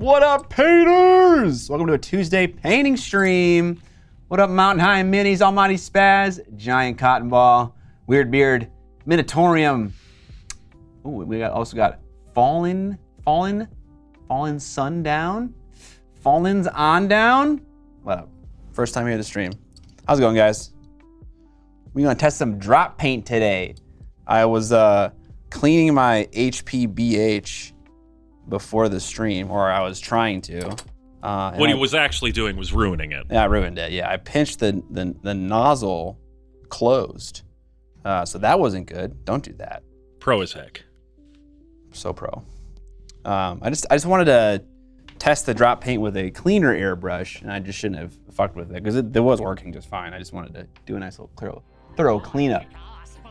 What up, painters? Welcome to a Tuesday painting stream. What up, Mountain High Minis, Almighty Spaz, Giant Cotton Ball, Weird Beard, Minotaurium. Ooh, we also got Fallen Sundown, Fallen's On Down. What up? First time here to stream. How's it going, guys? We're gonna test some drop paint today. I was cleaning my HPBH before the stream, or I was trying to. What he was actually doing was ruining it. Yeah, I ruined it. Yeah, I pinched the nozzle closed, so that wasn't good. Don't do that. Pro as heck. So pro. I just wanted to test the drop paint with a cleaner airbrush, and I just shouldn't have fucked with it because it was working just fine. I just wanted to do a nice little thorough cleanup.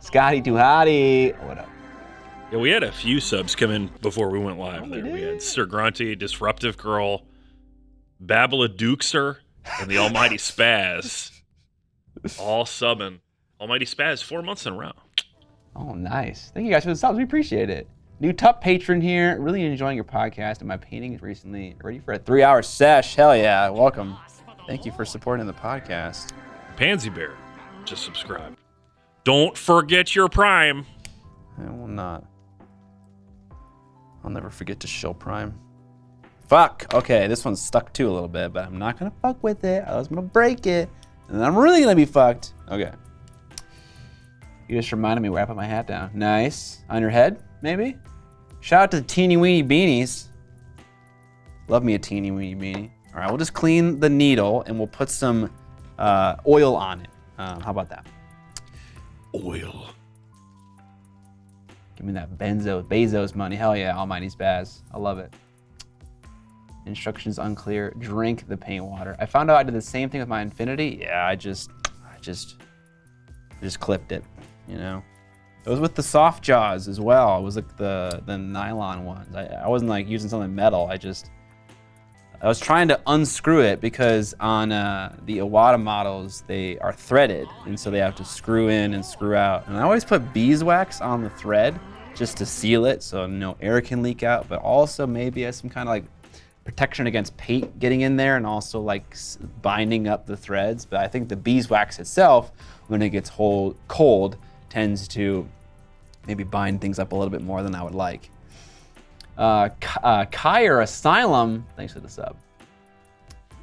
Scotty Tuhati, what up? Yeah, we had a few subs come in before we went live. We had Sir Grunty, Disruptive Girl, Babaladukser, and the Almighty Spaz. All subbing. Almighty Spaz, 4 months in a row. Oh, nice. Thank you guys for the subs. We appreciate it. New top patron here. Really enjoying your podcast and my paintings recently. Ready for a 3-hour sesh. Hell yeah. Welcome. Thank you for supporting the podcast. Pansy Bear just subscribed. Don't forget your Prime. I will not. I'll never forget to shill Prime. Fuck. Okay, this one's stuck too a little bit, but I'm not gonna fuck with it. I was gonna break it, and then I'm really gonna be fucked. Okay. You just reminded me where I put my hat down. Nice. On your head, maybe? Shout out to the teeny weeny beanies. Love me a teeny weeny beanie. All right, we'll just clean the needle and we'll put some oil on it. How about that? Oil. Give me that Bezos money. Hell yeah, Almighty Spaz. I love it. Instructions unclear. Drink the paint water. I found out I did the same thing with my Infinity. Yeah, I just clipped it, you know? It was with the soft jaws as well. It was like the nylon ones. I wasn't like using something metal. I was trying to unscrew it because on the Iwata models, they are threaded, and so they have to screw in and screw out. And I always put beeswax on the thread just to seal it so no air can leak out, but also maybe as some kind of like protection against paint getting in there and also like binding up the threads. But I think the beeswax itself, when it gets cold, tends to maybe bind things up a little bit more than I would like. Kyer Asylum, thanks for the sub.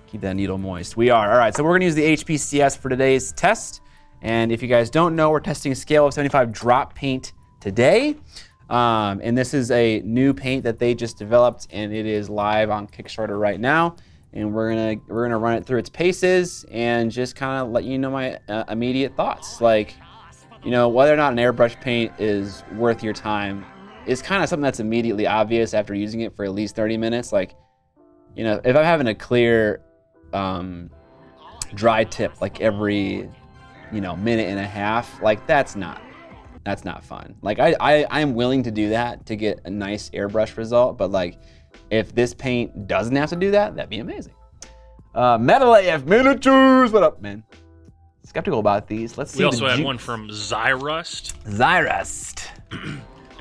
Keep that needle moist. We are. All right, so we're gonna use the HPCS for today's test. And if you guys don't know, we're testing a scale of 75 drop paint today. And this is a new paint that they just developed, and it is live on Kickstarter right now. And we're gonna run it through its paces and just kind of let you know my immediate thoughts. Like, you know, whether or not an airbrush paint is worth your time is kind of something that's immediately obvious after using it for at least 30 minutes. Like, you know, if I'm having a clear dry tip like every, you know, minute and a half, like that's not fun. Like I'm willing to do that to get a nice airbrush result, but like if this paint doesn't have to do that, that'd be amazing. Metal AF Miniatures, what up, man? Skeptical about these. Let's see. We also had one from Zyrust.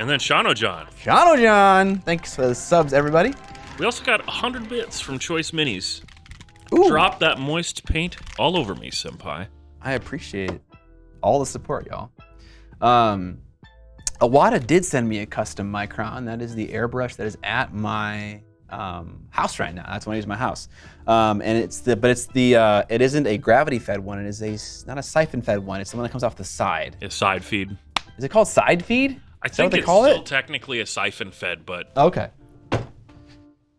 And then Shano John. Thanks for the subs, everybody. We also got 100 bits from Choice Minis. Ooh. Drop that moist paint all over me, senpai. I appreciate all the support, y'all. Iwata did send me a custom Micron. That is the airbrush that is at my house right now. That's when I use my house. And it isn't a gravity fed one. It is not a siphon fed one. It's the one that comes off the side. A side feed. Is it called side feed? I think it's still technically a siphon fed, but okay.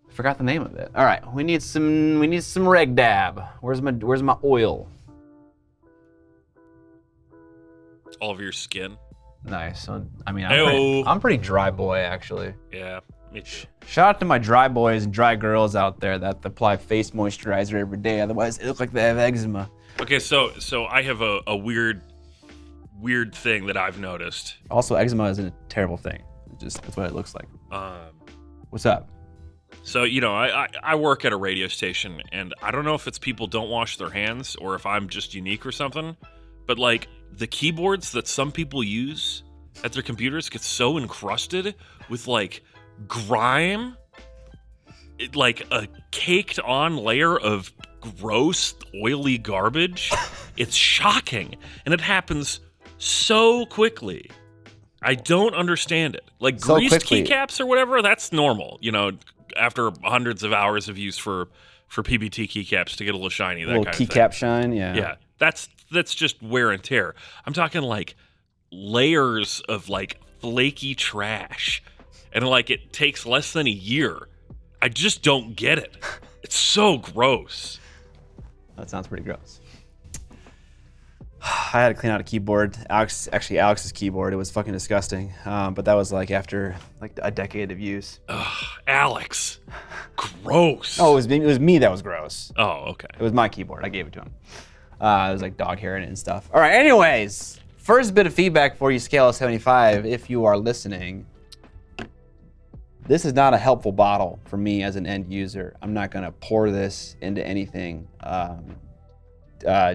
Forgot the name of it. All right, we need some reg dab. Where's my oil? All over your skin. Nice. So, I mean, I'm pretty dry boy actually. Yeah. Shout out to my dry boys and dry girls out there that apply face moisturizer every day. Otherwise, it looks like they have eczema. Okay, so I have a weird thing that I've noticed. Also, eczema isn't a terrible thing. That's what it looks like. What's up? So, you know, I work at a radio station, and I don't know if it's people don't wash their hands or if I'm just unique or something, but like the keyboards that some people use at their computers get so encrusted with like grime like a caked on layer of gross, oily garbage. It's shocking. And it happens so quickly. I don't understand it. Like So greased quickly. keycaps or whatever, that's normal. You know, after hundreds of hours of use for PBT keycaps to get a little shiny, that A little kind of thing. keycap shine, yeah. Yeah, that's just wear and tear. I'm talking like layers of like flaky trash, and like it takes less than a year. I just don't get it. It's so gross. That sounds pretty gross. I had to clean out a keyboard. Alex's keyboard. It was fucking disgusting. But that was like after like a decade of use. Ugh, Alex, gross. Oh, it was me that was gross. Oh, okay. It was my keyboard. I gave it to him. It was like dog hair in it and stuff. All right. Anyways, first bit of feedback for you, scale of 75. If you are listening, this is not a helpful bottle for me as an end user. I'm not gonna pour this into anything.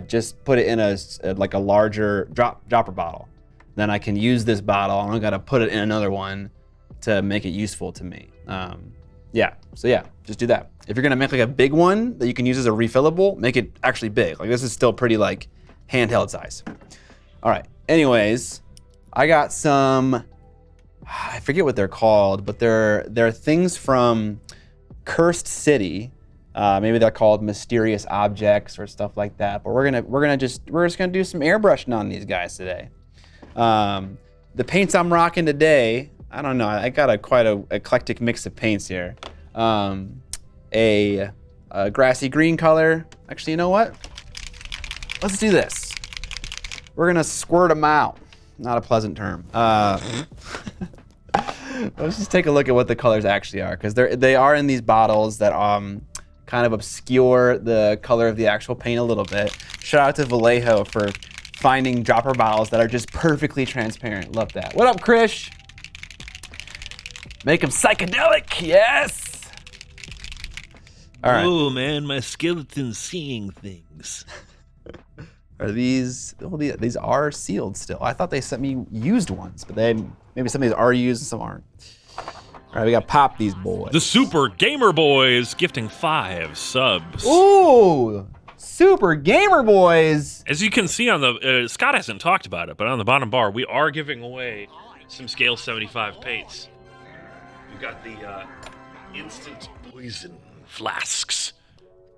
Just put it in a larger dropper bottle. Then I can use this bottle. I'm gonna put it in another one to make it useful to me. So just do that. If you're gonna make like a big one that you can use as a refillable, make it actually big. Like this is still pretty like handheld size. All right. Anyways, I got some. I forget what they're called, but they're things from Cursed City. Maybe they're called mysterious objects or stuff like that. But we're just gonna do some airbrushing on these guys today. The paints I'm rocking today, I don't know. I got quite a eclectic mix of paints here. A grassy green color. Actually, you know what? Let's do this. We're gonna squirt them out. Not a pleasant term. Let's just take a look at what the colors actually are, because they are in these bottles that kind of obscure the color of the actual paint a little bit. Shout out to Vallejo for finding dropper bottles that are just perfectly transparent. Love that. What up, Krish? Make them psychedelic, yes! All right. Oh man, my skeleton's seeing things. Are these? Well, these are sealed still. I thought they sent me used ones, but maybe some of these are used and some aren't. All right, we got pop these boys. The Super Gamer Boys gifting 5 subs. Ooh, Super Gamer Boys. As you can see on the Scott hasn't talked about it, but on the bottom bar we are giving away some Scale 75 paints. We've got the instant poison flasks,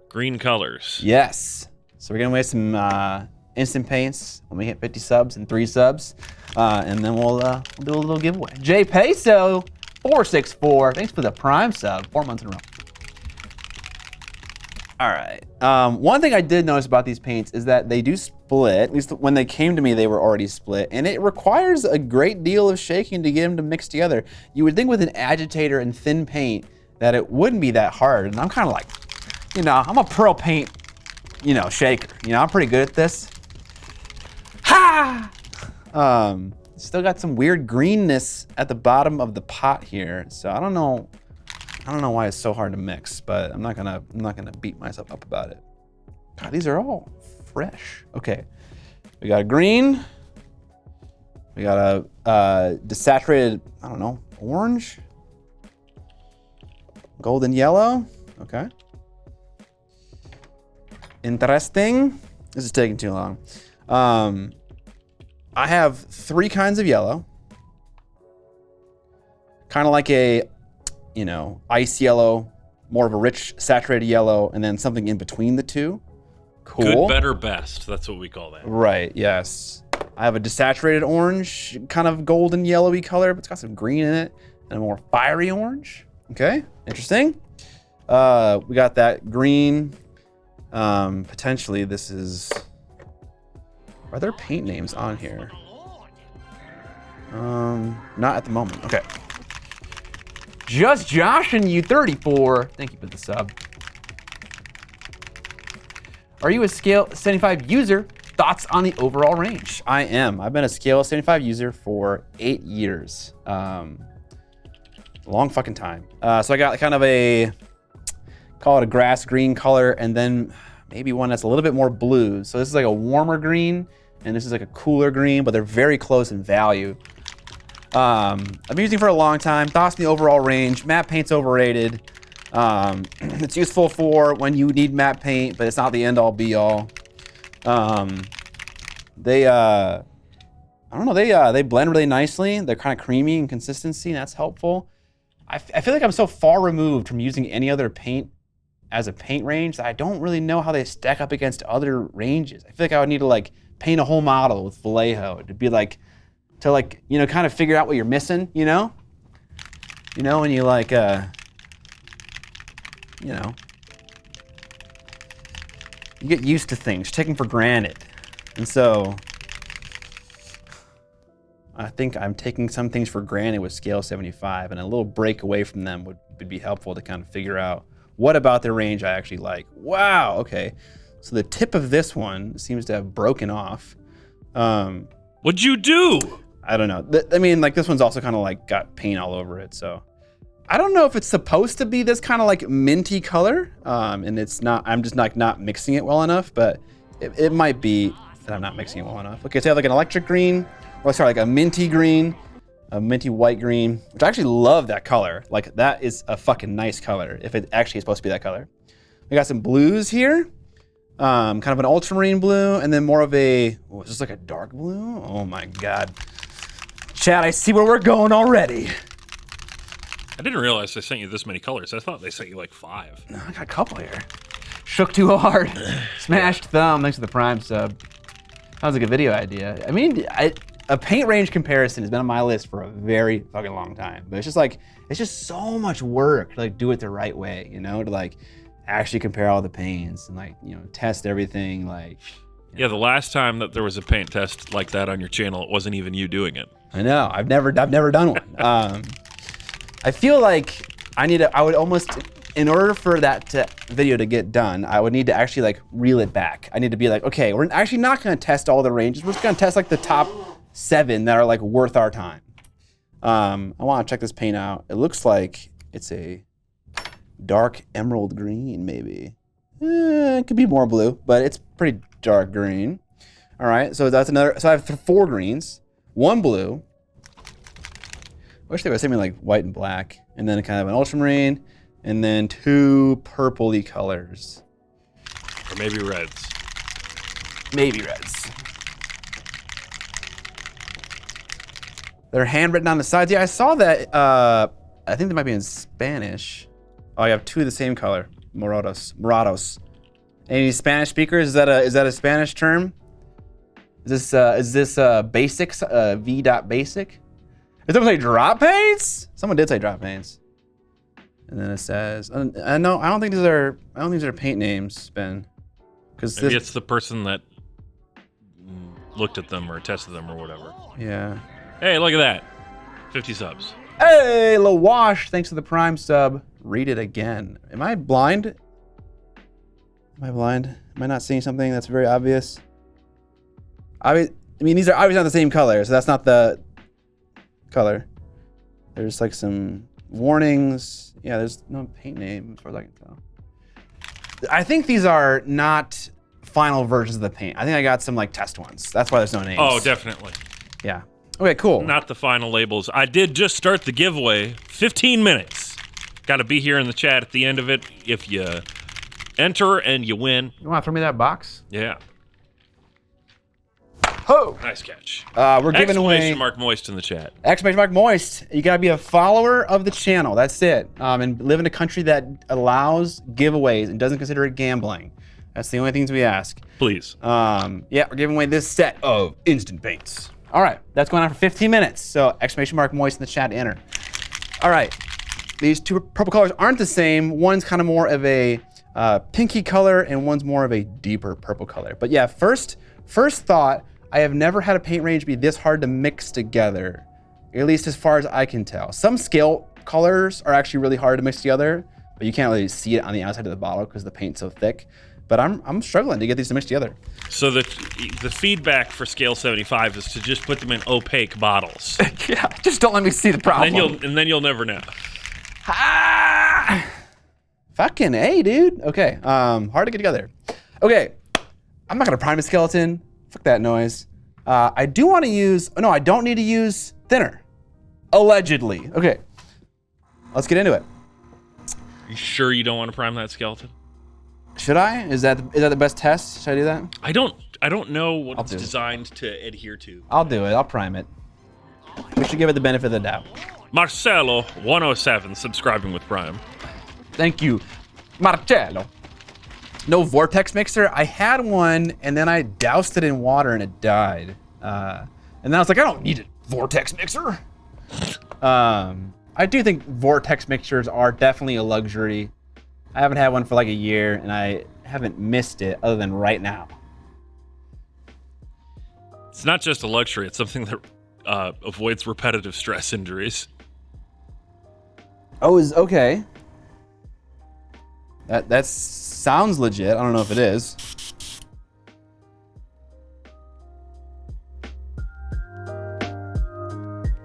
green colors. Yes. So we're gonna waste some instant paints when we hit 50 subs and 3 subs, and then we'll do a little giveaway. Jay Peso 464. Thanks for the Prime sub. 4 months in a row. All right. One thing I did notice about these paints is that they do split. At least when they came to me, they were already split, and it requires a great deal of shaking to get them to mix together. You would think with an agitator and thin paint that it wouldn't be that hard, and I'm kind of like, I'm a pro paint, shaker. I'm pretty good at this. Ha! Still got some weird greenness at the bottom of the pot here, so I don't know why it's so hard to mix, but I'm not gonna beat myself up about it. God, these are all fresh. Okay, we got a green. We got a desaturated, I don't know, orange, golden yellow. Okay. Interesting. This is taking too long. I have 3 kinds of yellow. Kind of like a, ice yellow, more of a rich saturated yellow, and then something in between the two. Cool. Good, better, best. That's what we call that. Right, yes. I have a desaturated orange, kind of golden yellowy color, but it's got some green in it, and a more fiery orange. Okay, interesting. We got that green. Potentially this is, are there paint names on here? Not at the moment. Okay. Just Josh and you 34. Thank you for the sub. Are you a Scale 75 user? Thoughts on the overall range? I am. I've been a Scale 75 user for 8 years. Long fucking time. So I got kind of call it a grass green color, and then maybe one that's a little bit more blue. So this is like a warmer green, and this is like a cooler green, but they're very close in value. I've been using it for a long time. Thoughts on the overall range. Matte paint's overrated. It's useful for when you need matte paint, but it's not the end all be all. I don't know, they blend really nicely. They're kind of creamy in consistency, and that's helpful. I feel like I'm so far removed from using any other paint as a paint range that I don't really know how they stack up against other ranges. I feel like I would need to like paint a whole model with Vallejo to be like, you know, kind of figure out what you're missing, you know? You know, when you like, you know, you get used to things, take them for granted. And so, I think I'm taking some things for granted with scale 75, and a little break away from them would be helpful to kind of figure out what about their range I actually like. Wow, okay. So the tip of this one seems to have broken off. What'd you do? I don't know. I mean, like this one's also kind of like got paint all over it, so. I don't know if it's supposed to be this kind of like minty color, and it's not, I'm just like not mixing it well enough, but it might be that I'm not mixing it well enough. Okay, so I have like an electric green, or sorry, like a minty green, a minty white green, which I actually love that color. Like that is a fucking nice color, if it actually is supposed to be that color. We got some blues here, kind of an ultramarine blue, and then more of a, oh, is this like a dark blue? Oh my God. Chad, I see where we're going already. I didn't realize they sent you this many colors. I thought they sent you like 5. No, I got a couple here. Shook too hard. Smashed thumb, thanks to the Prime sub. That was a good video idea. I mean, a paint range comparison has been on my list for a very fucking long time. But it's just like, it's just so much work to like do it the right way, you know, to like actually compare all the paints and like, you know, test everything like. Yeah, the last time that there was a paint test like that on your channel, it wasn't even you doing it. I know, I've never done one. I feel like I would almost, in order for that video to get done, I would need to actually like reel it back. I need to be like, okay, we're actually not gonna test all the ranges. We're just gonna test like the top 7 that are like worth our time. I wanna check this paint out. It looks like it's a dark emerald green, maybe. It could be more blue, but it's pretty dark green. All right, so that's another, so I have 4 greens, 1 blue. I wish they would send me like white and black, and then kind of an ultramarine, and then 2 purpley colors. Or maybe reds. Maybe reds. They're handwritten on the sides. Yeah, I saw that. I think they might be in Spanish. Oh, you have 2 of the same color. Morados. Any Spanish speakers? Is that a Spanish term? Is this basics? V.basic? Did someone say drop paints? Someone did say drop paints. And then it says, no, I don't think these are paint names, Ben. Because maybe it's the person that looked at them or tested them or whatever. Yeah. Hey, look at that. 50 subs. Hey, Lawash, thanks for the Prime sub. Read it again. Am I blind? Am I blind? Am I not seeing something that's very obvious? I mean, these are obviously not the same color, so that's not the color. There's like some warnings. Yeah, there's no paint name as far as I can tell. I think these are not final versions of the paint. I think I got some like test ones. That's why there's no names. Oh, definitely. Yeah. Okay, cool. Not the final labels. I did just start the giveaway. 15 minutes. Got to be here in the chat at the end of it if you enter and you win. You want to throw me that box? Yeah. Oh! Nice catch. We're giving away... Exclamation mark moist in the chat. Exclamation mark moist. You gotta be a follower of the channel. That's it. And live in a country that allows giveaways and doesn't consider it gambling. That's the only things we ask. Please. Yeah, we're giving away this set of instant paints. All right, that's going on for 15 minutes. So exclamation mark moist in the chat to enter. All right, these 2 purple colors aren't the same. One's kind of more of a pinky color and one's more of a deeper purple color. But yeah, first thought, I have never had a paint range be this hard to mix together, at least as far as I can tell. Some scale colors are actually really hard to mix together, but you can't really see it on the outside of the bottle because the paint's so thick. But I'm struggling to get these to mix together. So the feedback for scale 75 is to just put them in opaque bottles. Yeah, just don't let me see the problem. And then you'll never know. Ah! Fucking A, dude. Okay, hard to get together. Okay, I'm not gonna prime a skeleton. Fuck that noise. I do want to use, no, I don't need to use thinner. Allegedly. Okay, let's get into it. You sure you don't want to prime that skeleton? Should I? Is that the best test? Should I do that? I don't know what it's designed to adhere to. I'll do it. I'll prime it. We should give it the benefit of the doubt. Marcelo 107 subscribing with Prime. Thank you, Marcello. No vortex mixer. I had one, and then I doused it in water, and it died. And then I was like, I don't need a vortex mixer. I do think vortex mixers are definitely a luxury. I haven't had one for like a year, and I haven't missed it other than right now. It's not just a luxury. It's something that avoids repetitive stress injuries. Oh, okay. That sounds legit. I don't know if it is.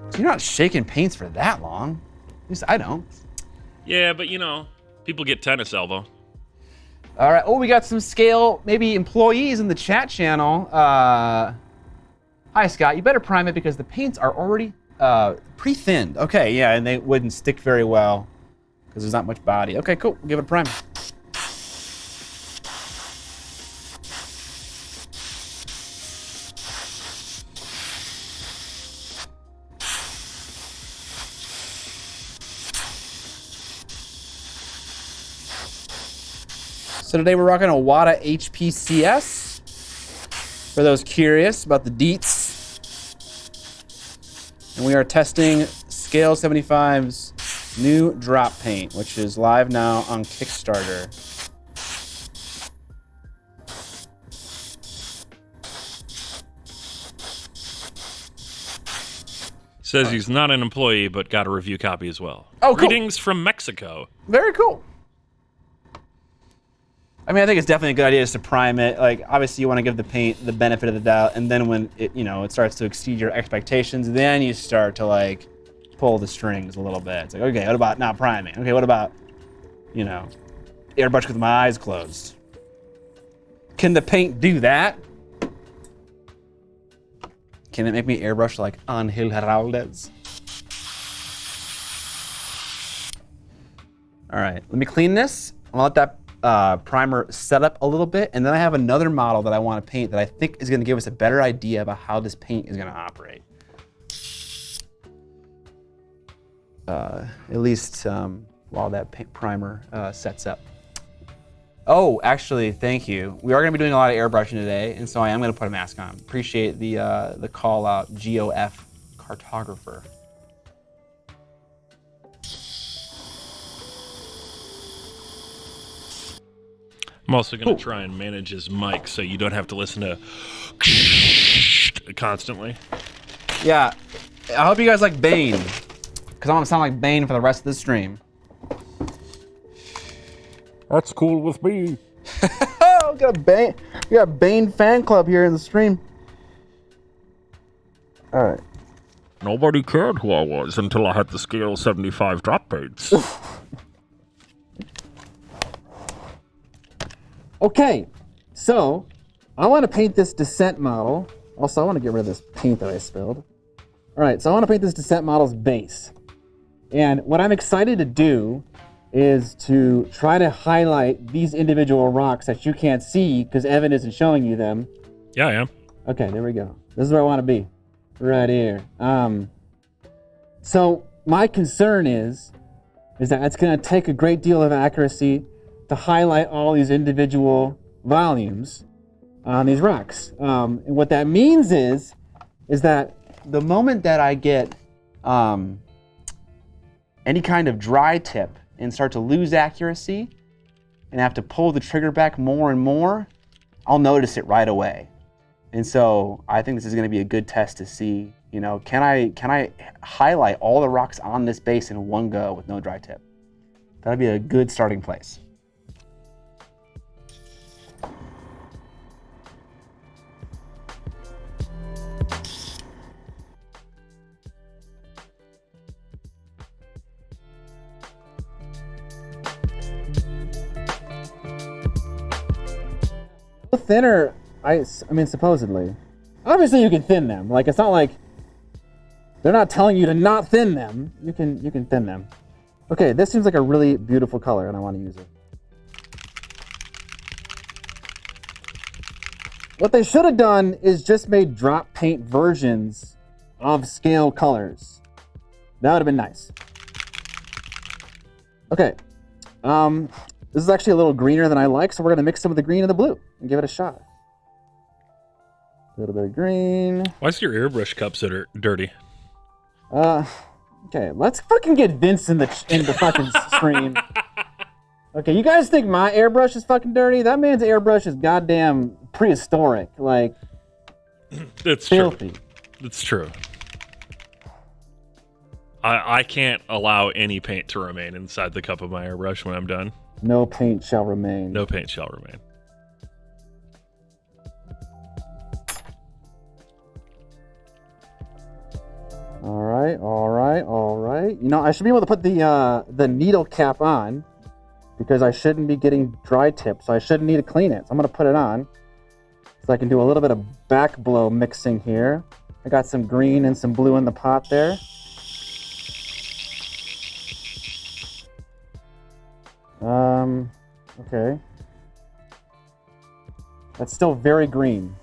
So you're not shaking paints for that long. At least I don't. Yeah, but people get tennis elbow. All right. Oh, we got some scale, maybe employees in the chat channel. Hi, Scott. You better prime it because the paints are already pre-thinned. Okay, yeah, and they wouldn't stick very well because there's not much body. Okay, cool. We'll give it a prime. So today we're rocking a Wada HPCS. For those curious about the deets. And we are testing Scale 75's new drop paint, which is live now on Kickstarter. Says he's not an employee, but got a review copy as well. Oh, cool. Greetings from Mexico. Very cool. I mean, I think it's definitely a good idea just to prime it. Like, obviously, you want to give the paint the benefit of the doubt, and then when it, it starts to exceed your expectations, then you start to like pull the strings a little bit. It's like, okay, what about not priming? Okay, what about, airbrush with my eyes closed? Can the paint do that? Can it make me airbrush like Angel Heraldez? All right, let me clean this. I'm gonna let that primer set up a little bit, and then I have another model that I want to paint that I think is going to give us a better idea about how this paint is going to operate. At least while that primer sets up. Oh, actually, thank you. We are going to be doing a lot of airbrushing today, and so I am going to put a mask on. Appreciate the call out, GOF cartographer. I'm also going to try and manage his mic so you don't have to listen to constantly. Yeah, I hope you guys like Bane, because I want to sound like Bane for the rest of the stream. That's cool with me. We got a Bane fan club here in the stream. All right. Nobody cared who I was until I had the Scale 75 drop paints. Okay, so I want to paint this descent model. Also, I want to get rid of this paint that I spilled. All right, so I want to paint this descent model's base. And what I'm excited to do is to try to highlight these individual rocks that you can't see because Evan isn't showing you them. Yeah, I am. Okay, there we go. This is where I want to be, right here. So my concern is that it's going to take a great deal of accuracy to highlight all these individual volumes on these rocks. And what that means is that the moment that I get any kind of dry tip and start to lose accuracy and have to pull the trigger back more and more, I'll notice it right away. And so I think this is going to be a good test to see, can I highlight all the rocks on this base in one go with no dry tip? That'd be a good starting place. Thinner, I mean, supposedly. Obviously, you can thin them. Like, it's not like they're not telling you to not thin them. You can thin them. Okay, this seems like a really beautiful color, and I want to use it. What they should have done is just made drop paint versions of scale colors. That would have been nice. Okay, this is actually a little greener than I like, so we're gonna mix some of the green and the blue and give it a shot. A little bit of green. Why is your airbrush cup so dirty? Okay, let's fucking get Vince in the fucking stream. Okay, you guys think my airbrush is fucking dirty? That man's airbrush is goddamn prehistoric, like It's filthy. true. It's true. I can't allow any paint to remain inside the cup of my airbrush when I'm done. No paint shall remain. No paint shall remain. All right, all right, all right. You know, I should be able to put the needle cap on because I shouldn't be getting dry tip, so I shouldn't need to clean it. So I'm gonna put it on so I can do a little bit of back blow mixing here. I got some green and some blue in the pot there. Okay. That's still very green.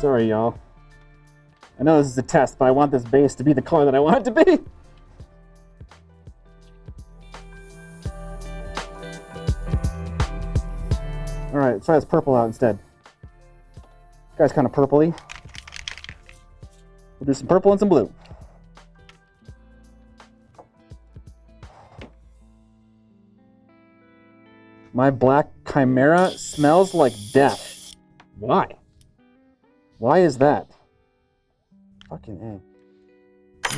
Sorry, y'all. I know this is a test, but I want this base to be the color that I want it to be. All right, let's try this purple out instead. This guy's kind of purpley. We'll do some purple and some blue. My black chimera smells like death. Why? Why is that? Fucking A.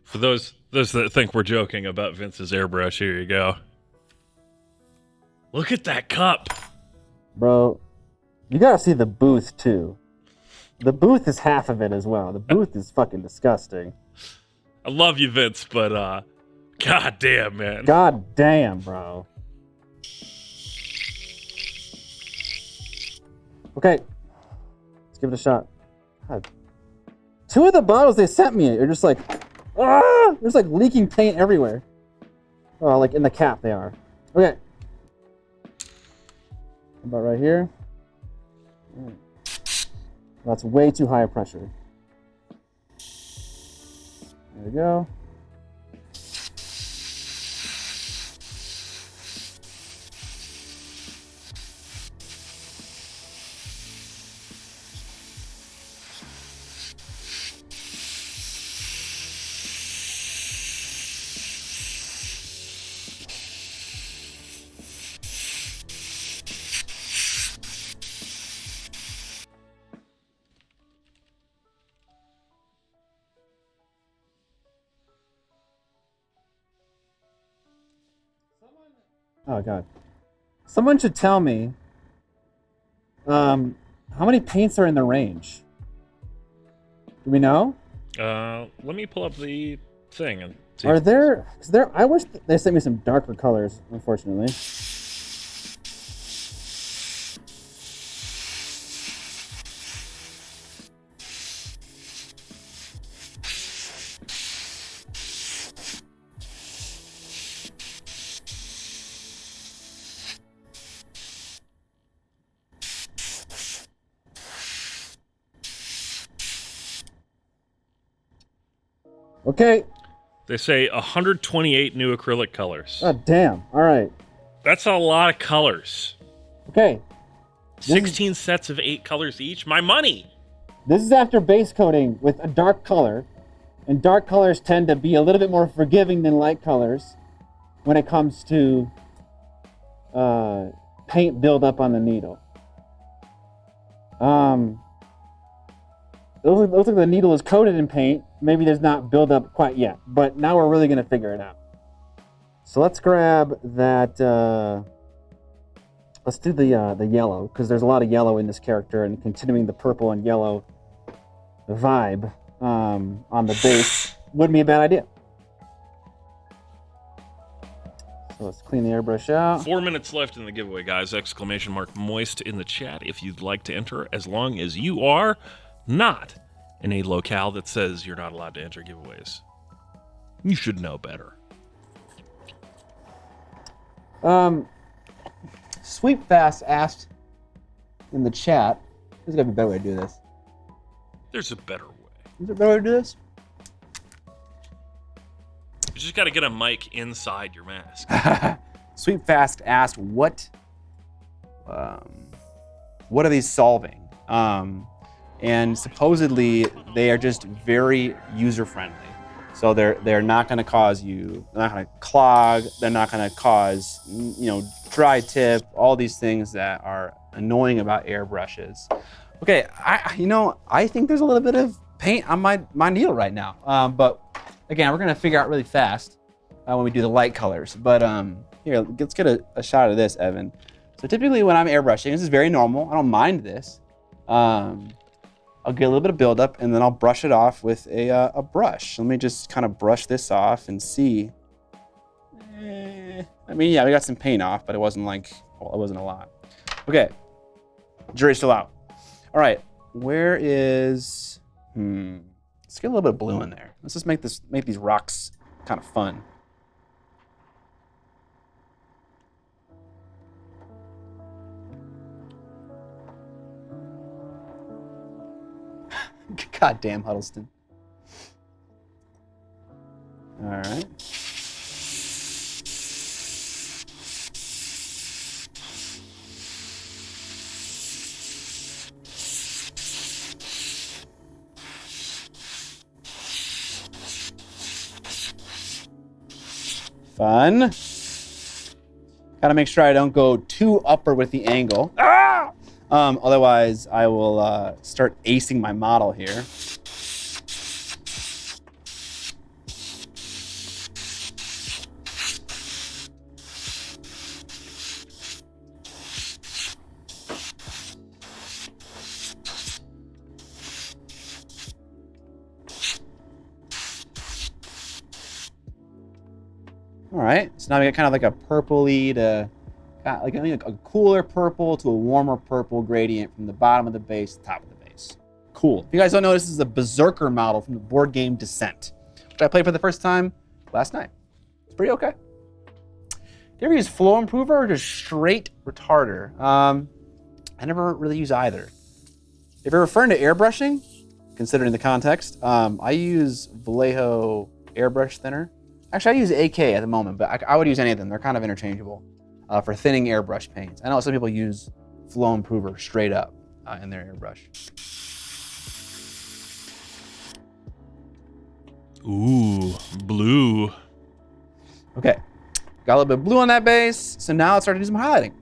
For those that think we're joking about Vince's airbrush, here you go. Look at that cup. Bro, you gotta see the booth too. The booth is half of it as well. The booth is fucking disgusting. I love you, Vince, but god damn, man. God damn, bro. Okay, let's give it a shot. God. 2 of the bottles they sent me are just like, ah! There's like leaking paint everywhere. Oh, like in the cap they are. Okay. About right here. That's way too high a pressure. There we go. Oh god. Someone should tell me how many paints are in the range. Do we know? Let me pull up the thing and see. Are there? Cause there. I wish they sent me some darker colors. Unfortunately. Okay. They say 128 new acrylic colors. Oh damn. All right. That's a lot of colors. Okay. 16 sets of 8 colors each. My money. This is after base coating with a dark color, and dark colors tend to be a little bit more forgiving than light colors when it comes to paint buildup on the needle. It looks like the needle is coated in paint. Maybe there's not buildup quite yet, but now we're really gonna figure it out. So let's grab that. Let's do the yellow, because there's a lot of yellow in this character, and continuing the purple and yellow vibe on the base wouldn't be a bad idea. So let's clean the airbrush out. 4 minutes left in the giveaway, guys. Exclamation mark moist in the chat if you'd like to enter, as long as you are not in a locale that says you're not allowed to enter giveaways. You should know better. Sweep Fast asked in the chat. There's gotta be a better way to do this. There's a better way. Is there a better way to do this? You just got to get a mic inside your mask. Sweep Fast asked, what are these solving? And supposedly they are just very user friendly. So they're not going to cause you, they're not going to clog, they're not going to cause, dry tip, all these things that are annoying about airbrushes. Okay, I think there's a little bit of paint on my needle right now. But again, we're going to figure out really fast when we do the light colors. But here, let's get a shot of this, Evan. So typically when I'm airbrushing, this is very normal. I don't mind this. I'll get a little bit of buildup and then I'll brush it off with a brush. Let me just kind of brush this off and see. We got some paint off, but it wasn't it wasn't a lot. Okay, jury's still out. All right, where is, let's get a little bit of blue in there. Let's just make these rocks kind of fun. God damn, Huddleston. All right. Fun. Gotta make sure I don't go too upper with the angle. Ah! Otherwise, I will start acing my model here. All right, so now we got kind of like a purpley to like a cooler purple to a warmer purple gradient from the bottom of the base to the top of the base. Cool. If you guys don't know, this is a Berserker model from the board game Descent, which I played for the first time last night. It's pretty okay. Do you ever use flow improver or just straight retarder? I never really use either. If you're referring to airbrushing, considering the context, I use Vallejo airbrush thinner. Actually, I use AK at the moment, but I would use any of them. They're kind of interchangeable. For thinning airbrush paints. I know some people use flow improver straight up in their airbrush. Ooh, blue. Okay, got a little bit of blue on that base. So now let's start to do some highlighting.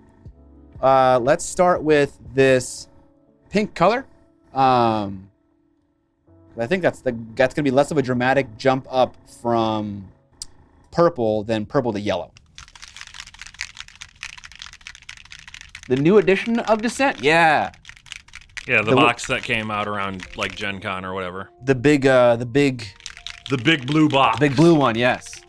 Let's start with this pink color. I think that's gonna be less of a dramatic jump up from purple than purple to yellow. The new edition of Descent? Yeah. Yeah, the box that came out around like Gen Con or whatever. The big blue box. Big blue one, yes.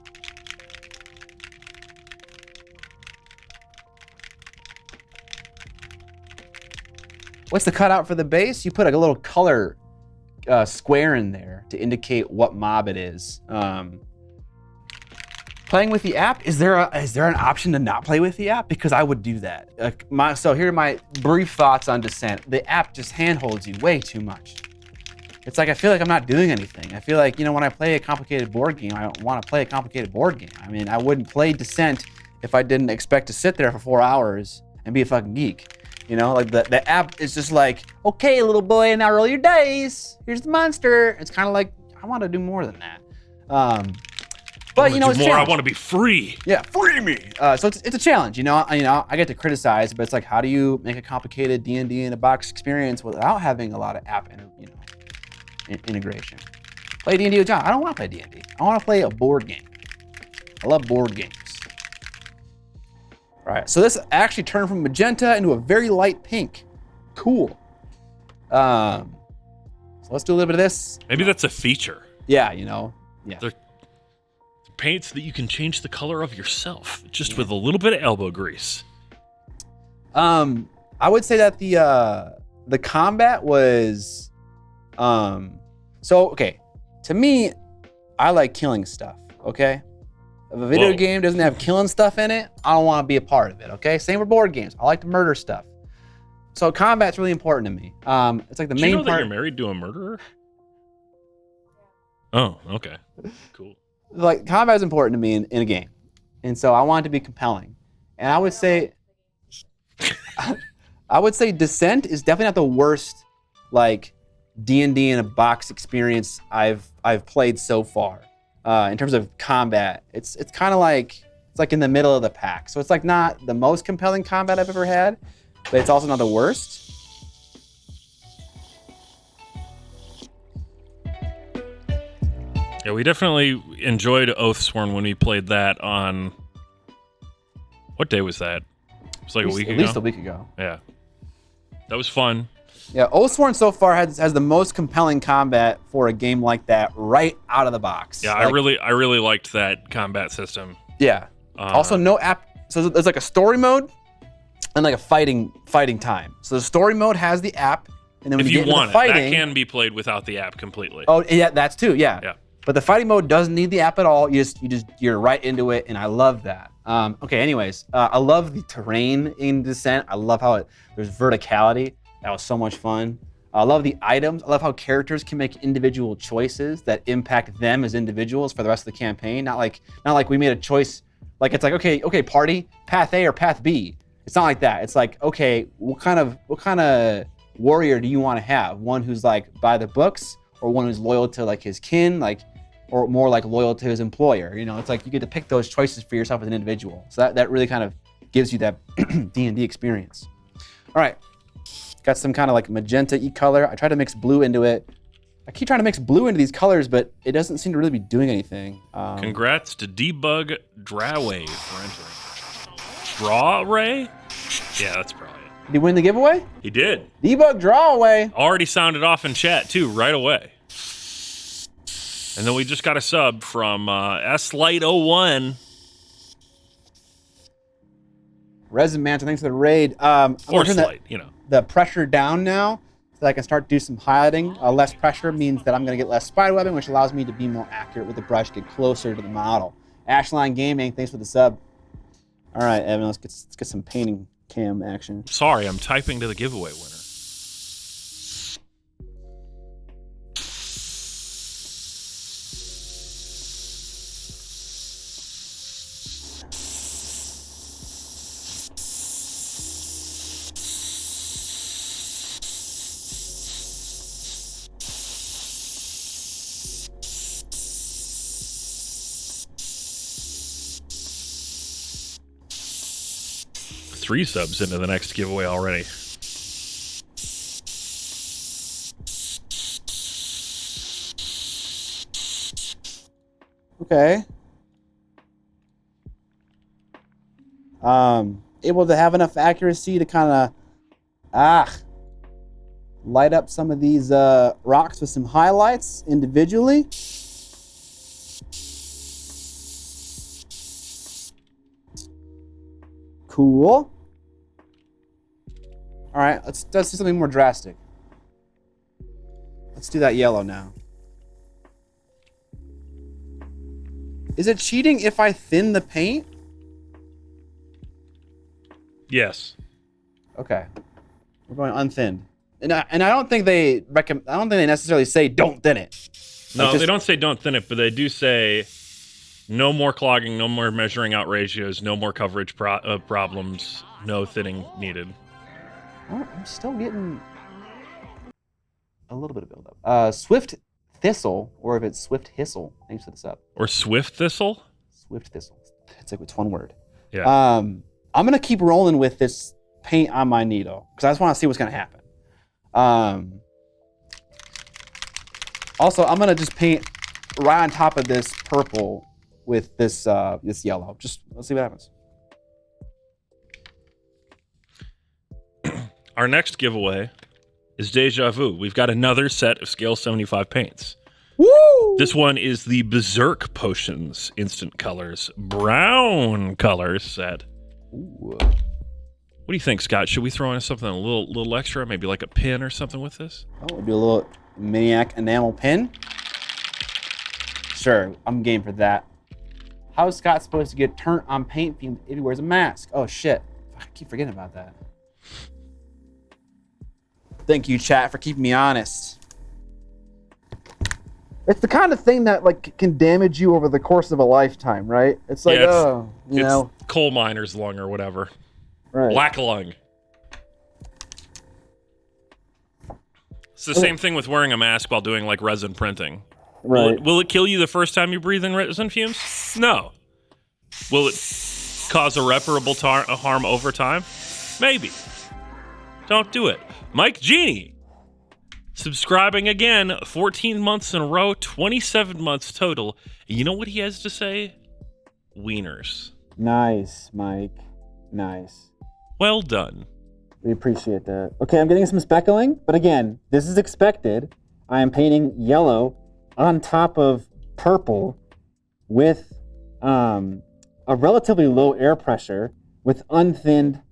What's the cutout for the base? You put a little color square in there to indicate what mob it is. Playing with the app, is there an option to not play with the app? Because I would do that. So here are my brief thoughts on Descent. The app just handholds you way too much. It's like I feel like I'm not doing anything. I feel like, when I play a complicated board game, I don't want to play a complicated board game. I wouldn't play Descent if I didn't expect to sit there for 4 hours and be a fucking geek. Like the app is just like, okay, little boy, now roll your dice. Here's the monster. It's kind of like, I want to do more than that. But it's more. I want to be free. Yeah, free me. So it's a challenge. I get to criticize, but it's like, how do you make a complicated D&D in a box experience without having a lot of app integration? Play D&D with John. I don't want to play D&D. I want to play a board game. I love board games. All right, so this actually turned from magenta into a very light pink. Cool. So let's do a little bit of this. Maybe that's a feature. Yeah, yeah. They're paints that you can change the color of yourself just with a little bit of elbow grease. I would say that the combat was So, okay, to me, I like killing stuff, okay? If a video game doesn't have killing stuff in it, I don't want to be a part of it, okay? Same for board games. I like to murder stuff. So combat's really important to me. It's like the Did main you know part. that you're married to a murderer? Oh, okay. Cool. Like, combat is important to me in a game. And so I want it to be compelling. And I would say Descent is definitely not the worst, like, D&D in a box experience I've played so far. In terms of combat, it's kind of like, it's like in the middle of the pack. So it's like not the most compelling combat I've ever had, but it's also not the worst. Yeah, we definitely enjoyed Oathsworn when we played that on... What day was that? It was like a week ago? At least a week ago. Yeah. That was fun. Yeah, Oathsworn so far has the most compelling combat for a game like that right out of the box. Yeah, like, I really liked that combat system. Yeah. Also, no app. So there's like a story mode and like a fighting time. So the story mode has the app, and then when if you you get want into fighting, that can be played without the app completely. Oh yeah, that's too. Yeah. Yeah. But the fighting mode doesn't need the app at all. You're right into it, and I love that. Okay. Anyways, I love the terrain in Descent. I love how there's verticality. That was so much fun. I love the items. I love how characters can make individual choices that impact them as individuals for the rest of the campaign. Not like we made a choice. Like it's like okay, party, path A or path B. It's not like that. It's like, okay, what kind of warrior do you want to have? One who's like by the books, or one who's loyal to like his kin, like, or more like loyal to his employer. You know, it's like you get to pick those choices for yourself as an individual. So that really kind of gives you that D&D experience. All right. Got some kind of like magenta-y color. I tried to mix blue into it. I keep trying to mix blue into these colors, but it doesn't seem to really be doing anything. Congrats to Debug Draway for entering. Drawray? Yeah, that's probably it. Did he win the giveaway? He did. Debug Drawaway. Already sounded off in chat, too, right away. And then we just got a sub from SLight01. Resin Mantle, thanks for the raid. Or Slight, you know. The pressure down now, so that I can start to do some highlighting. Less pressure means that I'm going to get less spider webbing, which allows me to be more accurate with the brush, get closer to the model. Ashline Gaming, thanks for the sub. All right, Evan, let's get some painting cam action. Sorry, I'm typing to the giveaway winner. Three subs into the next giveaway already. Okay. Able to have enough accuracy to kind of light up some of these rocks with some highlights individually. Cool. All right, let's do something more drastic. Let's do that yellow now. Is it cheating if I thin the paint? Yes. Okay. We're going unthinned. And I don't think they necessarily say don't thin it. No, they don't say don't thin it, but they do say no more clogging, no more measuring out ratios, no more coverage problems, no thinning needed. Oh, I'm still getting a little bit of buildup. Swift Thistle, or if it's Swift Hissle, thanks for this up. Or Swift Thistle? Swift Thistle. It's one word. Yeah. I'm going to keep rolling with this paint on my needle, because I just want to see what's going to happen. Also, I'm going to just paint right on top of this purple with this yellow. Just let's see what happens. Our next giveaway is Deja Vu. We've got another set of Scale 75 paints. Woo! This one is the Berserk Potions Instant Colors Brown Colors set. Ooh. What do you think, Scott? Should we throw in something a little extra, maybe like a pin or something with this? Oh, it'd be a little Miniac enamel pin. Sure, I'm game for that. How is Scott supposed to get turnt on paint fumes if he wears a mask? Oh shit, I keep forgetting about that. Thank you, chat, for keeping me honest. It's the kind of thing that like can damage you over the course of a lifetime, right? It's like, you know, coal miner's lung or whatever. right? Black lung. It's the same thing with wearing a mask while doing like resin printing. Right. Will it kill you the first time you breathe in resin fumes? No. Will it cause irreparable harm over time? Maybe. Don't do it. Mike Genie, subscribing again, 14 months in a row, 27 months total. And you know what he has to say? Wieners. Nice, Mike. Nice. Well done. We appreciate that. Okay, I'm getting some speckling, but again, this is expected. I am painting yellow on top of purple with a relatively low air pressure with unthinned,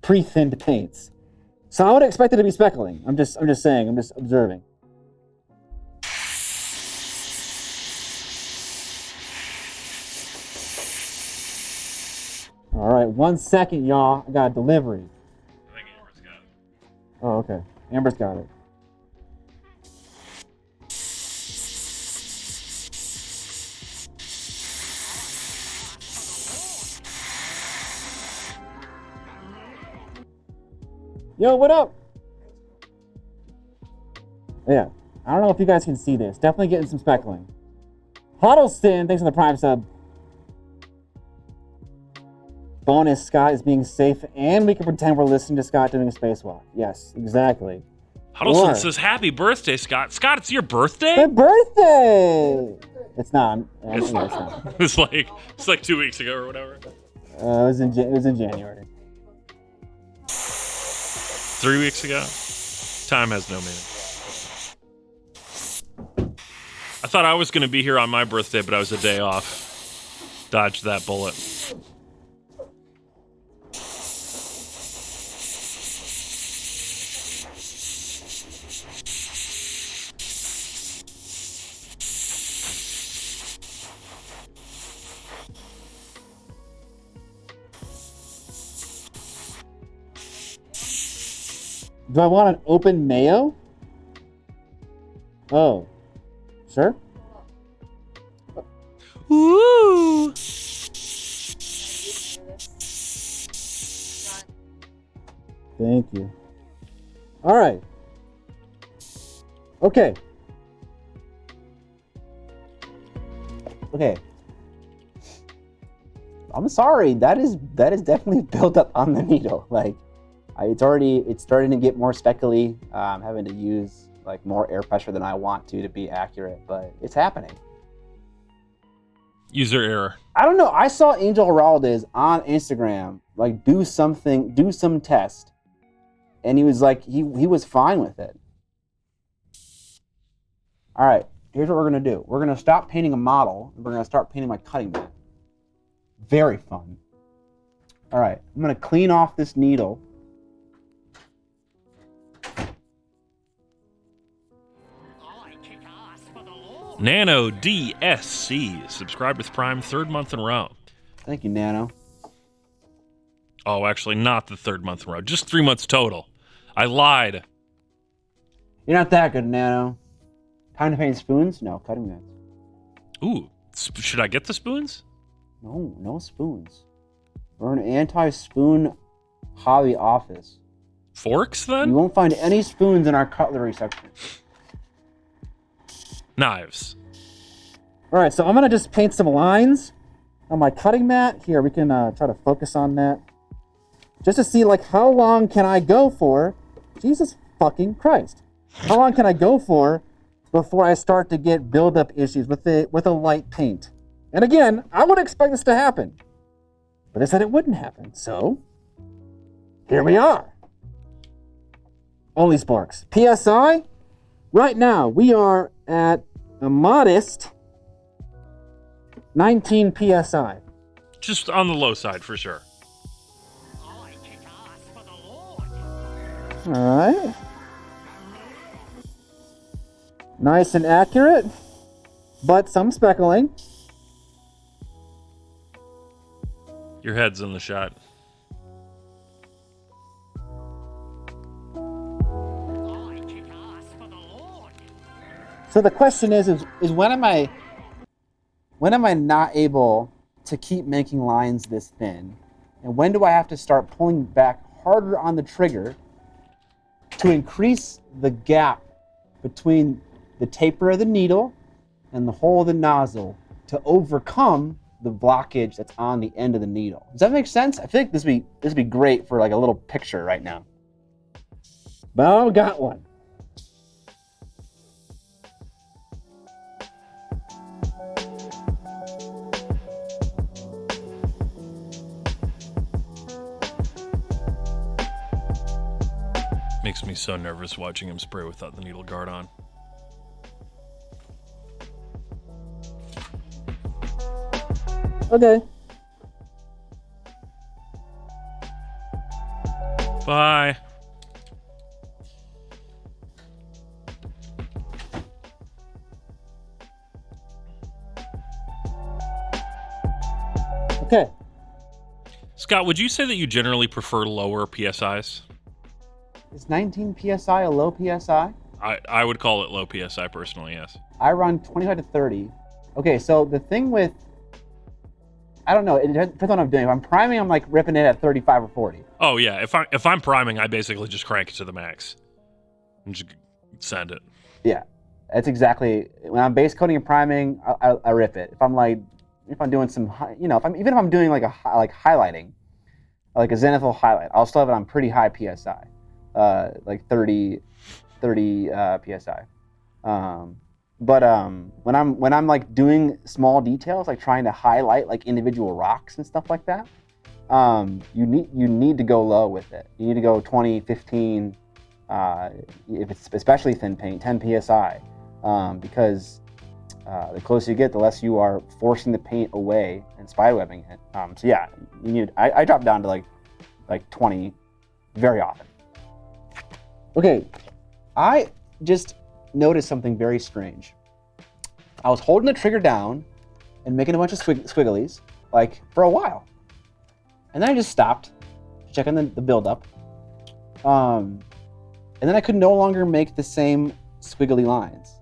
pre-thinned paints. So I would expect it to be speckling. I'm just saying, I'm just observing. All right, 1 second, y'all. I got a delivery. I think Amber's got it. Oh, okay. Amber's got it. Yo, what up? Yeah, I don't know if you guys can see this. Definitely getting some speckling. Huddleston, thanks for the Prime sub. Bonus, Scott is being safe, and we can pretend we're listening to Scott doing a spacewalk. Yes, exactly. Huddleston says, happy birthday, Scott. Scott, it's your birthday? My birthday! It's not. It's not. it's like 2 weeks ago or whatever. It was in January. 3 weeks ago? Time has no meaning. I thought I was going to be here on my birthday, but I was a day off. Dodged that bullet. Do I want an open mayo? Oh. Sure. Ooh. Thank you. All right. Okay. Okay. I'm sorry. That is definitely built up on the needle. Like, it's starting to get more speckly. I'm having to use like more air pressure than I want to be accurate, but it's happening. User error. I don't know. I saw Angel Heraldez on Instagram like do some test, and he was like he was fine with it. All right, here's what we're gonna do. We're gonna stop painting a model, and we're gonna start painting my cutting mat. Very fun. All right, I'm gonna clean off this needle. Nano DSC, subscribed with Prime, 3rd month in a row. Thank you, Nano. Oh, actually, not the 3rd month in a row. Just 3 months total. I lied. You're not that good, Nano. Time to paint spoons? No, cutting mats. Ooh, should I get the spoons? No spoons. We're an anti-spoon hobby office. Forks, You then? won't find any spoons in our cutlery section. Knives. All right, so I'm gonna just paint some lines on my cutting mat. Here, we can try to focus on that. Just to see, like, how long can I go for? Jesus fucking Christ. How long can I go for before I start to get buildup issues with a light paint? And again, I would expect this to happen. But I said it wouldn't happen, so here we are. Only Sparks. PSI, right now we are at a modest 19 PSI. Just on the low side, for sure. All right. Nice and accurate, but some speckling. Your head's in the shot. So the question is when am I not able to keep making lines this thin? And when do I have to start pulling back harder on the trigger to increase the gap between the taper of the needle and the hole of the nozzle to overcome the blockage that's on the end of the needle? Does that make sense? I feel like this would be great for like a little picture right now. But I don't got one. Makes me so nervous watching him spray without the needle guard on. Okay. Bye. Okay. Scott, would you say that you generally prefer lower PSIs? Is 19 PSI a low PSI? I would call it low PSI personally, yes. I run 25 to 30. Okay, so the thing with, I don't know, it depends on what I'm doing. If I'm priming, I'm like ripping it at 35 or 40. Oh yeah, if I'm priming, I basically just crank it to the max and just send it. Yeah, that's exactly, when I'm base coating and priming, I rip it. If I'm doing some, if I'm doing like highlighting, like a zenithal highlight, I'll still have it on pretty high PSI. Like 30 PSI. But when I'm like doing small details, like trying to highlight like individual rocks and stuff like that, you need to go low with it. You need to go 20, 15, if it's especially thin paint, 10 PSI, because the closer you get, the less you are forcing the paint away and spiderwebbing it. So yeah, I drop down to like 20 very often. Okay, I just noticed something very strange. I was holding the trigger down and making a bunch of squigglies, like for a while. And then I just stopped, checking the buildup. And then I could no longer make the same squiggly lines.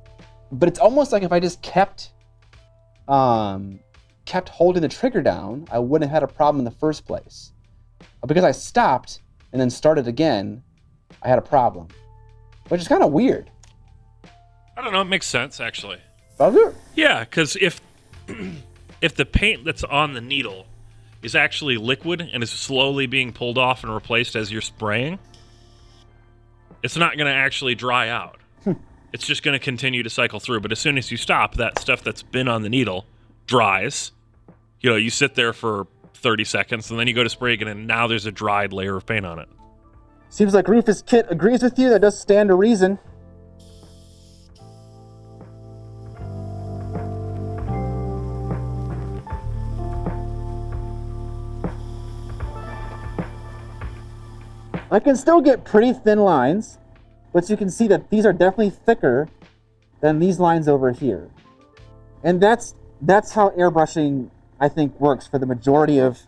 But it's almost like if I just kept holding the trigger down, I wouldn't have had a problem in the first place. But because I stopped and then started again, I had a problem, which is kind of weird. I don't know, it makes sense actually. Does it? Yeah, because if the paint that's on the needle is actually liquid and is slowly being pulled off and replaced as you're spraying, it's not going to actually dry out. It's just going to continue to cycle through. But as soon as you stop, that stuff that's been on the needle dries. You sit there for 30 seconds and then you go to spray again and now there's a dried layer of paint on it. Seems like Rufus Kit agrees with you. That does stand to reason. I can still get pretty thin lines, but you can see that these are definitely thicker than these lines over here. And that's how airbrushing, I think, works for the majority of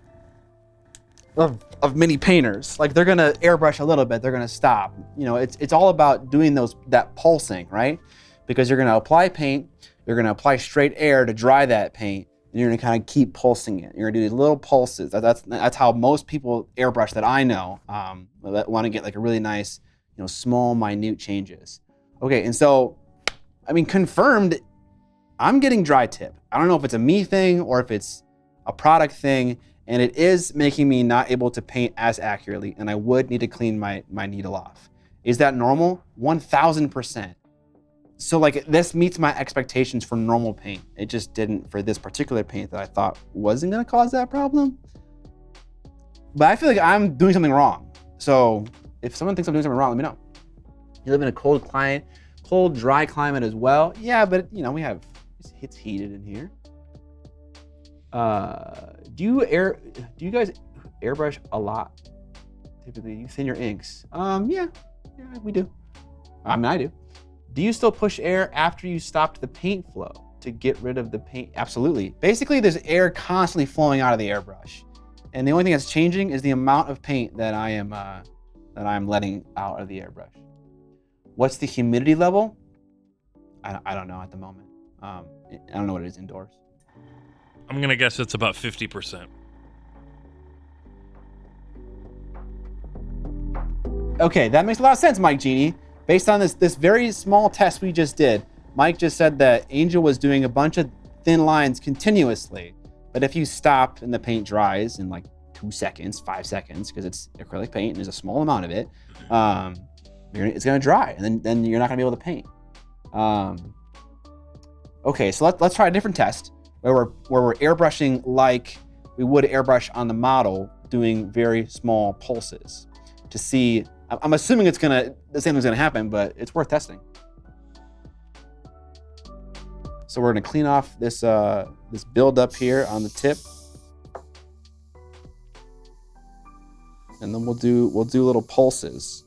mini painters. Like, they're gonna airbrush a little bit, they're gonna stop. It's all about doing that pulsing, right? Because you're gonna apply paint, you're gonna apply straight air to dry that paint, and you're gonna kind of keep pulsing it. You're gonna do these little pulses. That's how most people airbrush that I know, that want to get like a really nice, small, minute changes. Okay, and so, confirmed, I'm getting dry tip. I don't know if it's a me thing or if it's a product thing, and it is making me not able to paint as accurately, and I would need to clean my needle off. Is that normal? 1000%. So this meets my expectations for normal paint. It just didn't for this particular paint that I thought wasn't gonna cause that problem. But I feel like I'm doing something wrong. So if someone thinks I'm doing something wrong, let me know. You live in a cold, dry climate as well. Yeah, but it's heated in here. Do you guys airbrush a lot? Typically, you thin your inks. Yeah, we do. I do. Do you still push air after you stopped the paint flow to get rid of the paint? Absolutely. Basically, there's air constantly flowing out of the airbrush. And the only thing that's changing is the amount of paint that I am letting out of the airbrush. What's the humidity level? I don't know at the moment. I don't know what it is indoors. I'm gonna guess it's about 50%. Okay, that makes a lot of sense, Mike Genie. Based on this very small test we just did, Mike just said that Angel was doing a bunch of thin lines continuously. But if you stop and the paint dries in like 2 seconds, 5 seconds, because it's acrylic paint and there's a small amount of it, it's gonna dry, and then you're not gonna be able to paint. Okay, so let's try a different test where we're airbrushing like we would airbrush on the model, doing very small pulses to see. I'm assuming the same thing's gonna happen, but it's worth testing. So we're gonna clean off this buildup here on the tip, and then we'll do little pulses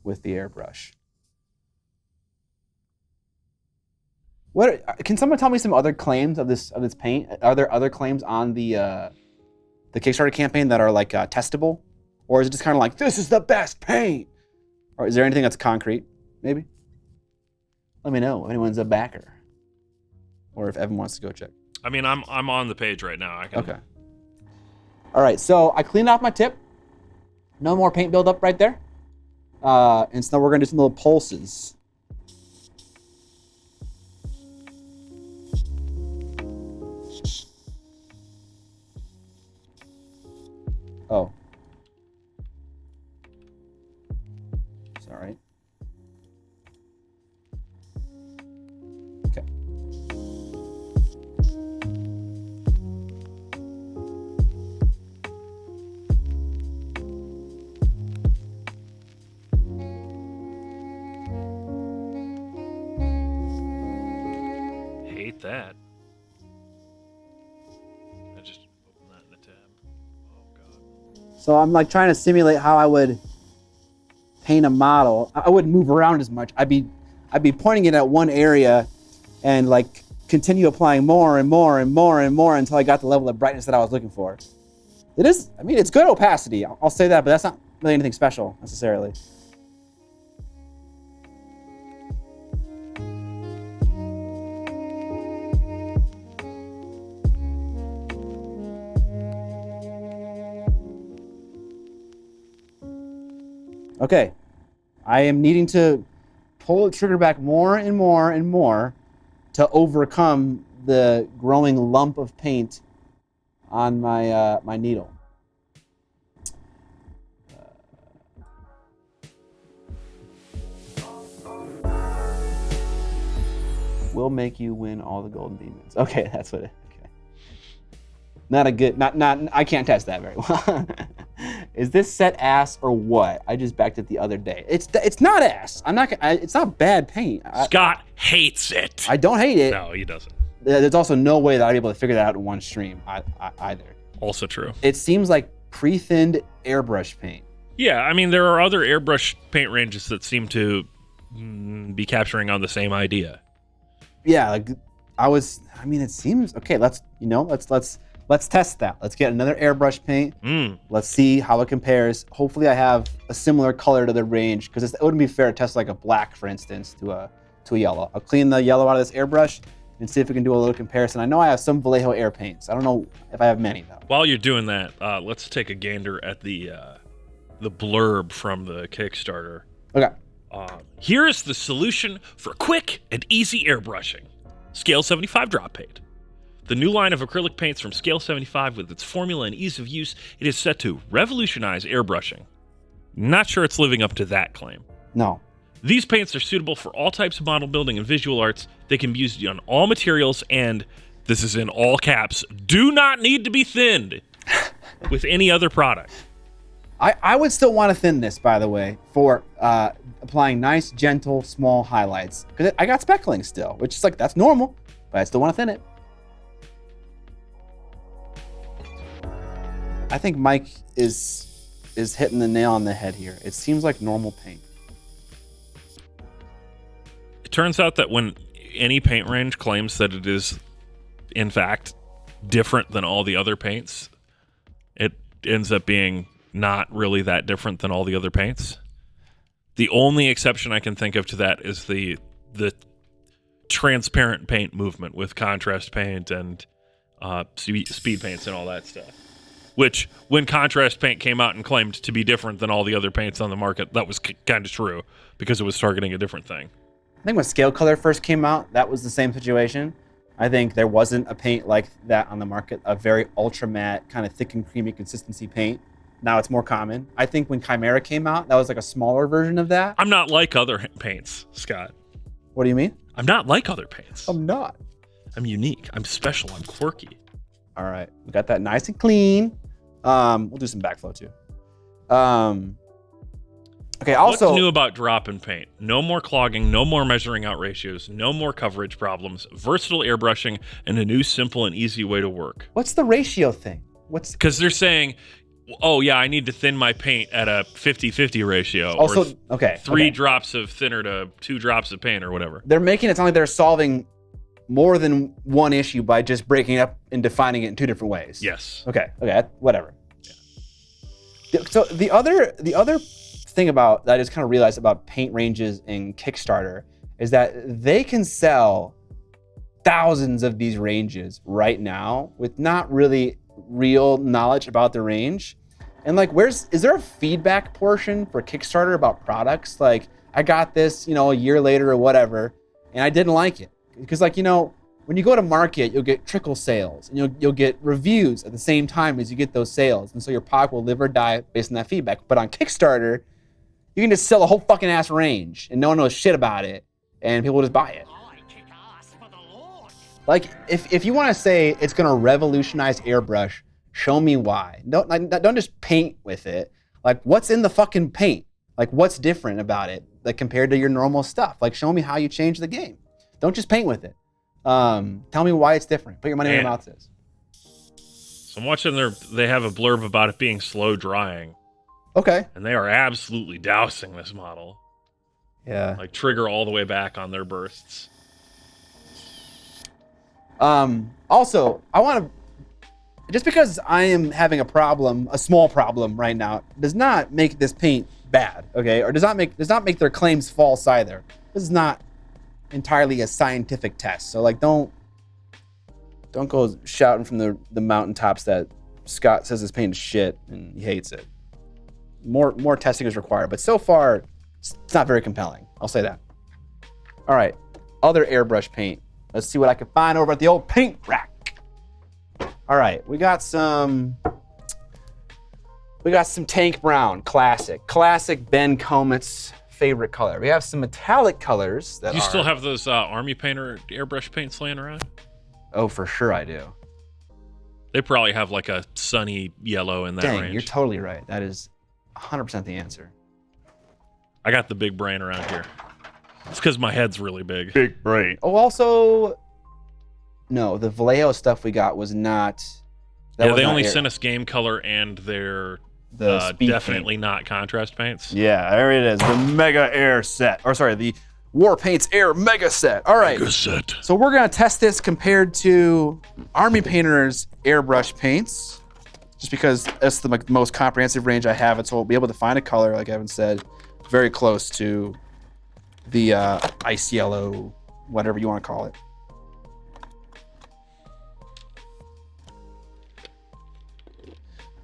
with the airbrush. Can someone tell me some other claims of this paint? Are there other claims on the Kickstarter campaign that are like testable? Or is it just kind of like, this is the best paint? Or is there anything that's concrete, maybe? Let me know if anyone's a backer. Or if Evan wants to go check. I mean, I'm on the page right now. Okay. All right, so I cleaned off my tip. No more paint buildup right there. And so now we're gonna do some little pulses. Oh. It's all right. Okay. Hate that. I just opened that in a tab. Oh god. So I'm like trying to simulate how I would paint a model. I wouldn't move around as much. I'd be pointing it at one area and like continue applying more and more and more and more until I got the level of brightness that I was looking for. It is, I mean, it's good opacity. I'll say that, but that's not really anything special necessarily. Okay, I am needing to pull the trigger back more and more and more to overcome the growing lump of paint on my my needle. Will make you win all the golden demons. Okay, that's what it. Okay. Not a good. Not. I can't test that very well. Is this set ass or what? I just backed it the other day. It's not ass. It's not bad paint. Scott hates it. I don't hate it. No, he doesn't. There's also no way that I'd be able to figure that out in one stream either. Also true. It seems like pre-thinned airbrush paint. Yeah, I mean, there are other airbrush paint ranges that seem to be capturing on the same idea. Yeah, like I mean, it seems okay. Let's test that. Let's get another airbrush paint. Let's see how it compares. Hopefully, I have a similar color to the range because it wouldn't be fair to test like a black, for instance, to a yellow. I'll clean the yellow out of this airbrush and see if we can do a little comparison. I know I have some Vallejo air paints. I don't know if I have many though. While you're doing that, let's take a gander at the blurb from the Kickstarter. Okay. Here is the solution for quick and easy airbrushing. Scale 75 drop paint. The new line of acrylic paints from Scale 75 with its formula and ease of use, it is set to revolutionize airbrushing. Not sure it's living up to that claim. No. These paints are suitable for all types of model building and visual arts. They can be used on all materials and, this is in all caps, do not need to be thinned with any other product. I would still want to thin this, by the way, for applying nice, gentle, small highlights. Because I got speckling still, which is like, that's normal, but I still want to thin it. I think Mike is hitting the nail on the head here. It seems like normal paint. turns out that when any paint range claims that it is, in fact, different than all the other paints, it ends up being not really that different than all the other paints. The only exception I can think of to that is the transparent paint movement with contrast paint and speed paints and all that stuff. Which, when contrast paint came out and claimed to be different than all the other paints on the market, that was kind of true because it was targeting a different thing. I think when scale color first came out, that was the same situation. I think there wasn't a paint like that on the market, a very ultra matte, kind of thick and creamy consistency paint. Now it's more common. I think when Chimera came out, that was like a smaller version of that. I'm not like other paints, Scott. What do you mean? I'm not like other paints. I'm not. I'm unique. I'm special. I'm quirky. All right, we got that nice and clean. We'll do some backflow too. Okay, also... What's new about drop and paint? No more clogging, no more measuring out ratios, no more coverage problems, versatile airbrushing, and a new simple and easy way to work. What's the ratio thing? Because they're saying, oh yeah, I need to thin my paint at a 50-50 ratio. Also, or three drops of thinner to 2 drops of paint or whatever. They're making it sound like they're solving more than one issue by just breaking it up and defining it in 2 different ways. Yes. Okay, whatever. Yeah. So the other thing about that I just kind of realized about paint ranges in Kickstarter is that they can sell thousands of these ranges right now with not really real knowledge about the range. And like, is there a feedback portion for Kickstarter about products? Like, I got this, a year later or whatever, and I didn't like it. Because like, when you go to market, you'll get trickle sales and you'll get reviews at the same time as you get those sales. And so your product will live or die based on that feedback. But on Kickstarter, you can just sell a whole fucking ass range and no one knows shit about it and people will just buy it. Like, if you want to say it's going to revolutionize airbrush, show me why. Don't just paint with it. Like, what's in the fucking paint? Like, what's different about it, like, compared to your normal stuff? Like, show me how you change the game. Don't just paint with it. Tell me why it's different. Put your money where your mouth is. So I'm watching they have a blurb about it being slow drying. Okay. And they are absolutely dousing this model. Yeah. Like, trigger all the way back on their bursts. Also, I want to, just because I am having a small problem right now, does not make this paint bad, okay? Or does not make their claims false either. This is not entirely a scientific test. So like, don't go shouting from the mountaintops that Scott says his paint is shit and he hates it. More testing is required, but so far it's not very compelling. I'll say that. All right, other airbrush paint. Let's see what I can find over at the old paint rack. All right, we got some tank brown, classic Ben Comet's favorite color. We have some metallic colors that Do you still have those Army Painter airbrush paints laying around? Oh, for sure I do. They probably have like a sunny yellow in that Dang, range. you're totally right. That is 100% the answer. I got the big brain around here. It's because my head's really big. Big brain. Oh, also, no, the Vallejo stuff we got was not. They only sent us game color and their definitely paint. not contrast paints. Yeah, there it is. The Mega Air set. Or sorry, the War Paints Air Mega set. All right. Mega set. So we're going to test this compared to Army Painter's airbrush paints. Just because that's the most comprehensive range I have. So we'll be able to find a color, like Evan said, very close to the ice yellow, whatever you want to call it.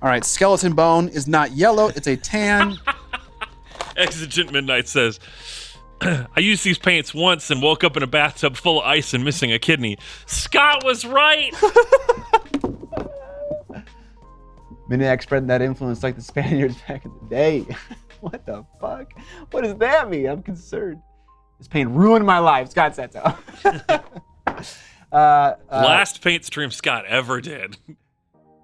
All right, skeleton bone is not yellow, it's a tan. Exigent Midnight says, I used these paints once and woke up in a bathtub full of ice and missing a kidney. Scott was right. Miniac spreading that influence like the Spaniards back in the day. What the fuck? What does that mean? I'm concerned. This paint ruined my life. Scott said so. Last paint stream Scott ever did.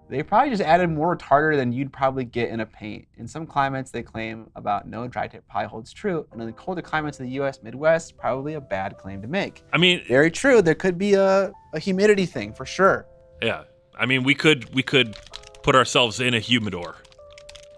They probably just added more tartar than you'd probably get in a paint. In some climates, they claim about no dry tip probably holds true. And in the colder climates of the U.S. Midwest, probably a bad claim to make. I mean, very true. There could be a humidity thing for sure. Yeah, I mean, we could put ourselves in a humidor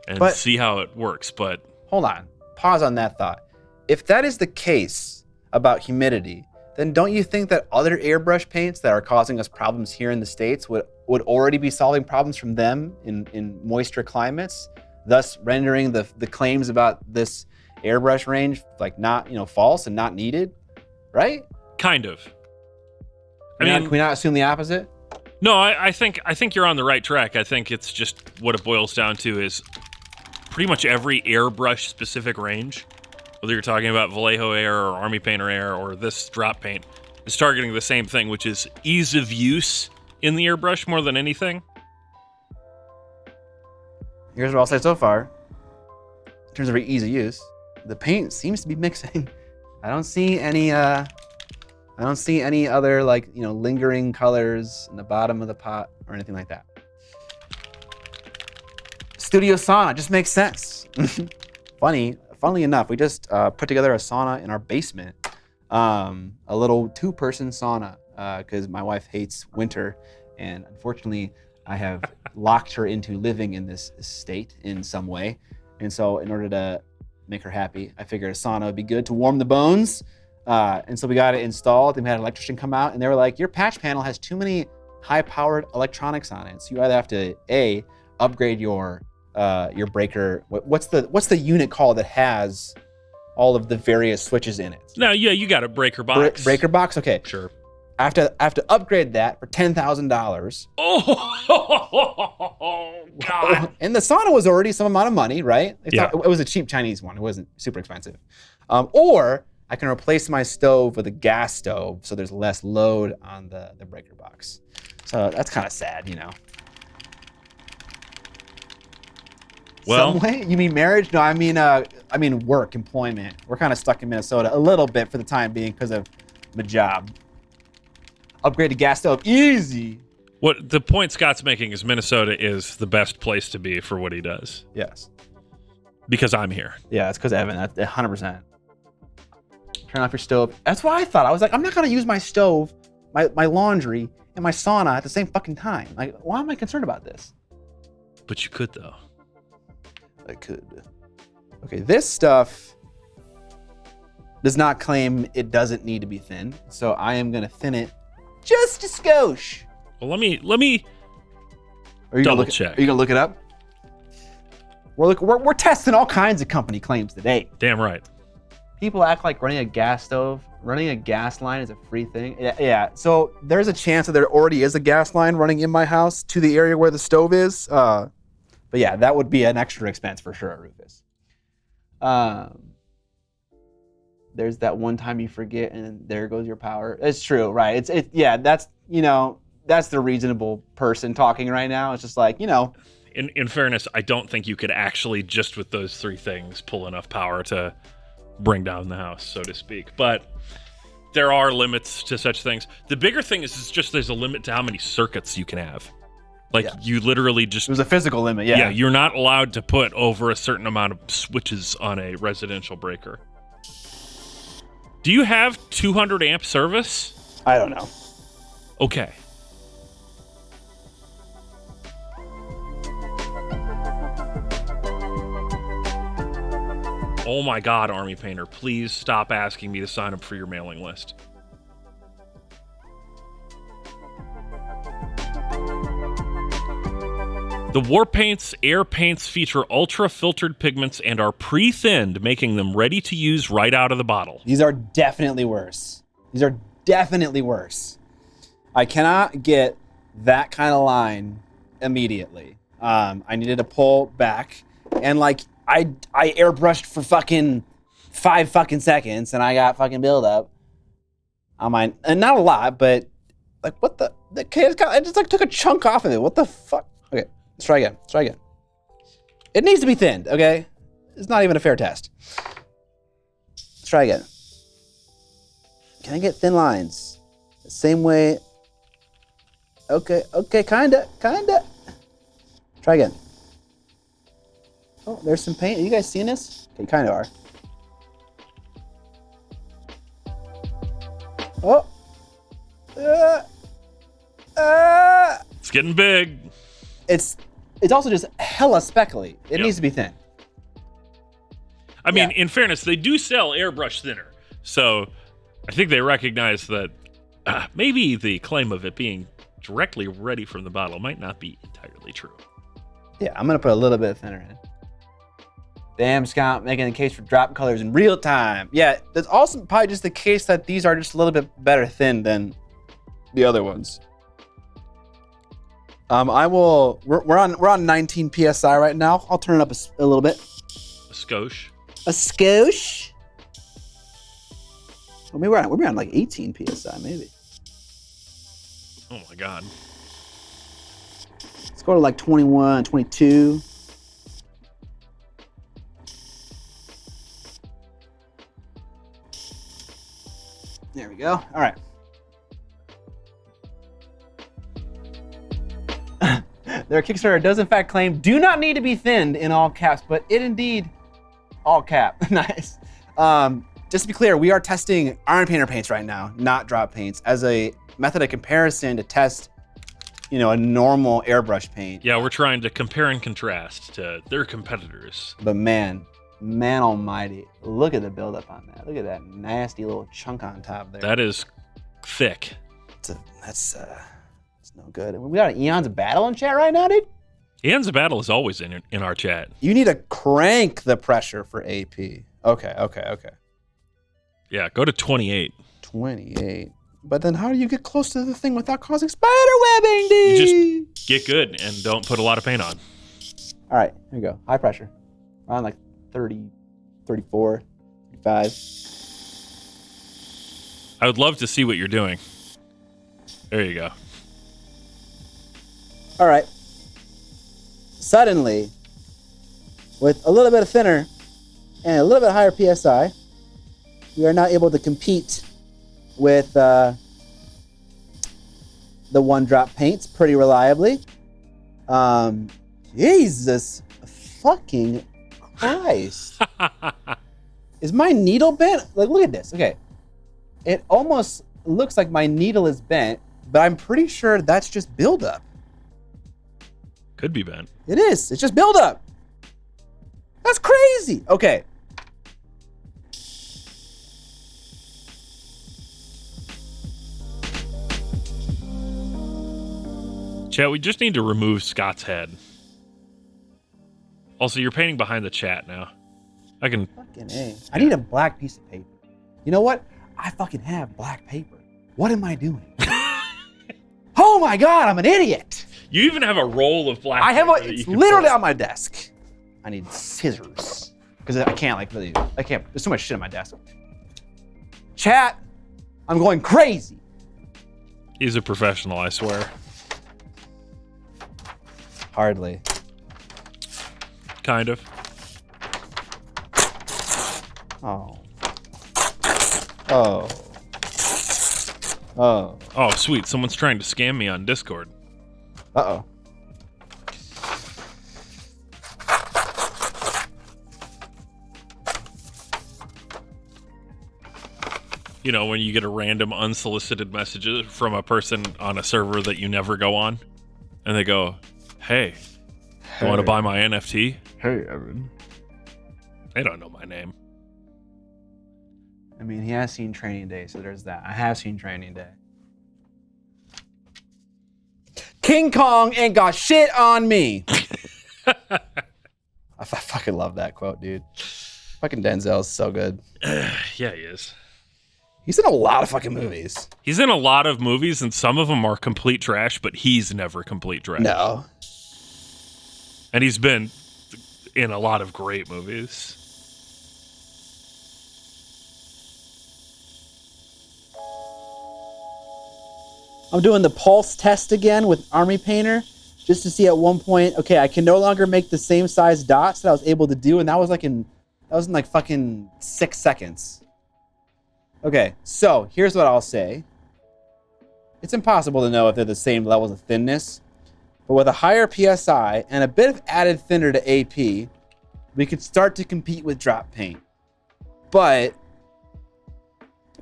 and see how it works. But hold on, pause on that thought. If that is the case, about humidity, then don't you think that other airbrush paints that are causing us problems here in the States would already be solving problems from them in moisture climates, thus rendering the claims about this airbrush range like not, false and not needed, right? Kind of. Can we not assume the opposite? No, I think you're on the right track. I think it's just what it boils down to is pretty much every airbrush specific range, whether you're talking about Vallejo Air or Army Painter Air or this drop paint, is targeting the same thing, which is ease of use in the airbrush more than anything. Here's what I'll say so far. In terms of ease of use, the paint seems to be mixing. I don't see any other lingering colors in the bottom of the pot or anything like that. Studio sauna just makes sense. Funnily enough, we just put together a sauna in our basement, a little 2-person sauna, because my wife hates winter, and unfortunately, I have locked her into living in this state in some way, and so in order to make her happy, I figured a sauna would be good to warm the bones, and so we got it installed, and we had an electrician come out, and they were like, your patch panel has too many high-powered electronics on it, so you either have to upgrade your breaker. What's the unit called that has all of the various switches in it? No, yeah, you got a breaker box. Breaker box? Okay. Sure. I have to upgrade that for $10,000. Oh, God. And the sauna was already some amount of money, right? Yeah. It was a cheap Chinese one. It wasn't super expensive. Or I can replace my stove with a gas stove so there's less load on the breaker box. So that's kind of sad, Well, some way? You mean marriage? No, I mean work, employment. We're kind of stuck in Minnesota a little bit for the time being because of my job. Upgrade to gas stove, easy. What the point Scott's making is Minnesota is the best place to be for what he does. Yes. Because I'm here. Yeah, it's because Evan. That's 100%. Turn off your stove. That's what I thought. I was like, I'm not gonna use my stove, my laundry, and my sauna at the same fucking time. Like, why am I concerned about this? But you could though. I could. Okay, this stuff does not claim it doesn't need to be thinned, so I am gonna thin it just a skosh. Well, let me Are you double gonna check. Are you gonna look it up? We're testing all kinds of company claims today. Damn right. People act like running a gas line is a free thing. Yeah. So there's a chance that there already is a gas line running in my house to the area where the stove is. But yeah, that would be an extra expense for sure, Rufus. There's that one time you forget and there goes your power. It's true, right? That's the reasonable person talking right now. It's just like, In fairness, I don't think you could actually just with those 3 things pull enough power to bring down the house, so to speak. But there are limits to such things. The bigger thing is just there's a limit to how many circuits you can have. You literally just... There's a physical limit, yeah. Yeah, you're not allowed to put over a certain amount of switches on a residential breaker. Do you have 200 amp service? I don't know. Okay. Oh my God, Army Painter, please stop asking me to sign up for your mailing list. The War Paints Air Paints feature ultra-filtered pigments and are pre-thinned, making them ready to use right out of the bottle. These are definitely worse. I cannot get that kind of line immediately. I needed to pull back, and I airbrushed for fucking 5 fucking seconds, and I got fucking buildup on mine, and not a lot, but what the? I just took a chunk off of it. What the fuck? Okay, let's try again. It needs to be thinned. Okay, it's not even a fair test. Let's try again. Can I get thin lines? The same way. Okay, kinda. Try again. Oh, there's some paint. Are you guys seeing this? Okay, you kind of are. Oh. It's getting big. It's also just hella speckly. It needs to be thin. I mean, in fairness, they do sell airbrush thinner. So I think they recognize that maybe the claim of it being directly ready from the bottle might not be entirely true. Yeah, I'm gonna put a little bit of thinner in. Damn, Scott, making the case for drop colors in real time. Yeah, that's also probably just the case that these are just a little bit better thin than the other ones. We're on 19 psi right now. I'll turn it up a little bit. A skosh. A skosh. Well, maybe we're on like 18 psi, maybe. Oh my God. Let's go to like 21, 22. There we go. All right. Their Kickstarter does in fact claim do not need to be thinned in all caps, but it indeed all cap. Nice. Just to be clear, we are testing Iron Painter paints right now, not drop paints, as a method of comparison to test, a normal airbrush paint. Yeah, we're trying to compare and contrast to their competitors. But man almighty, look at the buildup on that. Look at that nasty little chunk on top there. That is thick. That's no good. We got an Eon's Battle in chat right now, dude? Eon's Battle is always in our chat. You need to crank the pressure for AP. Okay. Yeah, go to 28. 28. But then how do you get close to the thing without causing spider webbing, dude? You just get good and don't put a lot of paint on. All right, here we go. High pressure. Around like 30, 34, 35. I would love to see what you're doing. There you go. All right. Suddenly, with a little bit of thinner and a little bit higher PSI, we are now able to compete with the one-drop paints pretty reliably. Jesus fucking Christ. Is my needle bent? Like, look at this. Okay. It almost looks like my needle is bent, but I'm pretty sure that's just buildup. Could be bent. It is. It's just buildup. That's crazy. Okay. Chat, we just need to remove Scott's head. Also, you're painting behind the chat now. I can... Fucking A. I need a black piece of paper. You know what? I fucking have black paper. What am I doing? Oh my God, I'm an idiot. You even have a roll of black I have paper that it's you can literally pull. on my desk. I need scissors. Because I can't there's so much shit on my desk. Chat, I'm going crazy. He's a professional, I swear. Hardly. Kind of. Oh. Oh. Oh. Oh, sweet. Someone's trying to scam me on Discord. Uh-oh. You know, when you get a random unsolicited message from a person on a server that you never go on, and they go, hey, you want to buy my NFT? Hey, Evan. They don't know my name. I mean, he has seen Training Day, so there's that. I have seen Training Day. King Kong ain't got shit on me. I fucking love that quote, dude. Fucking Denzel's so good. Yeah, he is. He's in a lot of fucking movies. He's in a lot of movies, and some of them are complete trash, but he's never complete trash. No. And he's been in a lot of great movies. I'm doing the pulse test again with Army Painter just to see at one point, okay, I can no longer make the same size dots that I was able to do, and that was in like fucking 6 seconds. Okay, so here's what I'll say. It's impossible to know if they're the same levels of thinness, but with a higher PSI and a bit of added thinner to AP, we could start to compete with drop paint. But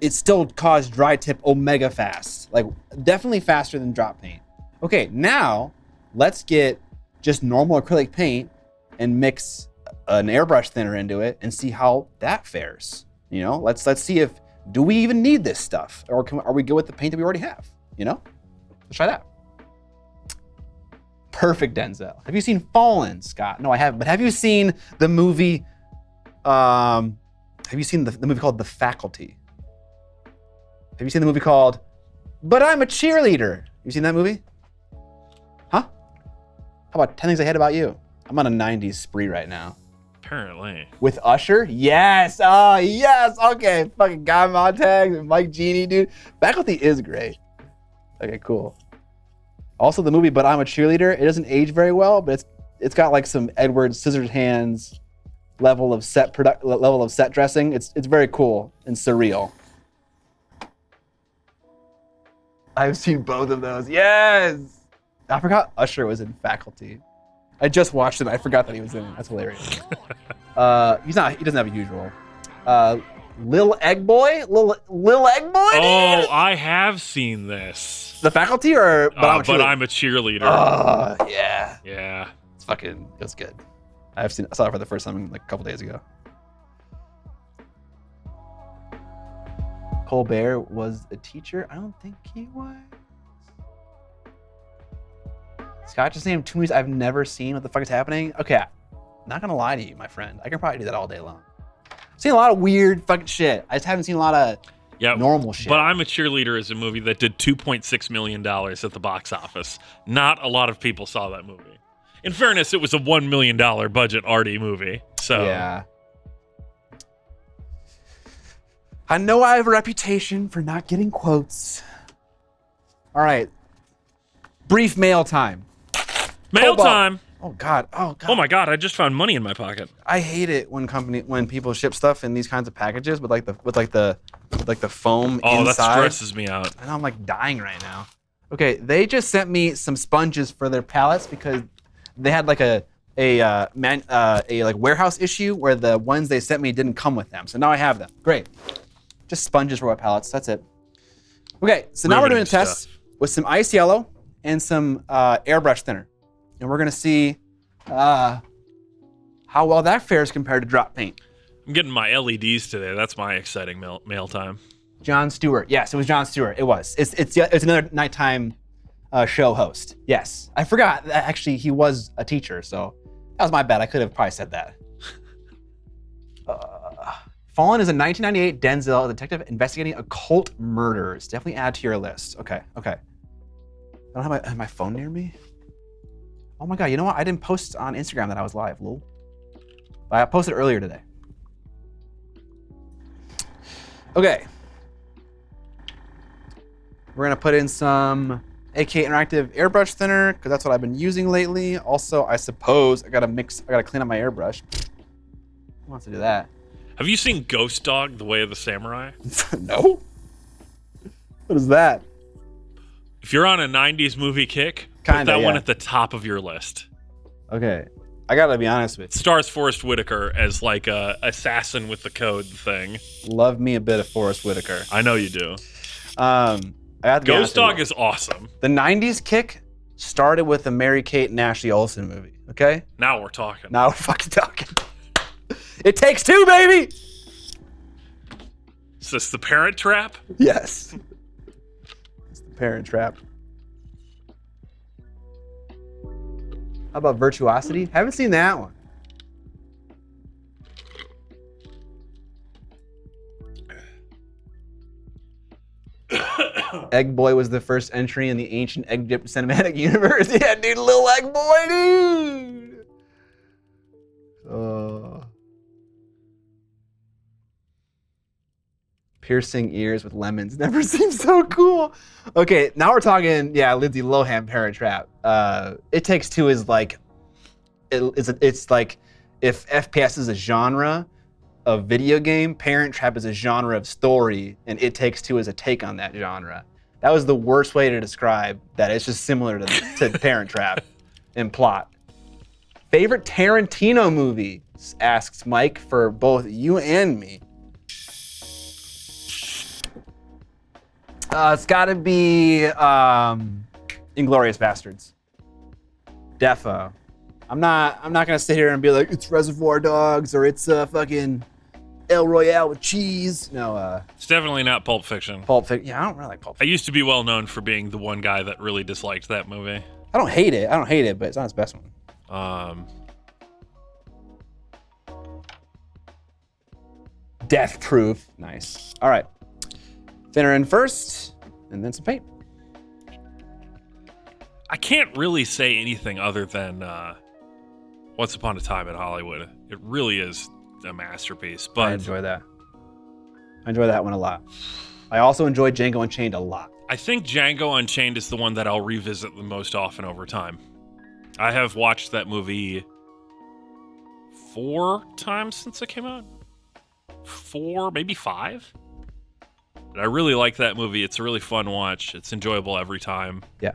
it still caused dry tip omega fast, like definitely faster than drop paint. Okay, now let's get just normal acrylic paint and mix an airbrush thinner into it and see how that fares. You know, let's see if Do we even need this stuff? Or are we good with the paint that we already have? You know? Let's try that. Perfect Denzel. Have you seen Fallen, Scott? No, I haven't. But have you seen the movie, have you seen the movie called The Faculty? Have you seen the movie called But I'm a Cheerleader? You seen that movie? Huh? How about 10 Things I Hate About You? I'm on a 90s spree right now. Apparently. With Usher? Yes. Oh, yes. Okay. Fucking Guy Montag and Mike Genie, dude. Faculty is great. Okay, cool. Also, the movie But I'm a Cheerleader, it doesn't age very well, but it's got like some Edward Scissorhands level of set dressing. It's very cool and surreal. I've seen both of those. Yes. I forgot Usher was in Faculty. I just watched it. I forgot that he was in it. That's hilarious. He doesn't have a huge role. Lil Egg Boy? Lil Egg Boy? Oh, dude? I have seen this. The Faculty or But I'm a Cheerleader. Oh, yeah. Yeah. It was good. I saw it for the first time like a couple days ago. Colbert was a teacher? I don't think he was. Scott just named 2 movies I've never seen. What the fuck is happening? Okay, not gonna lie to you, my friend. I can probably do that all day long. I've seen a lot of weird fucking shit. I just haven't seen a lot of normal shit. But I'm a Cheerleader is a movie that did $2.6 million at the box office. Not a lot of people saw that movie. In fairness, it was a $1 million budget arty movie. So yeah. I know I have a reputation for not getting quotes. All right. Brief mail time. Mail time. Oh God. Oh my God! I just found money in my pocket. I hate it when people ship stuff in these kinds of packages with the foam inside. Oh, that stresses me out. I know, I'm like dying right now. Okay, they just sent me some sponges for their pallets because they had like a warehouse issue where the ones they sent me didn't come with them. So now I have them. Great. Just sponges for wet pallets. That's it. Okay, so now we're doing a test with some ice yellow and some airbrush thinner. And we're gonna see how well that fares compared to drop paint. I'm getting my LEDs today. That's my exciting mail time. John Stewart. Yes, it was John Stewart. It was. It's another nighttime show host. Yes, I forgot that actually he was a teacher. So that was my bad. I could have probably said that. Fallen is a 1998 Denzel detective investigating occult murders. Definitely add to your list. Okay. I don't have my phone near me. Oh my God, you know what? I didn't post on Instagram that I was live, lol. But I posted earlier today. Okay. We're gonna put in some AK Interactive airbrush thinner, because that's what I've been using lately. Also, I suppose I gotta clean up my airbrush. Who wants to do that? Have you seen Ghost Dog: The Way of the Samurai? No. What is that? If you're on a 90s movie kick, put that one at the top of your list. Okay. I gotta be honest with you. Stars Forrest Whitaker as like a assassin with the code thing. Love me a bit of Forrest Whitaker. I know you do. Ghost Dog is awesome. The 90s kick started with a Mary-Kate and Ashley Olsen movie, okay? Now we're talking. Now we're fucking talking. It Takes Two, baby! Is this The Parent Trap? Yes. It's The Parent Trap. How about Virtuosity? Haven't seen that one. Egg Boy was the first entry in the ancient Egypt cinematic universe. Yeah, dude, Lil Egg Boy, dude. Piercing ears with lemons never seems so cool. Okay, now we're talking, Lindsay Lohan Parent Trap. It Takes Two is like, it's like if FPS is a genre of video game, Parent Trap is a genre of story, and It Takes Two is a take on that genre. That was the worst way to describe that. It's just similar to Parent Trap in plot. Favorite Tarantino movie? Asks Mike for both you and me. It's gotta be Inglourious Bastards. Defo. I'm not gonna sit here and be like, it's Reservoir Dogs or it's fucking El Royale with cheese. No, It's definitely not Pulp Fiction. Pulp Fiction. Yeah, I don't really like Pulp I Fiction. used to be well known for being the one guy that really disliked that movie. I don't hate it. But it's not his best one. Death Proof. Nice. All right. Thinner in first, and then some paint. I can't really say anything other than Once Upon a Time in Hollywood. It really is a masterpiece. But I enjoy that. I enjoy that one a lot. I also enjoy Django Unchained a lot. I think Django Unchained is the one that I'll revisit the most often over time. I have watched that movie 4 times since it came out. 4, maybe 5. But I really like that movie. It's a really fun watch. It's enjoyable every time. Yeah.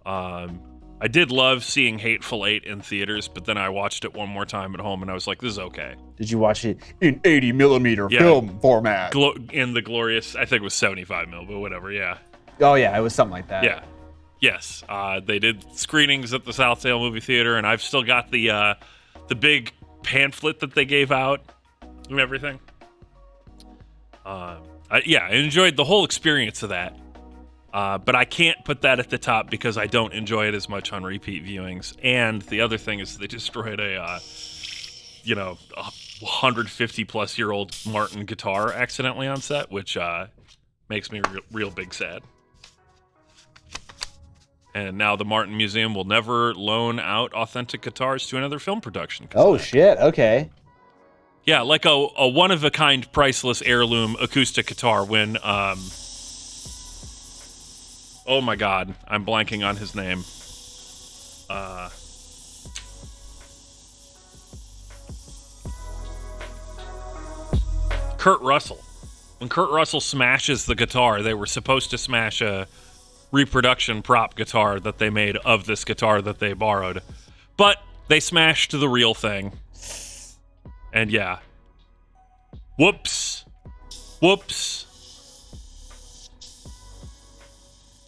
I did love seeing Hateful Eight in theaters, but then I watched it one more time at home and I was like, this is okay. Did you watch it in 80 millimeter film format? In the glorious, I think it was 75 mil, but whatever, yeah. Oh, yeah, it was something like that. Yeah. Yes. They did screenings at the Southdale Movie Theater, and I've still got the big pamphlet that they gave out and everything. I enjoyed the whole experience of that. But I can't put that at the top because I don't enjoy it as much on repeat viewings. And the other thing is they destroyed a 150-plus-year-old Martin guitar accidentally on set, which makes me real big sad. And now the Martin Museum will never loan out authentic guitars to another film production. Oh, shit. Okay. Yeah, like a one-of-a-kind, priceless heirloom acoustic guitar when... oh my God, I'm blanking on his name. Kurt Russell. When Kurt Russell smashes the guitar, they were supposed to smash a reproduction prop guitar that they made of this guitar that they borrowed. But they smashed the real thing. And yeah. Whoops.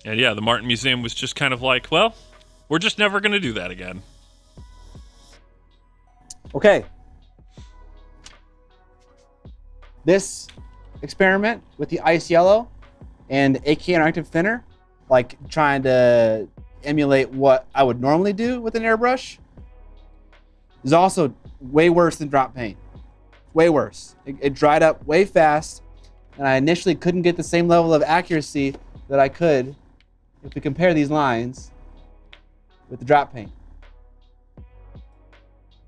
And yeah, the Martin Museum was just kind of like, well, we're just never going to do that again. Okay. This experiment with the ice yellow and AK interactive thinner, like trying to emulate what I would normally do with an airbrush, is also way worse than drop paint. Way worse. It dried up way fast, and I initially couldn't get the same level of accuracy that I could if we compare these lines with the drop paint.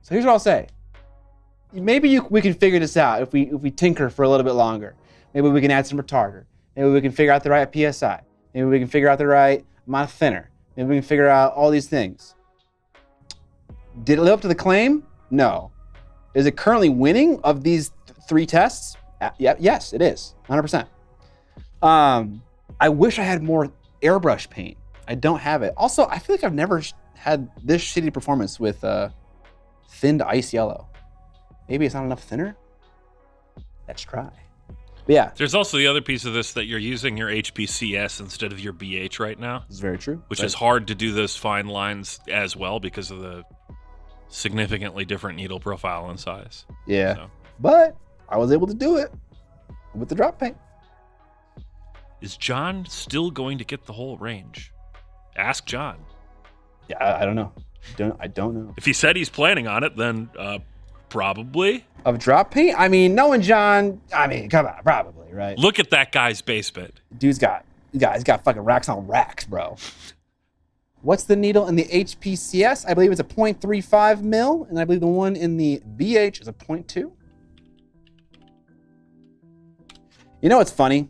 So here's what I'll say. Maybe we can figure this out if we tinker for a little bit longer. Maybe we can add some retarder. Maybe we can figure out the right PSI. Maybe we can figure out the right amount of thinner. Maybe we can figure out all these things. Did it live up to the claim? No. Is it currently winning of these 3 tests? Yes, it is. 100%. I wish I had more airbrush paint. I don't have it. Also, I feel like I've never had this shitty performance with thinned ice yellow. Maybe it's not enough thinner? Let's try. But yeah. There's also the other piece of this that you're using your HPCS instead of your BH right now. This is very true. Which is hard to do those fine lines as well because of the significantly different needle profile and size. Yeah. So. But I was able to do it with the drop paint. Is John still going to get the whole range? Ask John. Yeah, I don't know. I don't know. If he said he's planning on it, then probably. Of drop paint? I mean, knowing John, come on, probably, right? Look at that guy's basement. Dude's got fucking racks on racks, bro. What's the needle in the HPCS? I believe it's a 0.35 mil, and I believe the one in the BH is a 0.2. You know what's funny?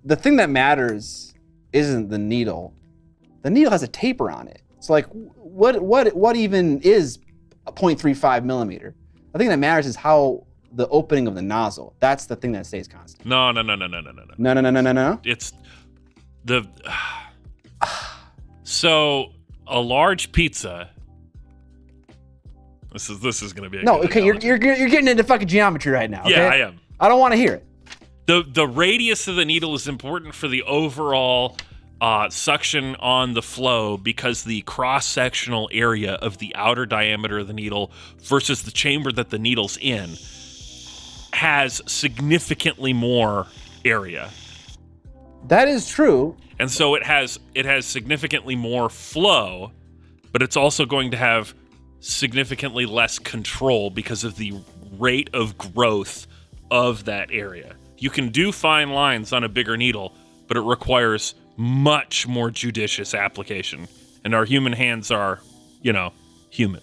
The thing that matters isn't the needle. The needle has a taper on it. So like, what even is a 0.35 millimeter? The thing that matters is how the opening of the nozzle. That's the thing that stays constant. No. No. It's the so a large pizza. This is going to be a no. good Okay, analogy. you're getting into fucking geometry right now. Okay? Yeah, I am. I don't want to hear it. The radius of the needle is important for the overall suction on the flow because the cross-sectional area of the outer diameter of the needle versus the chamber that the needle's in has significantly more area. That is true. And so it has significantly more flow, but it's also going to have significantly less control because of the rate of growth of that area. You can do fine lines on a bigger needle, but it requires much more judicious application. And our human hands are, human.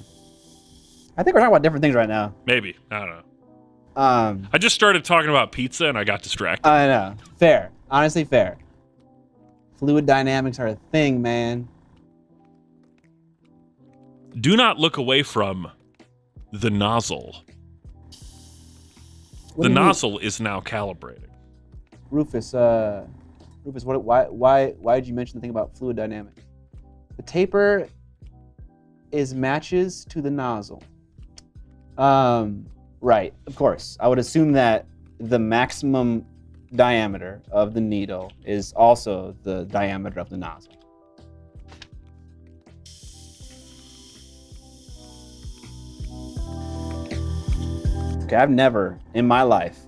I think we're talking about different things right now. Maybe. I don't know. I just started talking about pizza and I got distracted. I know. Fair. Honestly, fair. Fluid dynamics are a thing, man. Do not look away from the nozzle. The nozzle is now calibrated. Rufus, why did you mention the thing about fluid dynamics? The taper is matches to the nozzle. Right, of course. I would assume that the maximum diameter of the needle is also the diameter of the nozzle. Okay, I've never in my life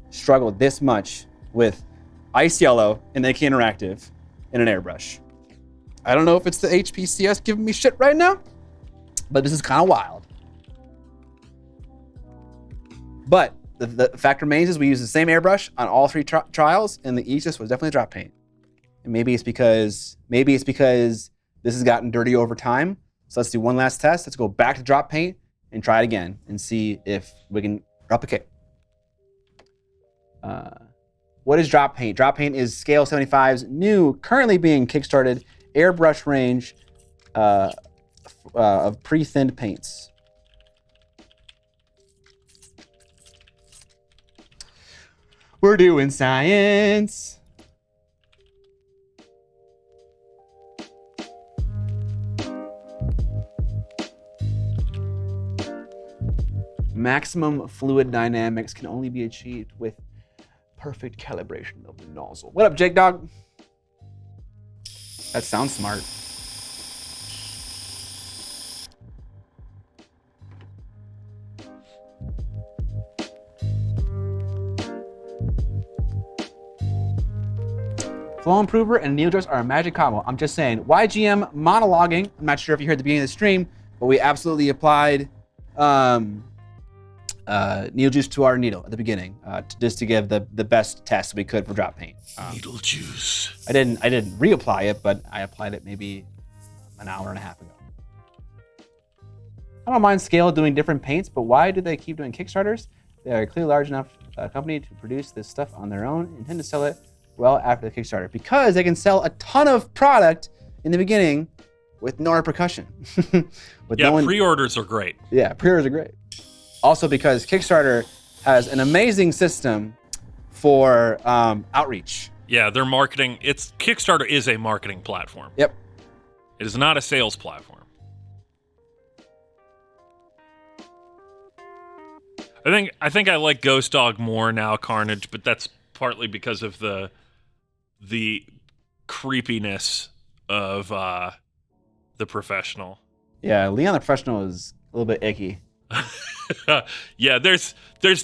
struggled this much with Ice Yellow and AK Interactive in an airbrush. I don't know if it's the HPCS giving me shit right now, but this is kind of wild. But the fact remains is we use the same airbrush on all three trials, and the easiest was definitely drop paint. And maybe it's because this has gotten dirty over time. So let's do one last test. Let's go back to drop paint and try it again and see if we can replicate. What is drop paint? Drop paint is Scale 75's new, currently being kickstarted airbrush range of pre-thinned paints. We're doing science. Maximum fluid dynamics can only be achieved with perfect calibration of the nozzle. What up, Jake Dog? That sounds smart. Flow Improver and Needle Juice are a magic combo. I'm just saying. YGM monologuing. I'm not sure if you heard the beginning of the stream, but we absolutely applied needle juice to our needle at the beginning, just to give the best test we could for drop paint. Needle juice. I didn't reapply it, but I applied it maybe an hour and a half ago. I don't mind Scale doing different paints, but why do they keep doing Kickstarters? They are a clearly large enough company to produce this stuff on their own, intend to sell it well after the Kickstarter, because they can sell a ton of product in the beginning with no repercussion. Pre-orders are great. Yeah, pre-orders are great. Also because Kickstarter has an amazing system for outreach. Yeah, their marketing, Kickstarter is a marketing platform. Yep. It is not a sales platform. I think I like Ghost Dog more now, Carnage, but that's partly because of the creepiness of the Professional. Yeah, Leon the Professional is a little bit icky. Yeah, there's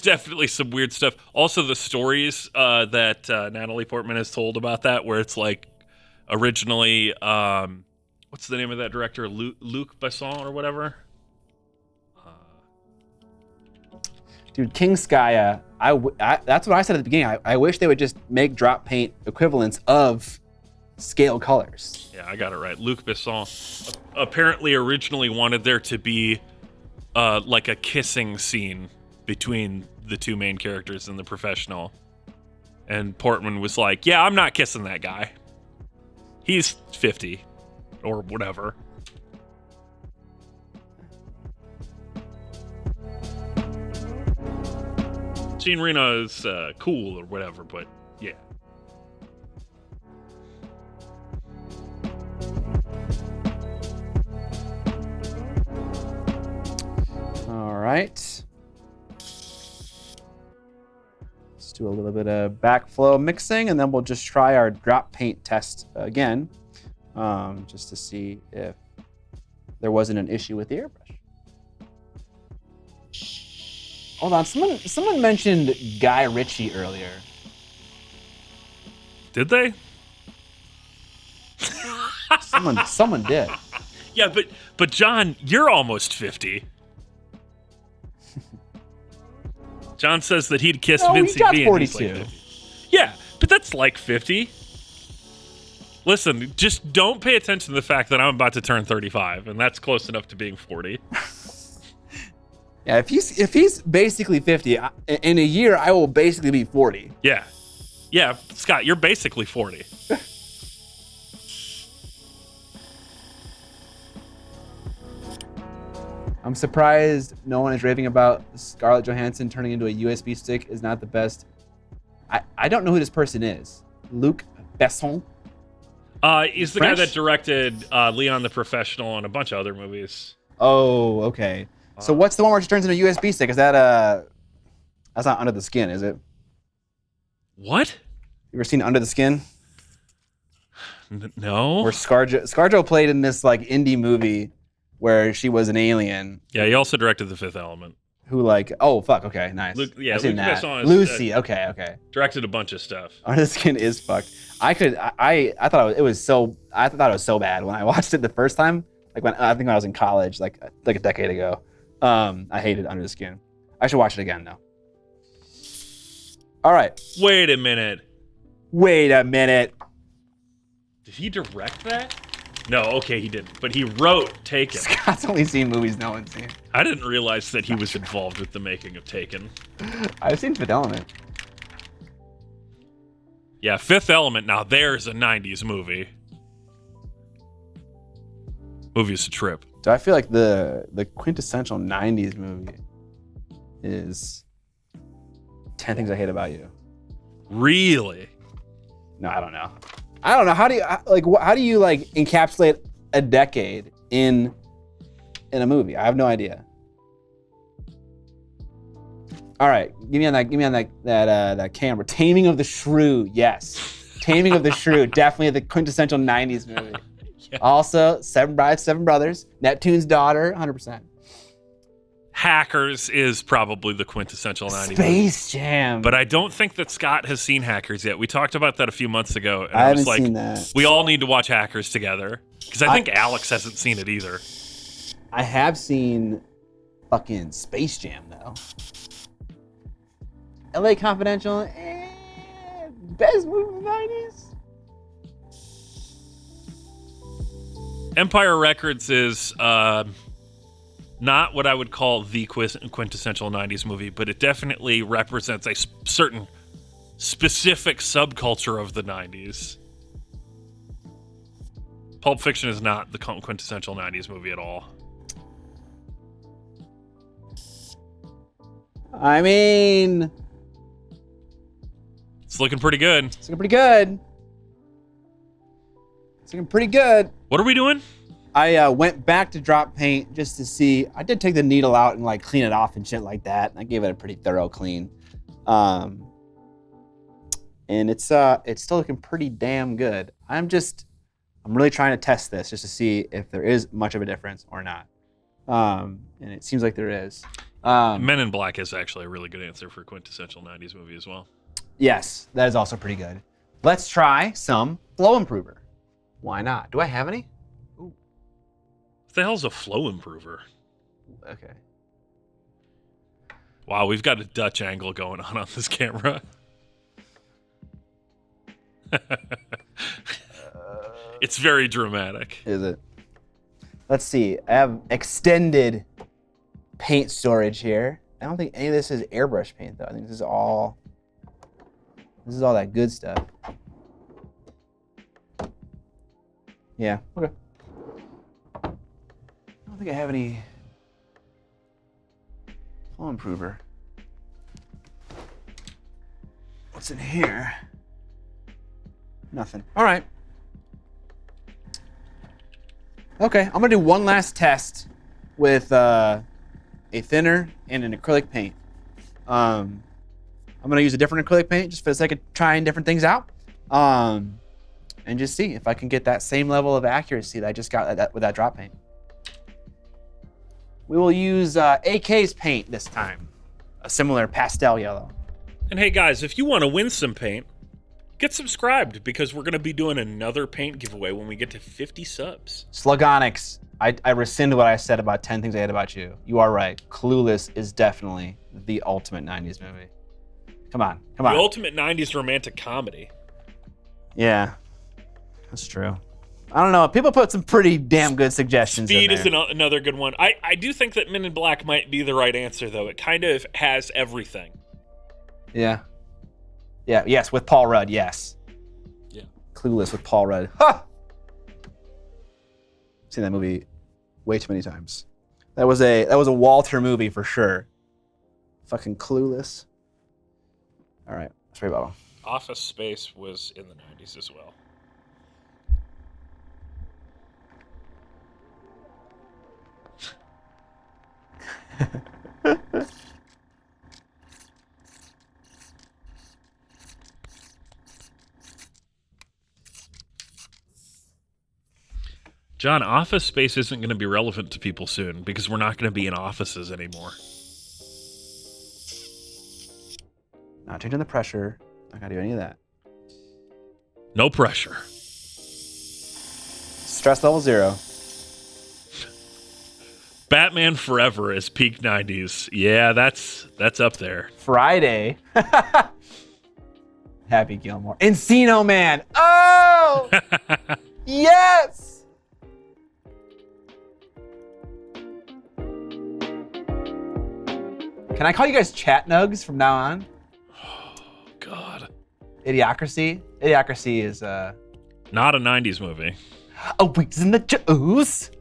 definitely some weird stuff. Also, the stories that Natalie Portman has told about that, where it's like originally, what's the name of that director? Luc Besson or whatever? Dude, King Skya, that's what I said at the beginning. I wish they would just make drop paint equivalents of Scale colors. Yeah, I got it right. Luc Besson apparently originally wanted there to be like a kissing scene between the two main characters in The Professional. And Portman was like, yeah, I'm not kissing that guy. He's 50 or whatever. Jean Reno is cool or whatever, but yeah. All right. Let's do a little bit of backflow mixing, and then we'll just try our drop paint test again, just to see if there wasn't an issue with the airbrush. Hold on, someone mentioned Guy Ritchie earlier. Did they? Someone did. Yeah, but John, you're almost 50. John says that he'd kiss Vincey John's V. 42. Like, yeah, but that's like 50. Listen, just don't pay attention to the fact that I'm about to turn 35, and that's close enough to being 40. Yeah, if he's basically 50, in a year I will basically be 40. Yeah. Yeah, Scott, you're basically 40. I'm surprised no one is raving about Scarlett Johansson turning into a USB stick is not the best. I don't know who this person is. Luc Besson? He's the French? guy that directed Leon the Professional and a bunch of other movies. Oh, okay. So what's the one where she turns into a USB stick? Is that that's not Under the Skin, is it? What? You ever seen Under the Skin? No. Where ScarJo played in this like indie movie where she was an alien. Yeah, he also directed The Fifth Element. Who like, oh fuck, okay, nice. Luc I've seen that. Besson is, Lucy, okay. directed a bunch of stuff. Under the Skin is fucked. I thought it was so bad when I watched it the first time. Like when I was in college, like a decade ago. I hated Under the Skin. I should watch it again though. All right. Wait a minute. Did he direct that? No, okay, he didn't. But he wrote Taken. Scott's only seen movies no one's seen. I didn't realize that he was involved with the making of Taken. I've seen Fifth Element. Yeah, Fifth Element, now there's a 90s movie. Movie's a trip. Do I feel like the quintessential 90s movie is 10 Things I Hate About You? Really? No, I don't know. How do you encapsulate a decade in a movie? I have no idea. All right, give me on that camera. Taming of the Shrew, yes. Taming of the Shrew, definitely the quintessential 90s movie. Yeah. Also, Seven Brides, Seven Brothers, Neptune's Daughter, 100%. Hackers is probably the quintessential 90s movie. Space Jam. But I don't think that Scott has seen Hackers yet. We talked about that a few months ago. And I was haven't like, seen that. We all need to watch Hackers together. Because I think Alex hasn't seen it either. I have seen fucking Space Jam, though. LA Confidential, best movie of the 90s. Empire Records is not what I would call the quintessential 90s movie, but it definitely represents a certain specific subculture of the 90s. Pulp Fiction is not the quintessential 90s movie at all. I mean, it's looking pretty good. It's looking pretty good. What are we doing? I went back to drop paint just to see. I did take the needle out and like clean it off and shit like that. I gave it a pretty thorough clean. And it's still looking pretty damn good. I'm really trying to test this just to see if there is much of a difference or not. And it seems like there is. Men in Black is actually a really good answer for quintessential 90s movie as well. Yes, that is also pretty good. Let's try some flow improver. Why not? Do I have any? What the hell's a flow improver? Okay. Wow, we've got a Dutch angle going on this camera. It's very dramatic. Is it? Let's see. I have extended paint storage here. I don't think any of this is airbrush paint though. I think this is all that good stuff. Yeah, okay. I don't think I have any flow improver. What's in here? Nothing. All right. Okay, I'm gonna do one last test with a thinner and an acrylic paint. I'm gonna use a different acrylic paint just for the sake of trying different things out. And just see if I can get that same level of accuracy that I just got with that drop paint. We will use AK's paint this time. a similar pastel yellow. And hey guys, if you want to win some paint, get subscribed because we're going to be doing another paint giveaway when we get to 50 subs. Slugonics, I rescind what I said about 10 things I hate about you. You are right. Clueless is definitely the ultimate 90s movie. Come on. The ultimate 90s romantic comedy. Yeah, that's true. I don't know. People put some pretty damn good suggestions Speed in there. is another good one. I do think that Men in Black might be the right answer, though. It kind of has everything. Yeah. Yes, with Paul Rudd, yes. Yeah. Clueless with Paul Rudd. Ha! Seen that movie way too many times. That was a Walter movie for sure. Fucking Clueless. All right, spray bottle. Office Space was in the 90s as well. John, Office Space isn't going to be relevant to people soon because we're not going to be in offices anymore. Not changing the pressure. Not gonna do any of that. No pressure. Stress level 0. Batman Forever is peak 90s. Yeah, that's up there. Friday. Happy Gilmore. Encino Man. Oh! Yes! Can I call you guys chat nugs from now on? Oh, God. Idiocracy? Idiocracy is, Not a 90s movie. a week's in the juice.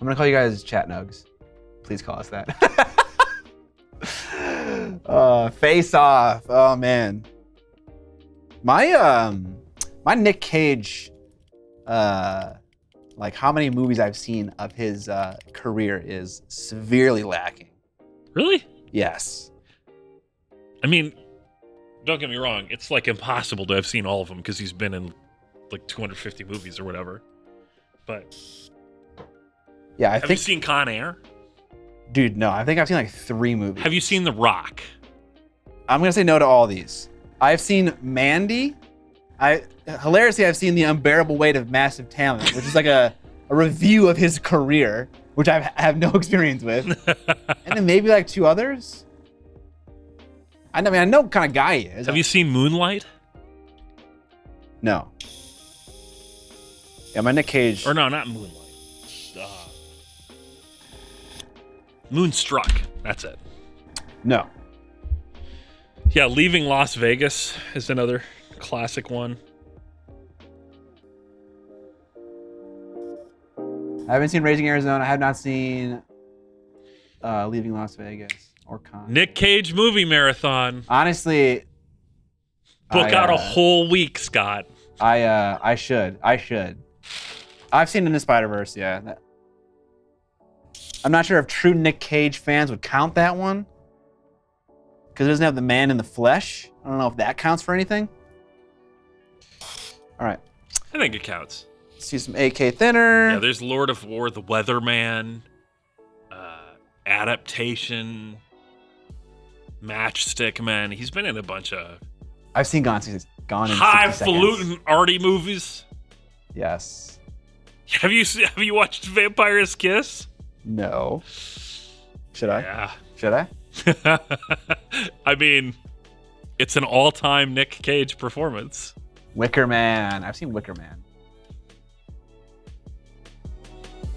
I'm gonna call you guys chat nugs. Please call us that. Face Off. Oh man. My Nick Cage, like how many movies I've seen of his career is severely lacking. Really? Yes. I mean, don't get me wrong. It's like impossible to have seen all of them because he's been in like 250 movies or whatever. But Yeah, have you seen Con Air? Dude, no. I think I've seen like 3 movies. Have you seen The Rock? I'm gonna say no to all these. I've seen Mandy. Hilariously, I've seen The Unbearable Weight of Massive Talent, which is like a review of his career, which I have no experience with. And then maybe like 2 others. I mean, I know what kind of guy he is. Have you seen Moonlight? No. Yeah, my Nick Cage. Or no, not Moonlight. Moonstruck. That's it. No. Yeah, Leaving Las Vegas is another classic one. I haven't seen Raising Arizona. I have not seen Leaving Las Vegas or Con. Nick Cage movie marathon. Honestly, Book out a whole week, Scott. I should. I've seen In the Spider-Verse, yeah. I'm not sure if true Nick Cage fans would count that one. Because it doesn't have the man in the flesh. I don't know if that counts for anything. All right. I think it counts. Let's see some AK thinner. Yeah, there's Lord of War, The Weatherman, Adaptation, Matchstick Men. He's been in a bunch of I've seen Gone in 60 highfalutin Seconds. arty movies. Yes. Have you watched Vampire's Kiss? No. Should I? Yeah. Should I? I mean, it's an all-time Nick Cage performance. Wicker Man. I've seen Wicker Man.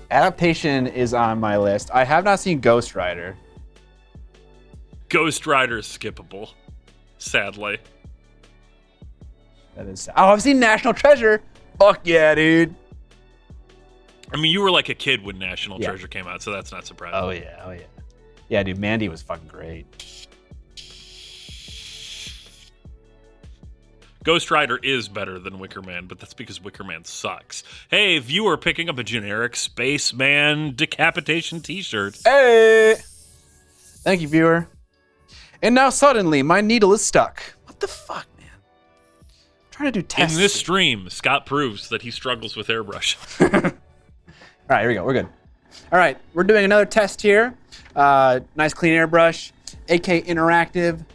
Adaptation is on my list. I have not seen Ghost Rider. Ghost Rider is skippable, sadly. That is. Oh, I've seen National Treasure. Fuck yeah, dude. I mean, you were like a kid when National Treasure came out, so that's not surprising. Oh yeah. Yeah, dude, Mandy was fucking great. Ghost Rider is better than Wicker Man, but that's because Wicker Man sucks. Hey, viewer picking up a generic Spaceman decapitation t-shirt. Hey! Thank you, viewer. And now suddenly my needle is stuck. What the fuck, man? I'm trying to do tests. In this stream, Scott proves that he struggles with airbrush. All right, here we go. We're good. All right, we're doing another test here. Nice clean airbrush, AK Interactive,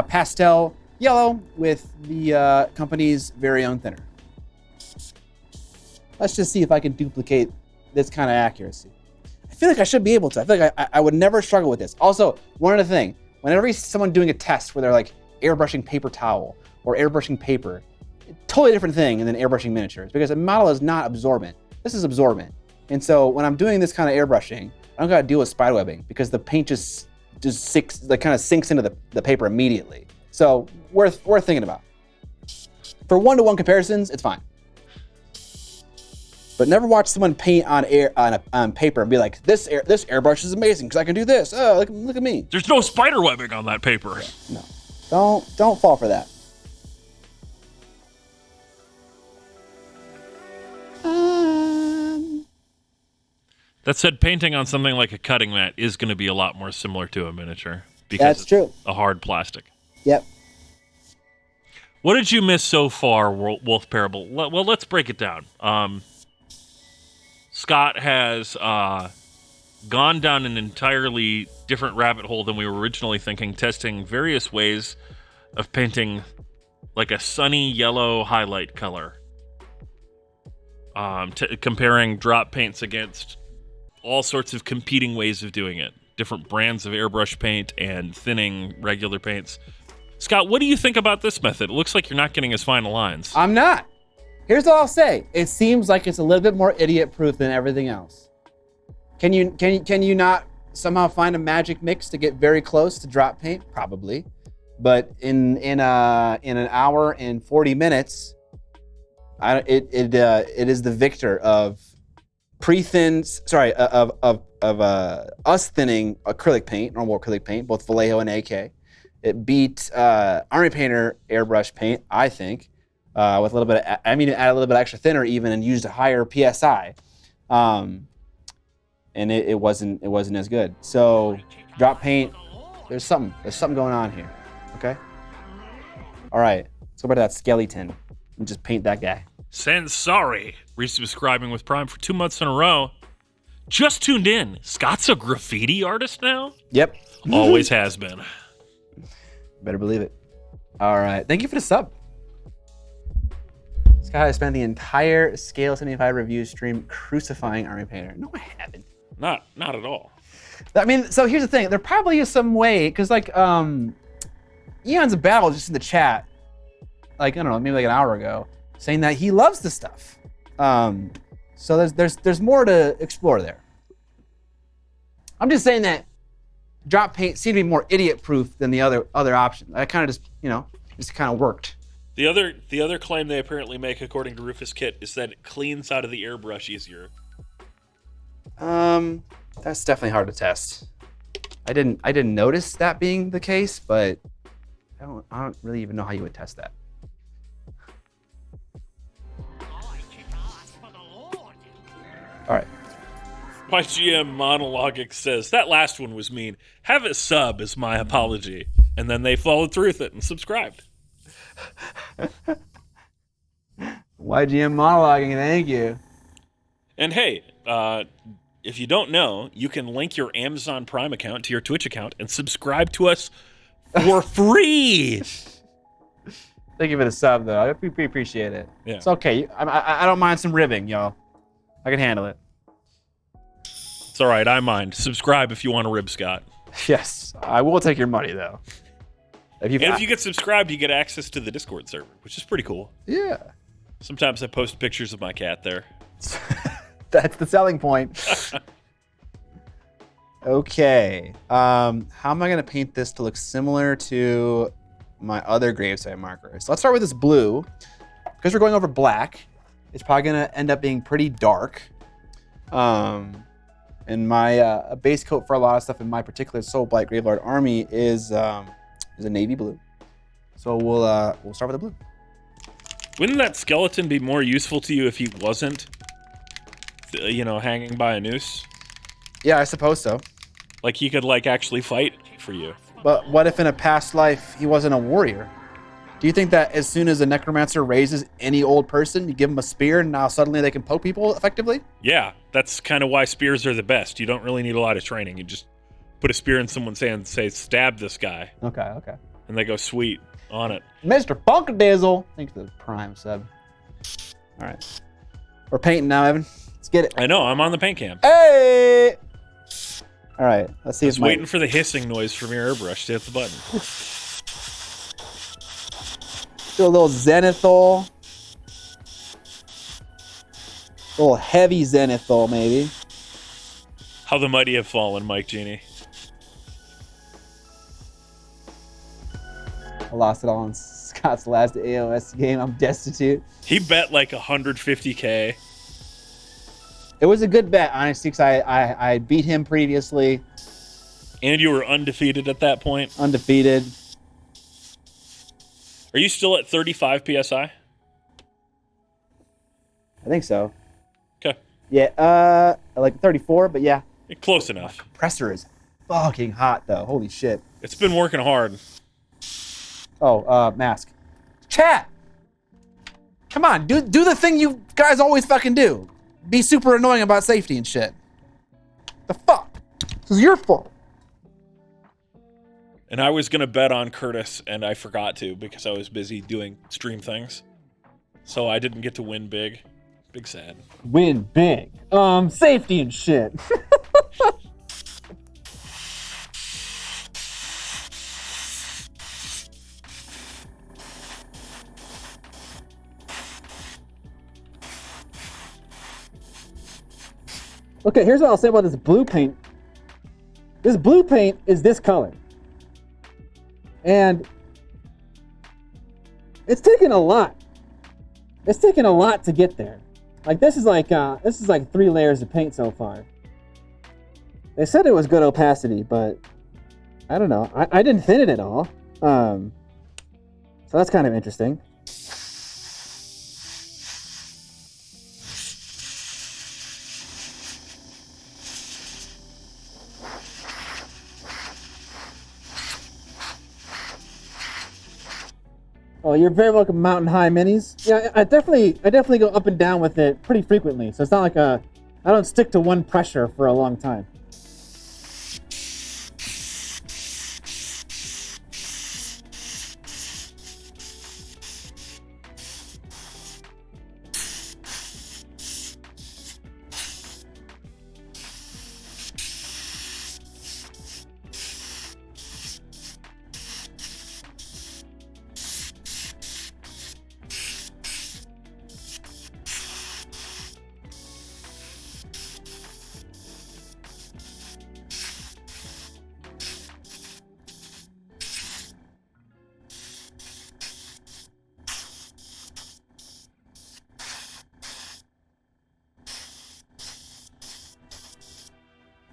pastel yellow with the company's very own thinner. Let's just see if I can duplicate this kind of accuracy. I feel like I should be able to. I feel like I would never struggle with this. Also, one other thing, whenever you see someone doing a test where they're like airbrushing paper towel or airbrushing paper, totally different thing than airbrushing miniatures because a model is not absorbent. This is absorbent. And so when I'm doing this kind of airbrushing, I don't gotta deal with spiderwebbing because the paint just kind of sinks into the paper immediately. So worth thinking about. For one-to-one comparisons, it's fine. But never watch someone paint on paper and be like, this airbrush is amazing because I can do this. Oh, look at me. There's no spider webbing on that paper. No, don't fall for that. That said, painting on something like a cutting mat is going to be a lot more similar to a miniature because That's true. It's a hard plastic. Yep. What did you miss so far, Wolf Parable? Well, let's break it down. Scott has gone down an entirely different rabbit hole than we were originally thinking, testing various ways of painting like a sunny yellow highlight color. Comparing drop paints against all sorts of competing ways of doing it. Different brands of airbrush paint and thinning regular paints. Scott, what do you think about this method? It looks like you're not getting as fine lines. I'm not. Here's all I'll say. It seems like it's a little bit more idiot-proof than everything else. Can you not somehow find a magic mix to get very close to drop paint? Probably. But in an hour and 40 minutes, it is the victor of us thinning acrylic paint, normal acrylic paint, both Vallejo and AK. It beat Army Painter airbrush paint, I think, with a little bit. Add a little bit extra thinner even, and used a higher PSI, and it wasn't as good. So drop paint, there's something going on here. Okay. All right, let's go back to that skeleton and just paint that guy. Sorry, resubscribing with Prime for 2 months in a row. Just tuned in. Scott's a graffiti artist now? Yep. Always has been. Better believe it. All right. Thank you for the sub. Scott has spent the entire Scale 75 review stream crucifying Army Painter. No, I haven't. Not at all. I mean, so here's the thing. There probably is some way, because like Eon's Battle just in the chat, like, I don't know, maybe like an hour ago, saying that he loves the stuff. So there's more to explore there. I'm just saying that drop paint seemed to be more idiot-proof than the other option. I kind of just kind of worked. The other claim they apparently make, according to Rufus Kit, is that it cleans out of the airbrush easier. That's definitely hard to test. I didn't notice that being the case, but I don't really even know how you would test that. All right. My GM Monologic says, that last one was mean. Have it sub as my apology. And then they followed through with it and subscribed. YGM monologuing, thank you. And hey, if you don't know, you can link your Amazon Prime account to your Twitch account and subscribe to us for free. Thank you for the sub, though. We appreciate it. Yeah. It's okay. I don't mind some ribbing, y'all. I can handle it. It's all right. I mind. Subscribe if you want to rib Scott. Yes, I will take your money, though. If you get subscribed, you get access to the Discord server, which is pretty cool. Yeah. Sometimes I post pictures of my cat there. That's the selling point. Okay. How am I going to paint this to look similar to my other gravesite markers? So let's start with this blue. Because we're going over black, it's probably going to end up being pretty dark. And my base coat for a lot of stuff in my particular Soul Blight Gravelord army is a navy blue. So we'll start with the blue. Wouldn't that skeleton be more useful to you if he wasn't, hanging by a noose? Yeah, I suppose so. Like he could actually fight for you. But what if in a past life he wasn't a warrior? Do you think that as soon as a necromancer raises any old person, you give them a spear and now suddenly they can poke people effectively? Yeah, that's kind of why spears are the best. You don't really need a lot of training. You just put a spear in someone's hand and say, stab this guy. Okay. And they go, sweet, on it. Mr. Funkadizzle. Thanks for the prime sub. All right. We're painting now, Evan. Let's get it. I know, I'm on the paint cam. Hey! All right, let's see if Just waiting for the hissing noise from your airbrush to hit the button. do a little zenithal. A little heavy zenithal, maybe. How the mighty have fallen, Mike Genie. I lost it all in Scott's last AOS game. I'm destitute. He bet like 150K. It was a good bet, honestly, because I beat him previously. And you were undefeated at that point. Undefeated. Are you still at 35 PSI? I think so. Okay. Yeah, like 34, but yeah. Close enough. Compressor is fucking hot, though. Holy shit. It's been working hard. Oh, mask. Chat! Come on, do the thing you guys always fucking do. Be super annoying about safety and shit. The fuck? This is your fault. And I was going to bet on Curtis, and I forgot to because I was busy doing stream things. So I didn't get to win big. Big sad. Win big. Safety and shit. Okay, here's what I'll say about this blue paint. This blue paint is this color. And it's taken a lot. It's taken a lot to get there. Like this is like 3 layers of paint so far. They said it was good opacity, but I don't know. I didn't thin it at all. So that's kind of interesting. Oh, you're very welcome, Mountain High Minis. Yeah, I definitely go up and down with it pretty frequently. So it's not like I don't stick to one pressure for a long time.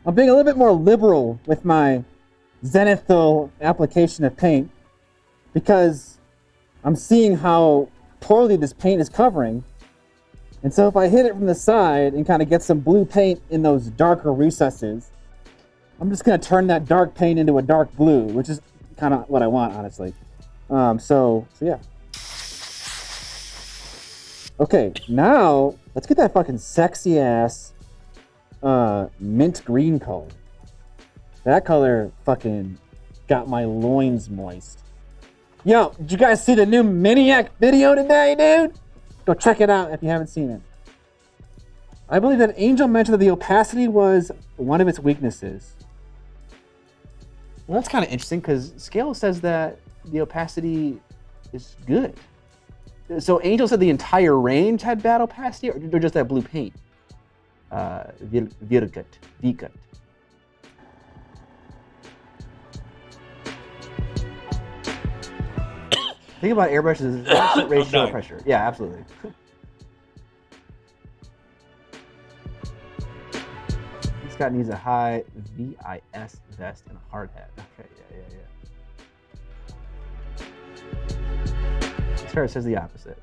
I'm being a little bit more liberal with my zenithal application of paint because I'm seeing how poorly this paint is covering. And so if I hit it from the side and kind of get some blue paint in those darker recesses, I'm just going to turn that dark paint into a dark blue, which is kind of what I want, honestly. So yeah. Okay, now let's get that fucking sexy ass mint green color. That color fucking got my loins moist. Yo, did you guys see the new Miniac video today, dude? Go check it out if you haven't seen it. I believe that Angel mentioned that the opacity was one of its weaknesses. Well, that's kind of interesting because Scale says that the opacity is good. So Angel said the entire range had bad opacity, or just that blue paint? Virgut. Think about airbrushes as ratio pressure. Yeah, absolutely. Scott needs a high VIS vest and a hard hat. Okay, yeah. Sarah says the opposite.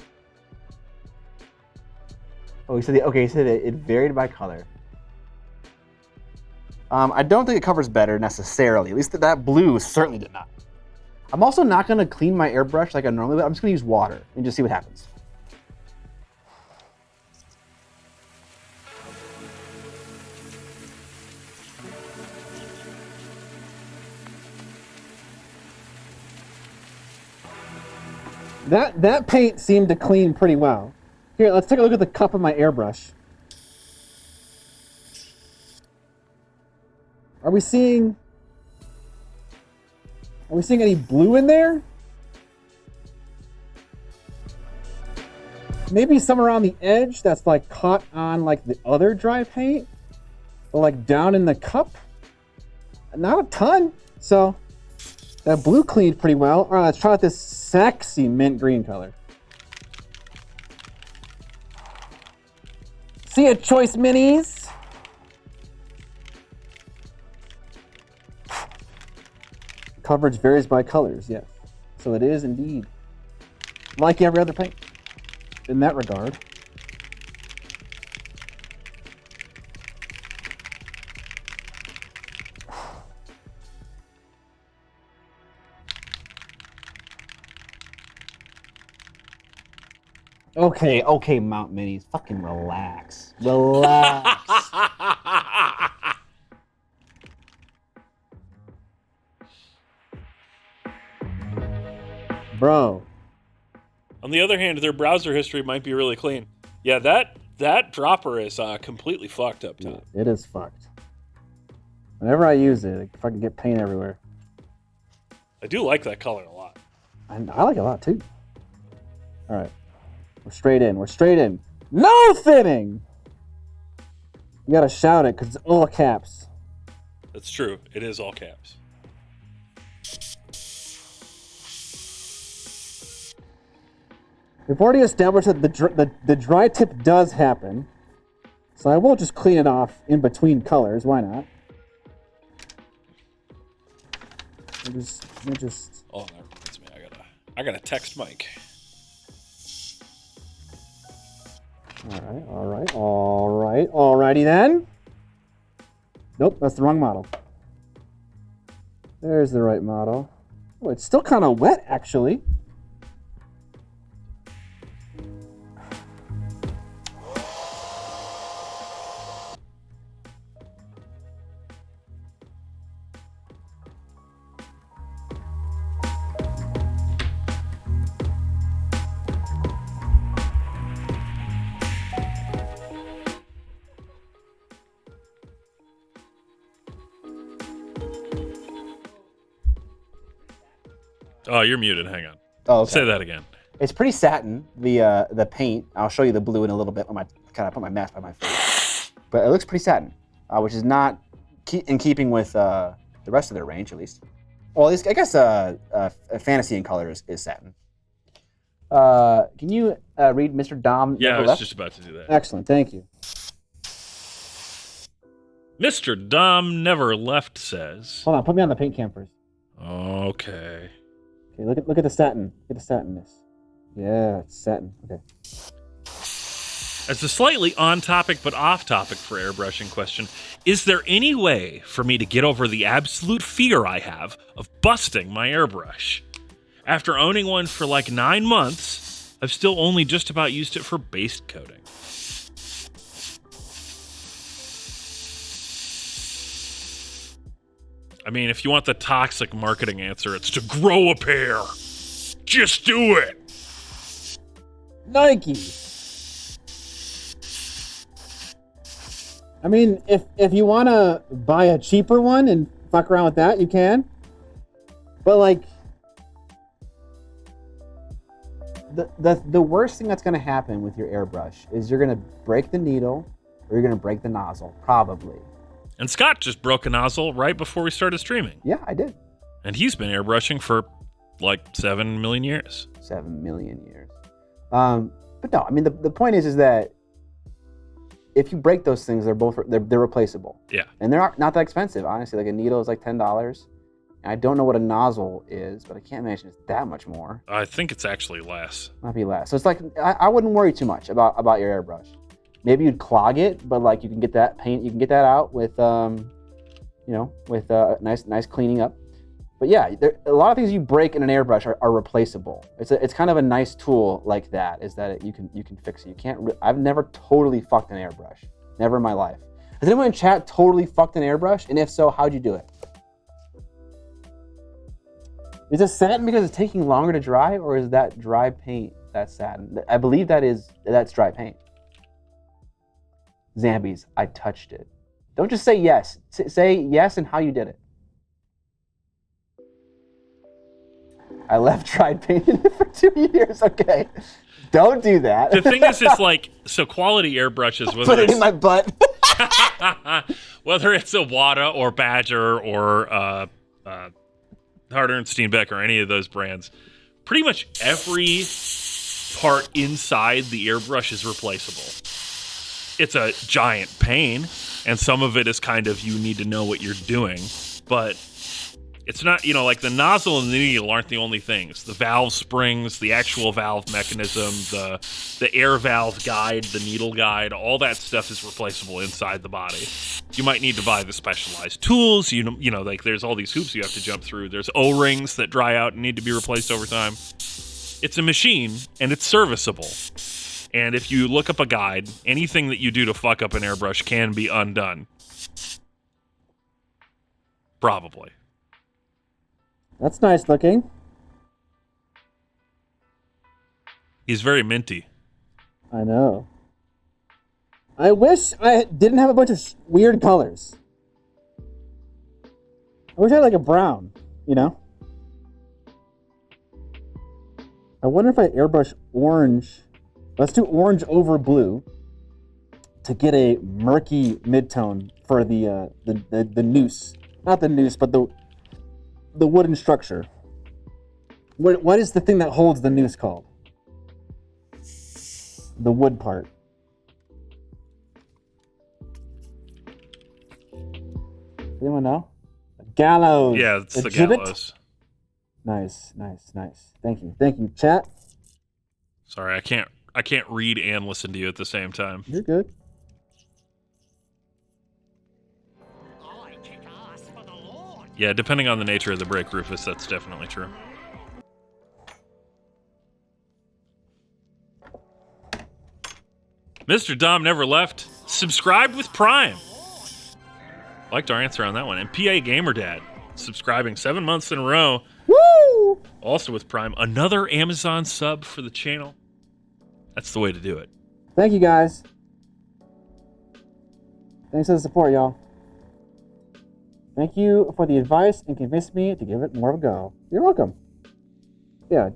Oh, he said it varied by color. I don't think it covers better necessarily. At least that blue certainly did not. I'm also not gonna clean my airbrush like I normally would. I'm just gonna use water and just see what happens. That paint seemed to clean pretty well. Here, let's take a look at the cup of my airbrush. Are we seeing any blue in there? Maybe some around the edge that's like caught on like the other dry paint, or like down in the cup. Not a ton. So that blue cleaned pretty well. All right, let's try out this sexy mint green color. See ya, choice minis. Coverage varies by colors, yes. So it is indeed like every other paint in that regard. Okay, Mount Minis, fucking relax. Relax. Bro. On the other hand, their browser history might be really clean. Yeah, that dropper is completely fucked up, Tom. It is fucked. Whenever I use it, I fucking get paint everywhere. I do like that color a lot. And I like it a lot too. All right. We're straight in. We're straight in. No thinning! You gotta shout it because it's all caps. That's true. It is all caps. We've already established that the dry tip does happen. So I will just clean it off in between colors. Why not? We'll just... Oh, that reminds me. I gotta text Mike. Alrighty then. Nope, that's the wrong model. There's the right model. Oh, it's still kind of wet, actually. Oh, you're muted. Hang on. Oh, okay. Say that again. It's pretty satin, the paint. I'll show you the blue in a little bit when I put my mask by my face. But it looks pretty satin, which is not in keeping with the rest of their range, at least. Well, at least, I guess Fantasy in Color is satin. Can you read Mr. Dom? Yeah, I was just about to do that. Excellent, thank you. Mr. Dom Never Left says... Hold on, put me on the paint cam first. Okay. Okay, look at the satin. Look at the satinness. Yeah, it's satin. Okay. As a slightly on-topic but off-topic for airbrushing question, is there any way for me to get over the absolute fear I have of busting my airbrush? After owning one for like 9 months, I've still only just about used it for base coating. I mean, if you want the toxic marketing answer, it's to grow a pair. Just do it. Nike. I mean, if you want to buy a cheaper one and fuck around with that, you can. But like, the worst thing that's going to happen with your airbrush is you're going to break the needle or you're going to break the nozzle, probably. And Scott just broke a nozzle right before we started streaming. Yeah, I did. And he's been airbrushing for like 7 million years. 7 million years. But no, I mean, the point is that if you break those things, they're replaceable. Yeah. And they're not that expensive, honestly. Like a needle is like $10. And I don't know what a nozzle is, but I can't imagine it's that much more. I think it's actually less. Might be less. So it's like, I wouldn't worry too much about your airbrush. Maybe you'd clog it, but like you can get that paint, you can get that out with, with nice cleaning up. But yeah, a lot of things you break in an airbrush are replaceable. It's kind of a nice tool like that, is that you can fix it. You can't. I've never totally fucked an airbrush. Never in my life. Has anyone in chat totally fucked an airbrush? And if so, how'd you do it? Is it satin because it's taking longer to dry, or is that dry paint that's satin? I believe that's dry paint. Zambies, I touched it. Don't just say yes. Say yes and how you did it. I left dried paint in it for 2 years. Okay. Don't do that. The thing is, it's like, so quality airbrushes, Put it in my butt. whether it's a Wada or Badger or Harder and Steenbeck or any of those brands, pretty much every part inside the airbrush is replaceable. It's a giant pain, and some of it is kind of, you need to know what you're doing, but it's not, like the nozzle and the needle aren't the only things. The valve springs, the actual valve mechanism, the air valve guide, the needle guide, all that stuff is replaceable inside the body. You might need to buy the specialized tools. Like there's all these hoops you have to jump through. There's O-rings that dry out and need to be replaced over time. It's a machine, and it's serviceable. And if you look up a guide, anything that you do to fuck up an airbrush can be undone. Probably. That's nice looking. He's very minty. I know. I wish I didn't have a bunch of weird colors. I wish I had like a brown, I wonder if I airbrush orange. Let's do orange over blue to get a murky midtone for the noose. Not the noose, but the wooden structure. What is the thing that holds the noose called? The wood part. Anyone know? Gallows. Yeah, it's the Exhibit? gallows. Nice. Thank you, chat. Sorry, I can't read and listen to you at the same time. You're good. Yeah, depending on the nature of the break, Rufus, that's definitely true. Mr. Dom never left. Subscribed with Prime. Liked our answer on that one. And PA Gamer Dad, subscribing 7 months in a row. Woo! Also with Prime. Another Amazon sub for the channel. That's the way to do it. Thank you, guys. Thanks for the support, y'all. Thank you for the advice and convinced me to give it more of a go. You're welcome. Yeah,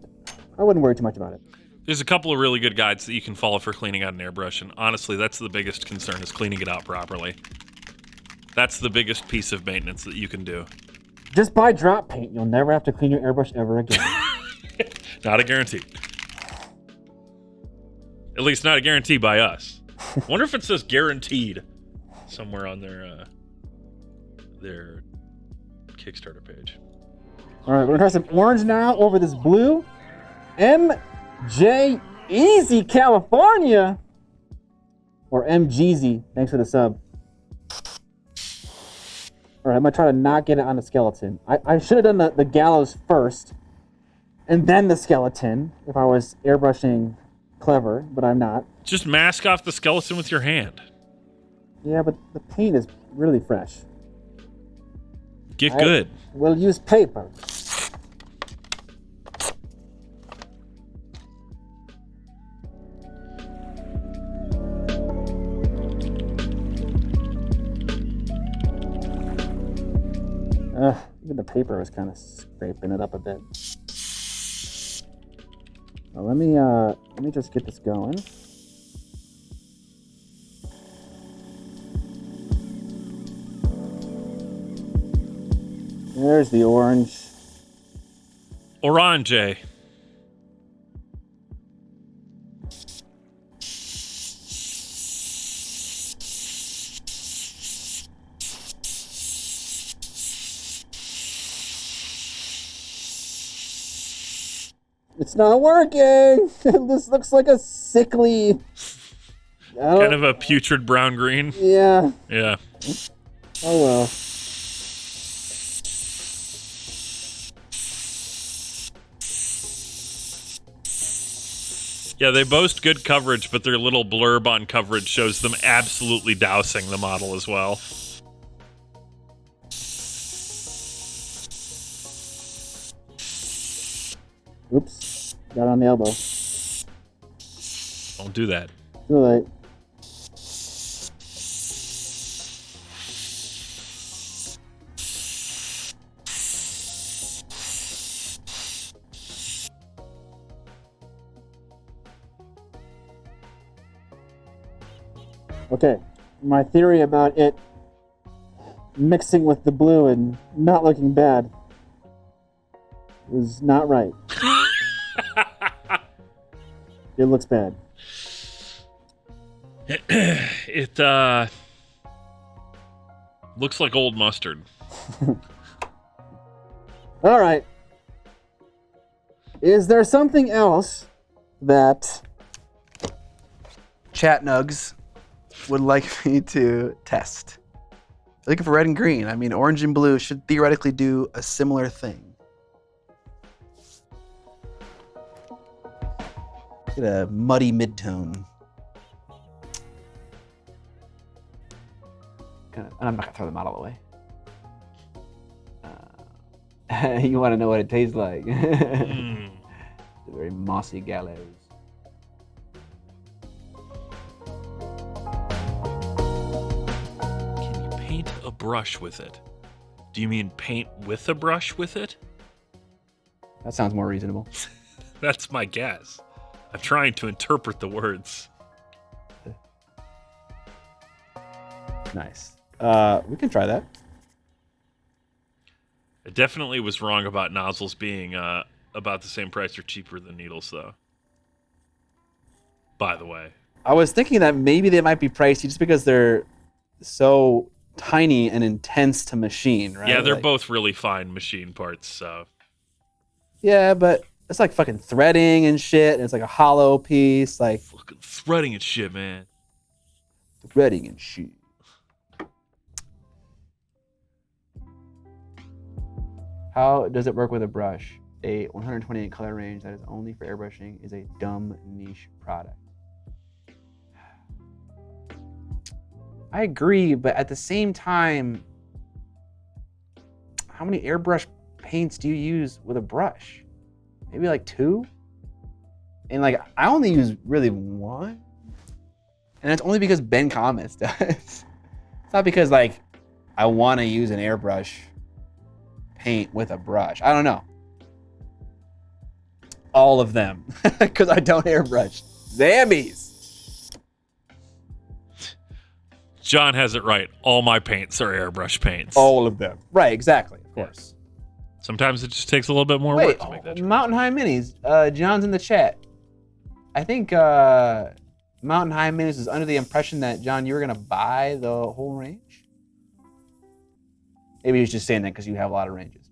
I wouldn't worry too much about it. There's a couple of really good guides that you can follow for cleaning out an airbrush, and honestly, that's the biggest concern, is cleaning it out properly. That's the biggest piece of maintenance that you can do. Just buy drop paint. You'll never have to clean your airbrush ever again. Not a guarantee. At least not a guarantee by us. Wonder if it says guaranteed somewhere on their Kickstarter page. All right, we're gonna try some orange now over this blue. MJ Easy California, or MGZ. Thanks for the sub. All right, I'm gonna try to not get it on the skeleton. I should have done the gallows first, and then the skeleton if I was airbrushing clever, but I'm not. Just mask off the skeleton with your hand. Yeah, but the paint is really fresh. Get good. We'll use paper. Even the paper was kind of scraping it up a bit. Well, let me just get this going. There's the orange. Orange. It's not working. This looks like a sickly. Kind of a putrid brown green. Yeah. Yeah. Oh well. Yeah, they boast good coverage, but their little blurb on coverage shows them absolutely dousing the model as well. Oops. Got on the elbow. Don't do that. Too late. Okay, my theory about it mixing with the blue and not looking bad was not right. It looks bad. It looks like old mustard. All right. Is there something else that Chat Nugs would like me to test? Looking for red and green. I mean, orange and blue should theoretically do a similar thing. Get a muddy midtone. And I'm not gonna throw the model away. You want to know what it tastes like? It's a very mossy gallows. Can you paint a brush with it? Do you mean paint with a brush with it? That sounds more reasonable. That's my guess. I'm trying to interpret the words. Nice. We can try that. I definitely was wrong about nozzles being about the same price or cheaper than needles, though. By the way. I was thinking that maybe they might be pricey just because they're so tiny and intense to machine, right? Yeah, they're both really fine machine parts, so. Yeah, but it's like fucking threading and shit, and it's like a hollow piece, like Fucking threading and shit, man. threading and shit. How does it work with a brush? A 128 color range that is only for airbrushing is a dumb niche product. I agree, but at the same time, how many airbrush paints do you use with a brush? Maybe like 2? And like, I only use really 1. And that's only because Ben Comas does. It's not because like, I want to use an airbrush paint with a brush. I don't know. All of them, because I don't airbrush. Zambies. John has it right. All my paints are airbrush paints. All of them. Right, exactly, of course. Sometimes it just takes a little bit more Wait, work to make that true. Mountain High Minis. John's in the chat. I think Mountain High Minis is under the impression that, John, you were going to buy the whole range? Maybe he's just saying that because you have a lot of ranges.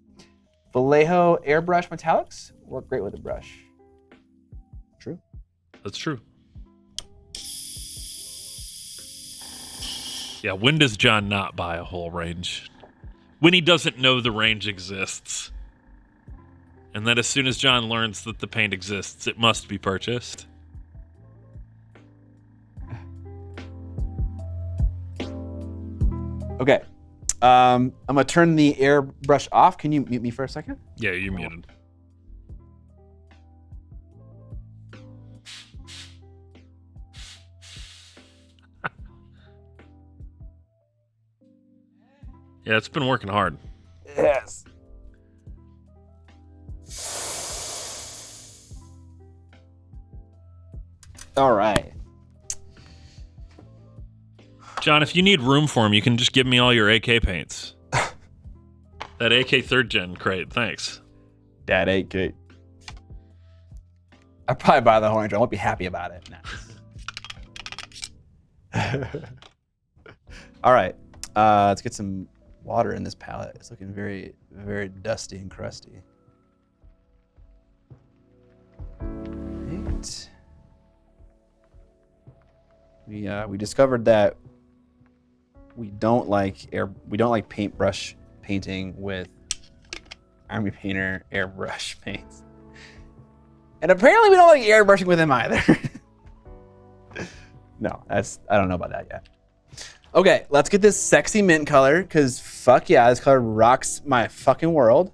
Vallejo Airbrush Metallics work great with a brush. True. That's true. Yeah, when does John not buy a whole range? When he doesn't know the range exists. And then as soon as John learns that the paint exists, it must be purchased. Okay. I'm going to turn the airbrush off. Can you mute me for a second? Yeah, you're muted. Yeah, it's been working hard. Yes. All right. John, if you need room for them, you can just give me all your AK paints. That AK 3rd Gen crate, thanks. Dad 8K. I'll probably buy the whole range. I won't be happy about it. Nah. All right. Let's get some water in this palette. It's looking very, very dusty and crusty. Right. We discovered that we don't like paintbrush painting with Army Painter airbrush paints. And apparently we don't like airbrushing with him either. No, I don't know about that yet. Okay, let's get this sexy mint color, because fuck yeah, this color rocks my fucking world.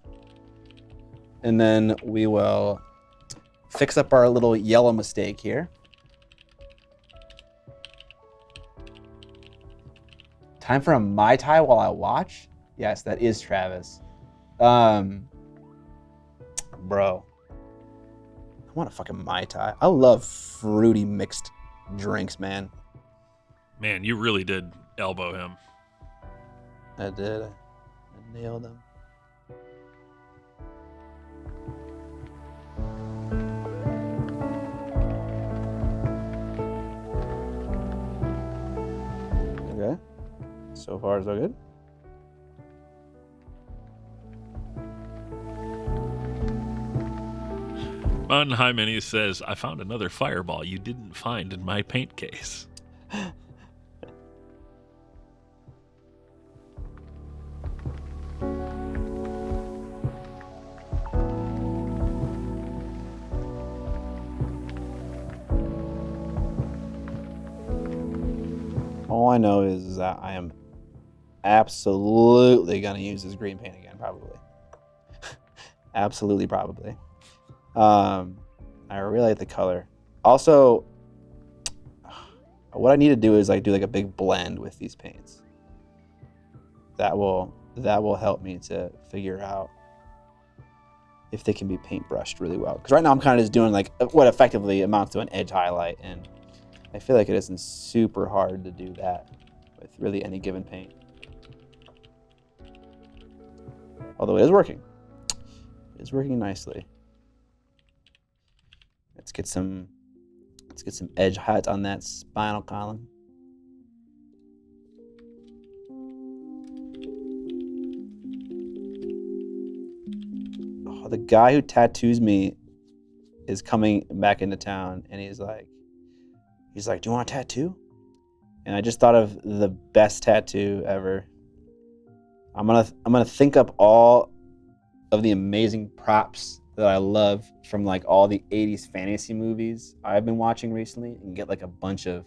And then we will fix up our little yellow mistake here. Time for a Mai Tai while I watch? Yes, that is Travis. Bro. I want a fucking Mai Tai. I love fruity mixed drinks, man. Man, you really did elbow him. I did. I nailed him. Okay. So far, so good. Mountain High Mini says, I found another fireball you didn't find in my paint case. All I know is that I am absolutely going to use this green paint again, probably. Absolutely, probably. I really like the color. Also, what I need to do is like do like a big blend with these paints. That will help me to figure out if they can be paintbrushed really well. Because right now I'm kind of just doing like what effectively amounts to an edge highlight, and I feel like it isn't super hard to do that with really any given paint. Although it is working. It is working nicely. Let's get some edge highlights on that spinal column. Oh, the guy who tattoos me is coming back into town, and he's like, do you want a tattoo? And I just thought of the best tattoo ever. I'm gonna think up all of the amazing props that I love from like all the 80s fantasy movies I've been watching recently, and get like a bunch of,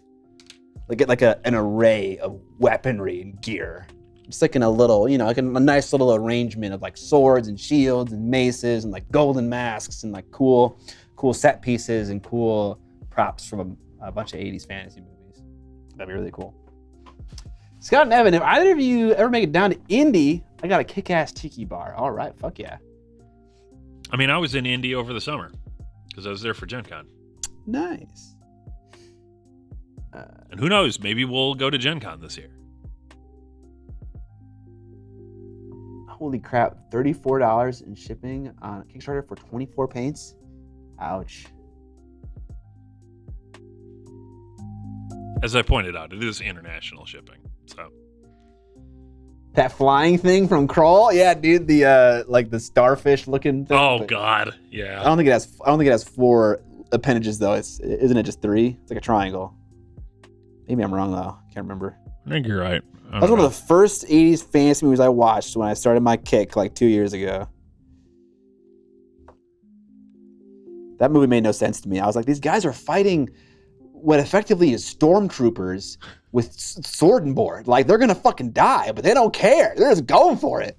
an array of weaponry and gear. Just like in a little, like a nice little arrangement of like swords and shields and maces and like golden masks and like cool set pieces and cool props from a bunch of 80s fantasy movies. That'd be really cool. Scott and Evan, if either of you ever make it down to Indy, I got a kick-ass tiki bar. All right, fuck yeah. I mean, I was in Indy over the summer because I was there for Gen Con. Nice. And who knows, maybe we'll go to Gen Con this year. Holy crap, $34 in shipping on Kickstarter for 24 paints? Ouch. As I pointed out, it is international shipping, so. That flying thing from Kroll? Yeah, dude, the like the starfish looking thing. Oh god, yeah. I don't think it has 4 appendages though. Isn't it just 3? It's like a triangle. Maybe I'm wrong though. Can't remember. I think you're right. That was one of the first 80s fantasy movies I watched when I started my kick like 2 years ago. That movie made no sense to me. I was like, these guys are fighting what effectively is stormtroopers with sword and board. Like, they're gonna fucking die, but they don't care. They're just going for it.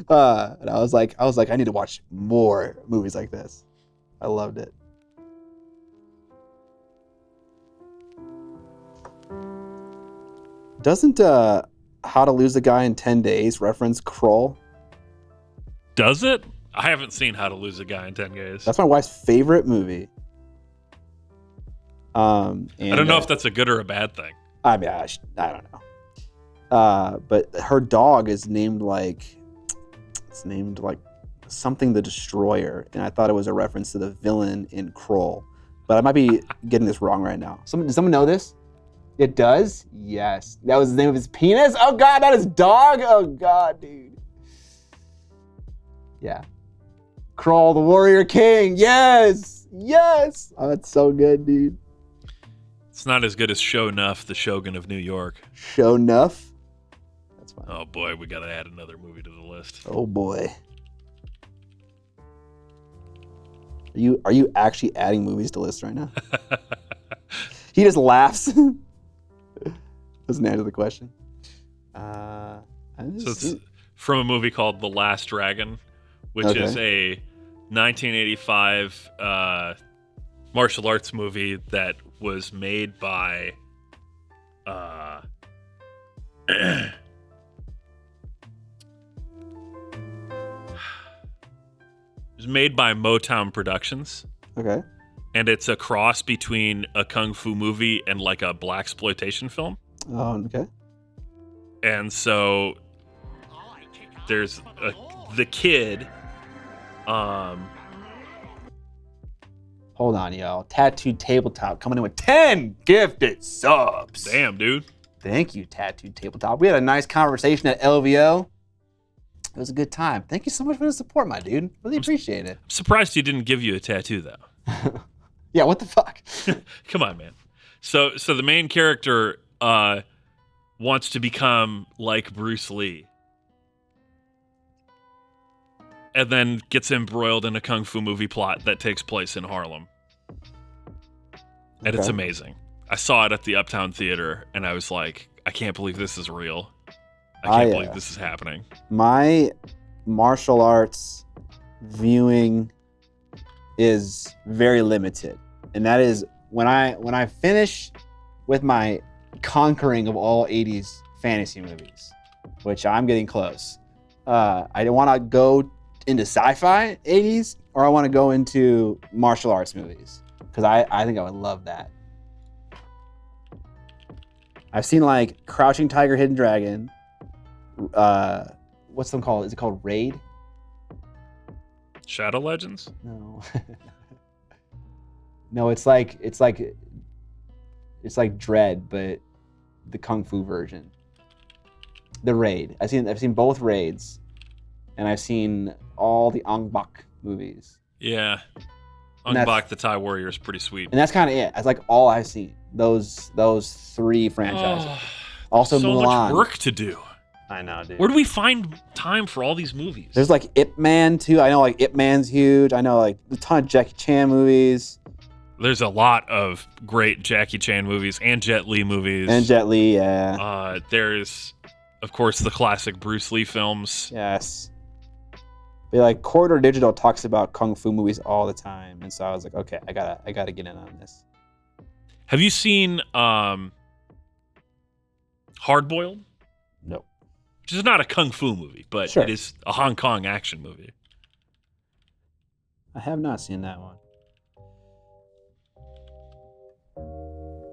And I was like, I need to watch more movies like this. I loved it. Doesn't How to Lose a Guy in 10 Days reference Kroll? Does it? I haven't seen How to Lose a Guy in 10 Days. That's my wife's favorite movie. And, I don't know if that's a good or a bad thing. I mean, I don't know. But her dog is named like something the Destroyer, and I thought it was a reference to the villain in Kroll. But I might be getting this wrong right now. Does someone know this? It does? Yes. That was the name of his penis? Oh god, not his dog? Oh god, dude. Yeah. Kroll, the Warrior King. Yes! Yes! Oh, that's so good, dude. It's not as good as Show Nuff, the Shogun of New York. Show Nuff? That's fine. Oh boy, we gotta add another movie to the list. Oh boy. Are you actually adding movies to lists right now? He just laughs. Doesn't answer the question. So it's from a movie called The Last Dragon, which is a 1985 martial arts movie that was made by it was made by Motown Productions. Okay. And it's a cross between a kung fu movie and like a blaxploitation film. Oh, okay. And so there's the kid. Hold on, y'all. Tattooed Tabletop coming in with 10 gifted subs. Damn, dude. Thank you, Tattooed Tabletop. We had a nice conversation at LVO. It was a good time. Thank you so much for the support, my dude. Really appreciate it. I'm surprised he didn't give you a tattoo, though. Yeah, what the fuck? Come on, man. So the main character wants to become like Bruce Lee. And then gets embroiled in a kung fu movie plot that takes place in Harlem. And it's amazing. I saw it at the Uptown Theater, and I was like, I can't believe this is real. I can't believe this is happening. My martial arts viewing is very limited. And that is when I finish with my conquering of all 80s fantasy movies, which I'm getting close. I want to go into sci-fi 80s, or I want to go into martial arts movies, because I think I would love that. I've seen like Crouching Tiger, Hidden Dragon. What's them called? Is it called Raid? Shadow Legends? No. No, it's like Dread, but the kung fu version. The Raid. I've seen both Raids, and I've seen all the Ong Bak movies. Yeah. Ong Bak the Thai Warrior is pretty sweet. And that's kind of it. That's like all I've seen. Those three franchises. Also so Mulan. Much work to do. I know, dude. Where do we find time for all these movies? There's like Ip Man too. I know like Ip Man's huge. I know like a ton of Jackie Chan movies. There's a lot of great Jackie Chan movies and Jet Li movies. And Jet Li, yeah. There's, of course, the classic Bruce Lee films. Yes. But like Corridor Digital talks about kung fu movies all the time, and so I was like, okay, I gotta get in on this. Have you seen Hard Boiled? No. Which is not a kung fu movie, but it is a Hong Kong action movie. I have not seen that one.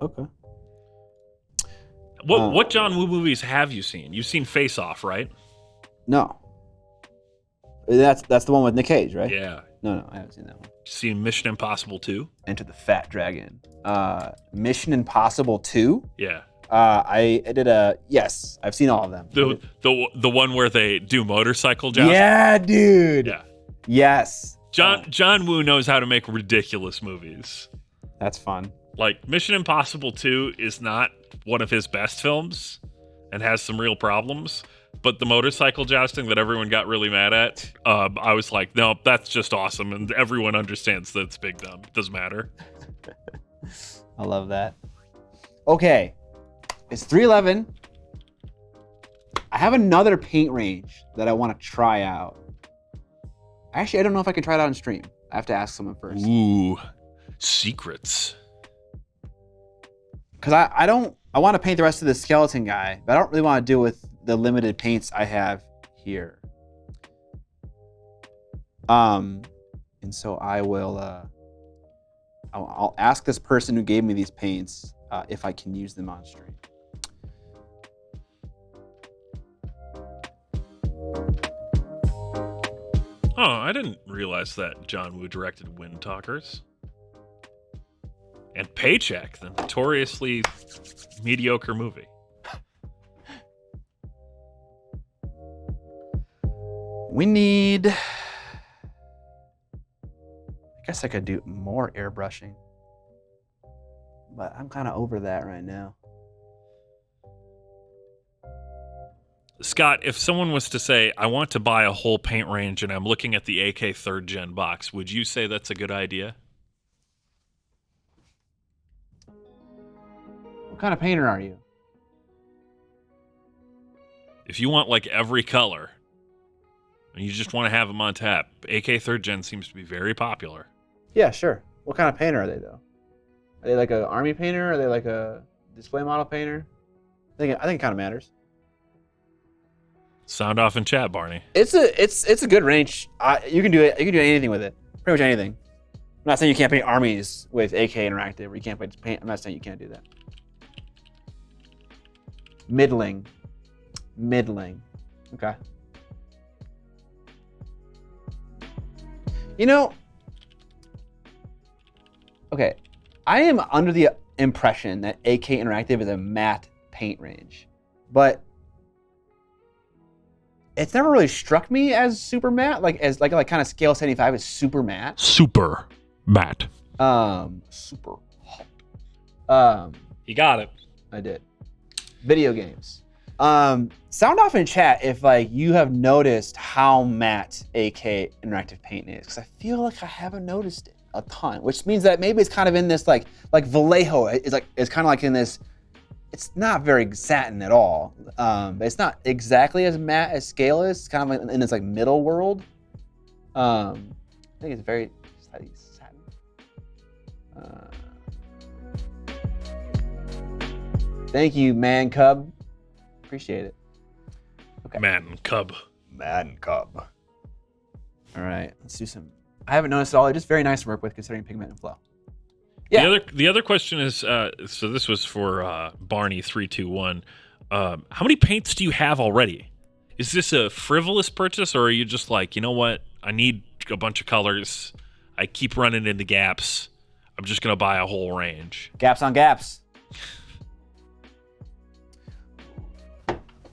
Okay. What John Woo movies have you seen? You've seen Face Off, right? No. That's the one with Nick Cage, right? Yeah. No, I haven't seen that one. Seen Mission Impossible 2? Enter the Fat Dragon. Mission Impossible 2? Yeah. I did yes, I've seen all of them. The one where they do motorcycle jousting? Yeah, dude. Yeah. Yes. John Woo knows how to make ridiculous movies. That's fun. Like, Mission Impossible 2 is not one of his best films and has some real problems, but the motorcycle jousting that everyone got really mad at, I was like, no, that's just awesome, and everyone understands that it's big dumb. It doesn't matter. I love that. Okay, it's 3:11. I have another paint range that I want to try out. Actually, I don't know if I can try it out on stream. I have to ask someone first. Ooh, secrets. Because I want to paint the rest of the skeleton guy, but I don't really want to deal with the limited paints I have here. And so I will, I'll ask this person who gave me these paints if I can use them on stream. Oh, I didn't realize that John Woo directed Wind Talkers. And Paycheck, the notoriously mediocre movie. We need... I guess I could do more airbrushing. But I'm kind of over that right now. Scott, if someone was to say, I want to buy a whole paint range and I'm looking at the AK 3rd Gen box, would you say that's a good idea? What kind of painter are you? If you want like every color and you just want to have them on tap, AK 3rd Gen seems to be very popular. Yeah, sure. What kind of painter are they, though? Are they like an army painter? Are they like a display model painter? I think it kind of matters. Sound off in chat, Barney. It's a good range. You can do it. You can do anything with it. Pretty much anything. I'm not saying you can't paint armies with AK Interactive, or you can't paint. I'm not saying you can't do that. Middling. Okay. You know. Okay, I am under the impression that AK Interactive is a matte paint range, but it's never really struck me as super matte, like kind of scale 75 is super matte. Super matte. Super hot. You got it. I did. Video games. Sound off in chat if like you have noticed how matte AK Interactive paint is, because I feel like I haven't noticed it a ton, which means that maybe it's kind of in this like Vallejo is like it's kind of like in this. It's not very satin at all, but it's not exactly as matte as scale is. It's kind of like in this like middle world. I think it's very satin. Thank you, Man Cub. Appreciate it. Okay. Man Cub. All right, let's do some. I haven't noticed at all. It's just very nice to work with considering pigment and flow. Yeah. The other question is, so this was for Barney 321. How many paints do you have already? Is this a frivolous purchase, or are you just like, you know what? I need a bunch of colors. I keep running into gaps. I'm just gonna buy a whole range. Gaps on gaps.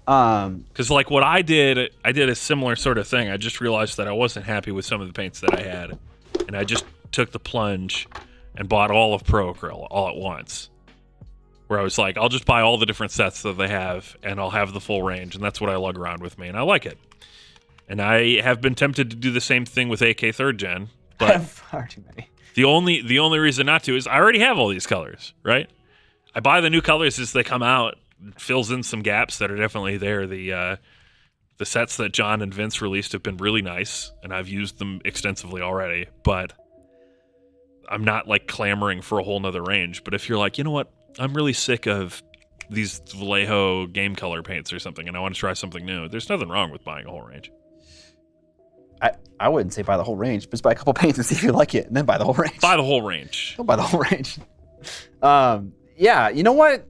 Because like what I did a similar sort of thing. I just realized that I wasn't happy with some of the paints that I had, and I just took the plunge and bought all of Pro Acryl all at once. Where I was like, I'll just buy all the different sets that they have, and I'll have the full range, and that's what I lug around with me, and I like it. And I have been tempted to do the same thing with AK 3rd Gen, but far too many. The only reason not to is I already have all these colors, right? I buy the new colors as they come out. It fills in some gaps that are definitely there. The sets that John and Vince released have been really nice, and I've used them extensively already, but I'm not like clamoring for a whole nother range. But if you're like, you know what, I'm really sick of these Vallejo game color paints or something, and I want to try something new, there's nothing wrong with buying a whole range. I wouldn't say buy the whole range, just buy a couple paints and see if you like it, and then buy the whole range. Buy the whole range. Don't buy the whole range. Yeah, you know what?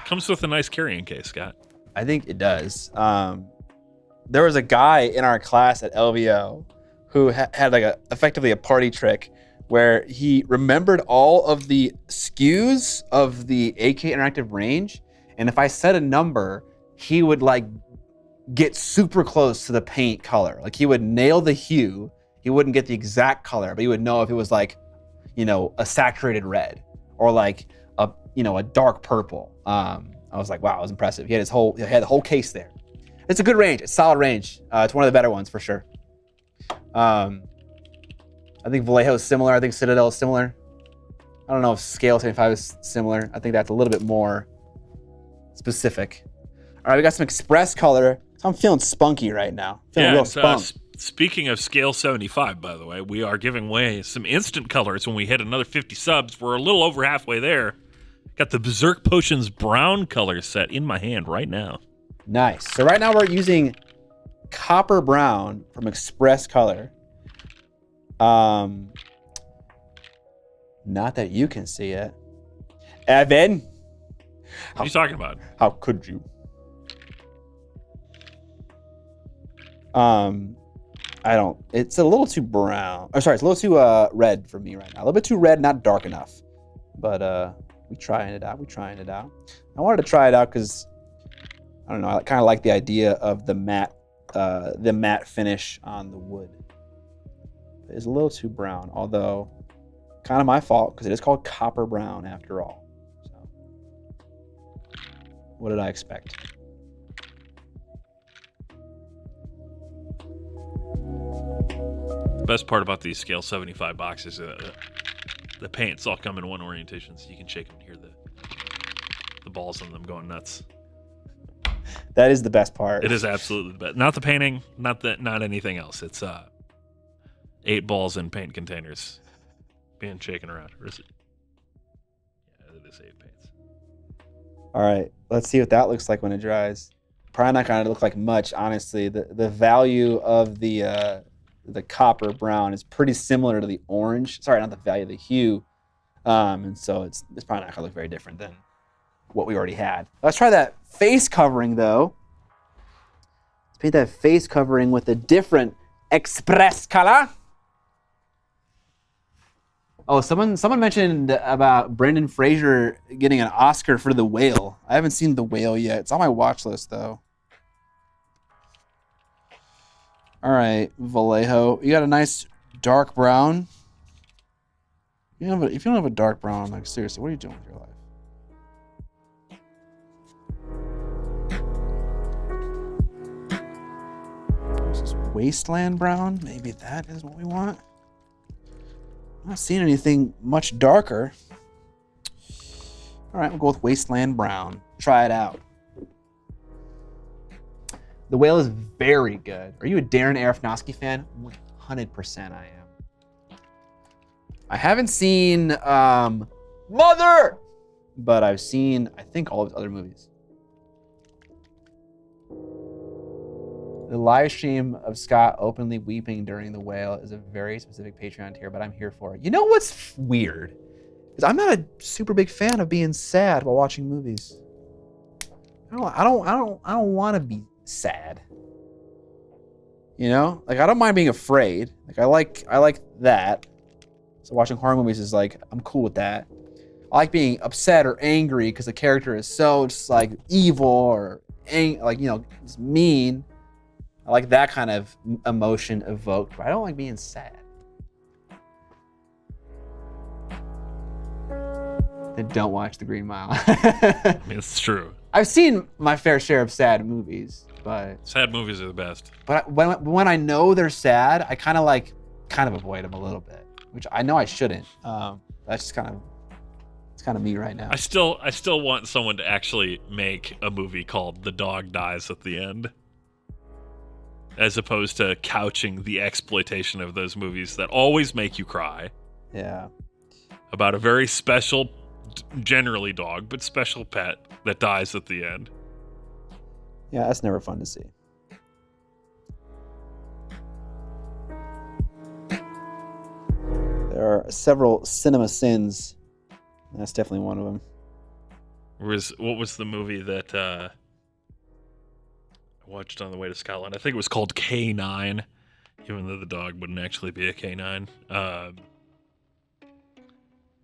Comes with a nice carrying case, Scott. I think it does. There was a guy in our class at LVO who had like effectively a party trick where he remembered all of the SKUs of the AK Interactive range, and if I said a number, he would like get super close to the paint color. Like he would nail the hue. He wouldn't get the exact color, but he would know if it was like, you know, a saturated red or like a dark purple. I was like, wow, it was impressive. He had the whole case there. It's a good range. It's a solid range. It's one of the better ones for sure. I think Vallejo is similar. I think Citadel is similar. I don't know if Scale 75 is similar. I think that's a little bit more specific. All right, we got some Express color. So I'm feeling spunky right now. Feeling real spunk. Speaking of Scale 75, by the way, we are giving away some instant colors when we hit another 50 subs. We're a little over halfway there. Got the Berserk Potions brown color set in my hand right now. Nice. So right now we're using copper brown from Express Color. Not that you can see it. Evan? What are you talking about? How could you? It's a little too brown. Oh, sorry, it's a little too red for me right now. A little bit too red, not dark enough. But we trying it out. I wanted to try it out because I don't know. I kind of like the idea of the matte finish on the wood. It's a little too brown, although kind of my fault because it is called copper brown after all. So, what did I expect? Best part about these scale 75 boxes, the paints all come in one orientation, so you can shake them and hear the balls on them going nuts. That is the best part. It is absolutely the best. Not the painting, not anything else. It's 8 balls in paint containers being shaken around. Or is it? Yeah, it is 8 paints. All right, let's see what that looks like when it dries. Probably not going to look like much, honestly. The value of the copper brown is pretty similar to the orange. Sorry, not the value, the hue. And so it's probably not going to look very different than what we already had. Let's try that face covering, though. Let's paint that face covering with a different express color. Oh, someone mentioned about Brendan Fraser getting an Oscar for The Whale. I haven't seen The Whale yet. It's on my watch list, though. All right, Vallejo. You got a nice dark brown. If you don't have a dark brown, like seriously, what are you doing with your life? This is wasteland brown. Maybe that is what we want. I'm not seeing anything much darker. All right, we'll go with wasteland brown. Try it out. The Whale is very good. Are you a Darren Aronofsky fan? 100% I am. I haven't seen Mother, but I've seen, I think, all of his other movies. The live stream of Scott openly weeping during The Whale is a very specific Patreon tier, but I'm here for it. You know what's weird? Is I'm not a super big fan of being sad while watching movies. I don't want to be sad. You know? Like, I don't mind being afraid. Like, I like that. So watching horror movies is like, I'm cool with that. I like being upset or angry because the character is so just like evil or just mean. I like that kind of emotion evoked, but I don't like being sad. Then don't watch The Green Mile. I mean, it's true. I've seen my fair share of sad movies, but sad movies are the best. But when I know they're sad, I kind of avoid them a little bit, which I know I shouldn't. That's just kind of me right now. I still want someone to actually make a movie called The Dog Dies at the End, as opposed to couching the exploitation of those movies that always make you cry. Yeah. About a very special, generally dog, but special pet that dies at the end. Yeah, that's never fun to see. There are several cinema sins. That's definitely one of them. What was the movie that I watched on the way to Scotland? I think it was called K9, even though the dog wouldn't actually be a K9.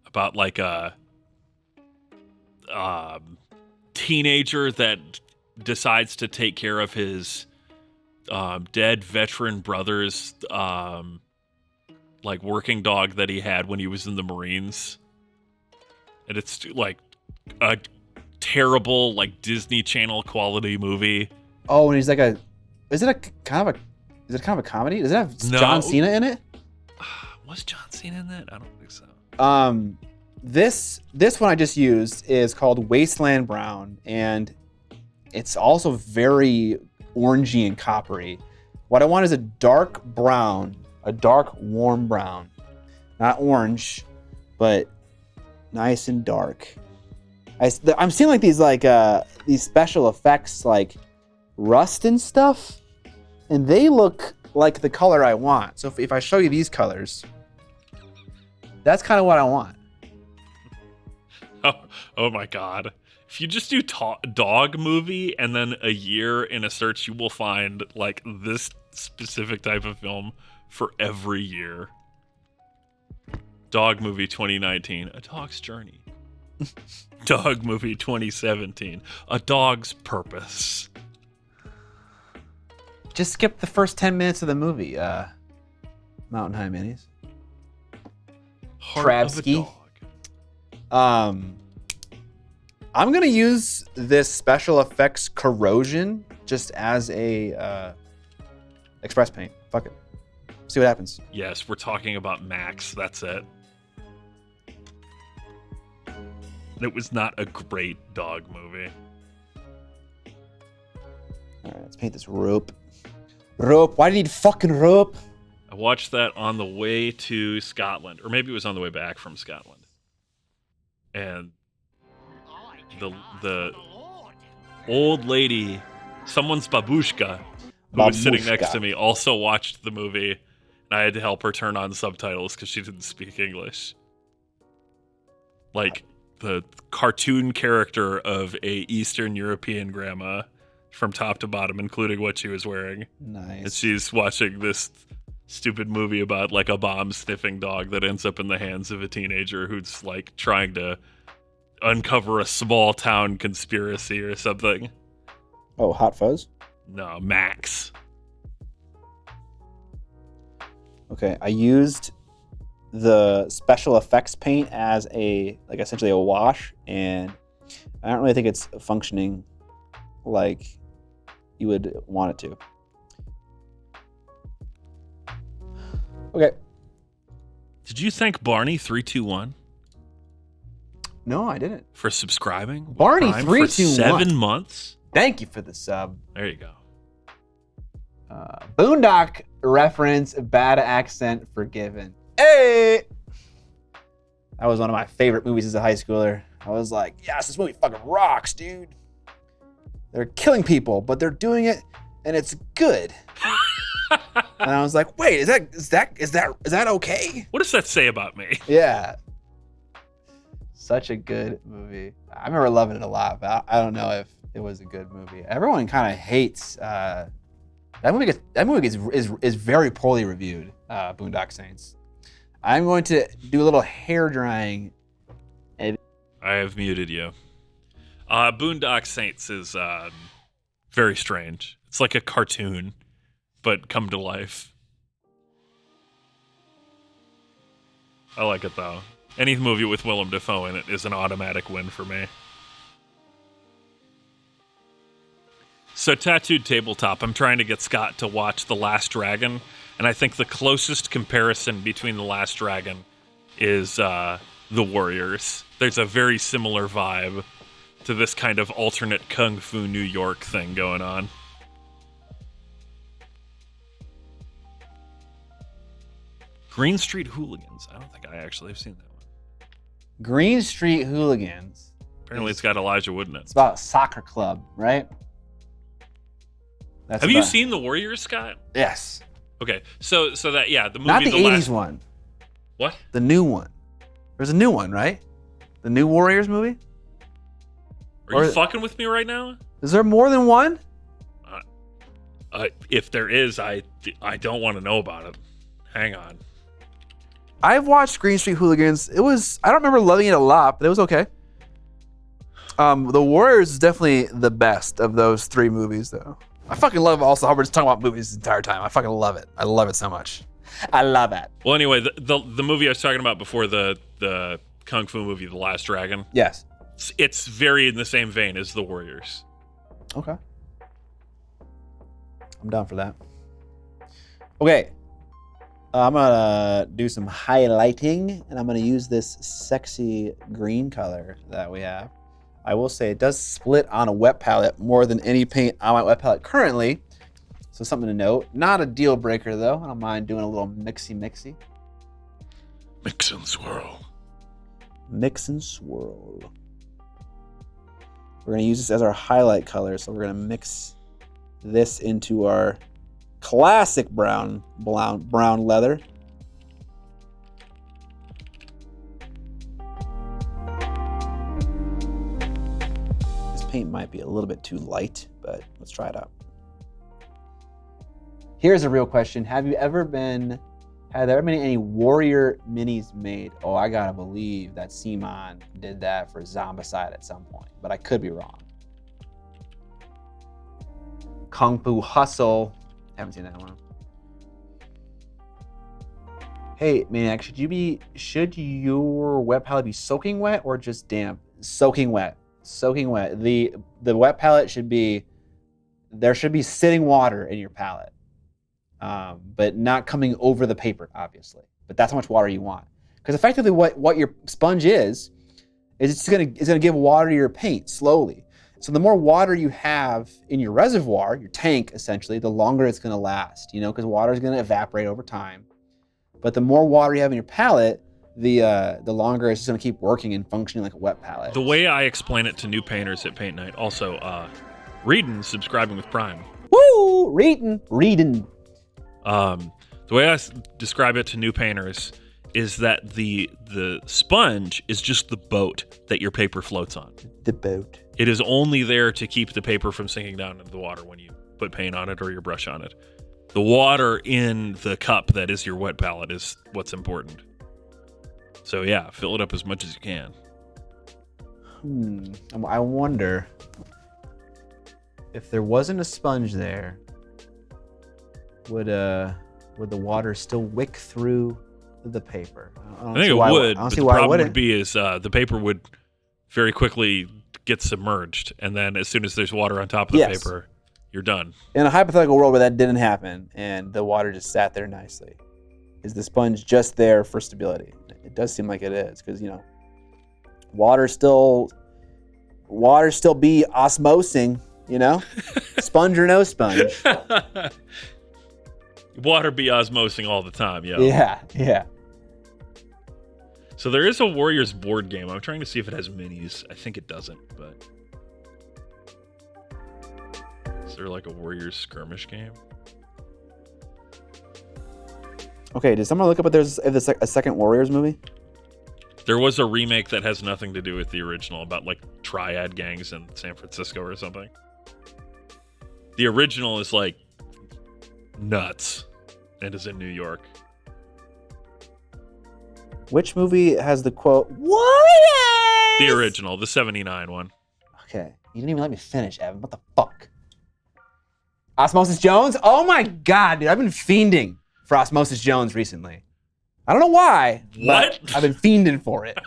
About like a teenager that decides to take care of his dead veteran brother's like working dog that he had when he was in the Marines. And it's like a terrible like Disney Channel quality movie. Oh, and he's like is it kind of a comedy? Does it have John Cena in it? Was John Cena in that? I don't think so. This one I just used is called Wasteland Brown, and it's also very orangey and coppery. What I want is a dark brown, a dark warm brown. Not orange, but nice and dark. I'm seeing like these special effects like rust and stuff, and they look like the color I want. So if I show you these colors, that's kind of what I want. Oh my god. If you just do dog movie and then a year in a search, you will find like this specific type of film for every year. Dog movie 2019, A Dog's Journey. Dog movie 2017, A Dog's Purpose. Just skip the first 10 minutes of the movie. Mountain High Minis. Travsky. I'm gonna use this special effects corrosion just as a express paint. Fuck it. See what happens. Yes, we're talking about Max. That's it. It was not a great dog movie. All right, let's paint this rope. Rope. Why do you need fucking rope? I watched that on the way to Scotland, or maybe it was on the way back from Scotland. And the old lady, someone's babushka, who was sitting next to me, also watched the movie, and I had to help her turn on subtitles because she didn't speak English. Like the cartoon character of a Eastern European grandma from top to bottom, including what she was wearing. Nice. And she's watching this stupid movie about like a bomb sniffing dog that ends up in the hands of a teenager who's like trying to uncover a small town conspiracy or something. Oh, Hot Fuzz? No, Max. Okay, I used the special effects paint as essentially a wash, and I don't really think it's functioning like you would want it to. Okay. Did you thank Barney321 No, I didn't. for subscribing? with Barney Prime 321. for 7 months? Thank you for the sub. There you go. Boondock reference, bad accent forgiven. Hey! That was one of my favorite movies as a high schooler. I was like, yes, this movie fucking rocks, dude. They're killing people, but they're doing it, and it's good. And I was like, wait, is that okay? What does that say about me? Yeah. Such a good movie. I remember loving it a lot, but I don't know if it was a good movie. Everyone kind of hates that movie is very poorly reviewed. Boondock Saints. I'm going to do a little hair drying. I have muted you. Boondock Saints is very strange. It's like a cartoon, but come to life. I like it though. Any movie with Willem Dafoe in it is an automatic win for me. So Tattooed Tabletop, I'm trying to get Scott to watch The Last Dragon, and I think the closest comparison between The Last Dragon is The Warriors. There's a very similar vibe to this kind of alternate Kung Fu New York thing going on. Green Street Hooligans. I don't think I actually have seen that one. Green Street Hooligans. Apparently it's got Elijah Wood in it. It's about a soccer club, right? Have you seen The Warriors, Scott? Yes. Okay, so that, yeah, the movie... Not the 80s one. What? The new one. There's a new one, right? The new Warriors movie? Are you fucking with me right now? Is there more than one? If there is, I don't want to know about it. Hang on. I've watched Green Street Hooligans. I don't remember loving it a lot, but it was okay. The Warriors is definitely the best of those three movies, though. I fucking love also how we're just talking about movies the entire time. I fucking love it. I love it so much. I love it. Well, anyway, the movie I was talking about before, the Kung Fu movie, The Last Dragon. Yes. It's very in the same vein as The Warriors. Okay. I'm down for that. Okay. I'm gonna do some highlighting, and I'm gonna use this sexy green color that we have. I will say it does split on a wet palette more than any paint on my wet palette currently. So something to note. Not a deal breaker though. I don't mind doing a little mixy. Mix and swirl. Mix and swirl. We're gonna use this as our highlight color. So we're gonna mix this into our classic brown leather. This paint might be a little bit too light, but let's try it out. Here's a real question. Have there ever been any Warrior minis made? Oh, I gotta believe that Simon did that for Zombicide at some point, but I could be wrong. Kung Fu Hustle. Haven't seen that one. Hey, Miniac, should your wet palette be soaking wet or just damp? Soaking wet. Soaking wet. The wet palette there should be sitting water in your palette. but not coming over the paper, obviously. But that's how much water you want. Because effectively what your sponge is it's gonna give water to your paint slowly. So the more water you have in your reservoir, your tank essentially, the longer it's gonna last, because water is gonna evaporate over time. But the more water you have in your palette, the longer it's just gonna keep working and functioning like a wet palette. The way I explain it to new painters at Paint Night, also, reading, subscribing with Prime. Woo! Reading. The way I describe it to new painters is that the sponge is just the boat that your paper floats on. The boat. It is only there to keep the paper from sinking down into the water when you put paint on it or your brush on it. The water in the cup that is your wet palette is what's important. So yeah, fill it up as much as you can. I wonder if there wasn't a sponge there, would the water still wick through the paper? I think it would. But the problem would be is the paper would very quickly get submerged, and then as soon as there's water on top of the paper, you're done. In a hypothetical world where that didn't happen and the water just sat there nicely, is the sponge just there for stability? It does seem like it is, because water still be osmosing, sponge or no sponge. Water be osmosing all the time, Yeah. So there is a Warriors board game. I'm trying to see if it has minis. I think it doesn't, but is there like a Warriors skirmish game? Okay, did someone look up if there's a second Warriors movie? There was a remake that has nothing to do with the original, about like triad gangs in San Francisco or something. The original is like nuts and is in New York. Which movie has the quote, Warriors? The original, the 79 one. Okay, you didn't even let me finish, Evan. What the fuck? Osmosis Jones? Oh my god, dude, I've been fiending for Osmosis Jones recently. I don't know why. What? I've been fiending for it.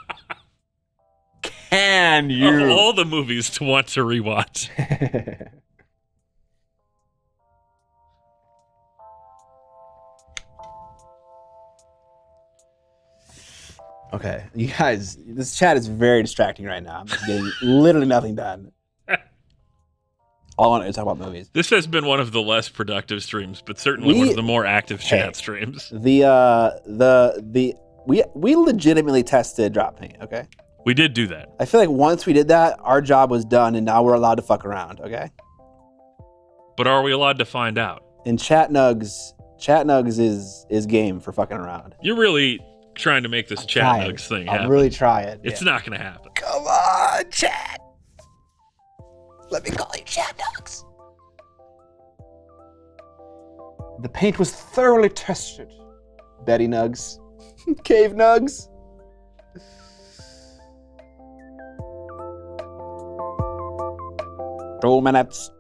Can you? Of all the movies to want to rewatch. Okay, you guys, this chat is very distracting right now. I'm just getting literally nothing done. All I want to do is talk about movies. This has been one of the less productive streams, but certainly one of the more active chat streams. We legitimately tested drop paint, okay? We did do that. I feel like once we did that, our job was done, and now we're allowed to fuck around, okay? But are we allowed to find out? And Chat Nugs is game for fucking around. You're really trying to make this Chat Nugs thing happen. I'm really trying. It's not going to happen. Come on, Chat. Let me call you Chat Nugs. The paint was thoroughly tested. Betty Nugs. Cave Nugs. Two minutes.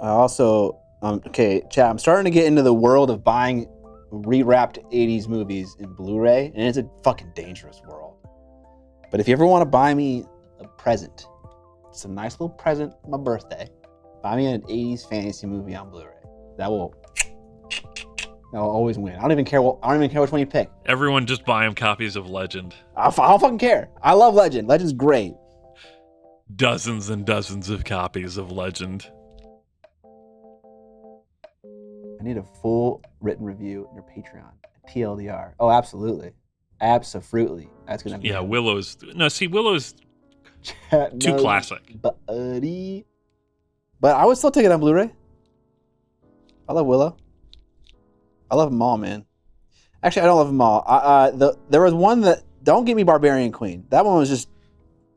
I also, okay, chat, I'm starting to get into the world of buying rewrapped 80s movies in Blu-ray, and it's a fucking dangerous world. But if you ever want to buy me a present, it's a nice little present for my birthday, buy me an 80s fantasy movie on Blu-ray. That will always win. I don't even care which one you pick. Everyone just buy them copies of Legend. I don't fucking care. I love Legend. Legend's great. Dozens and dozens of copies of Legend. I need a full written review in your Patreon. TLDR. Oh, absolutely. Abso-fruitly. That's going to be... Yeah, Willow's too classic. Buddy. But I would still take it on Blu-ray. I love Willow. I love them all, man. Actually, I don't love them all. There was one that... Don't Get Me Barbarian Queen. That one was just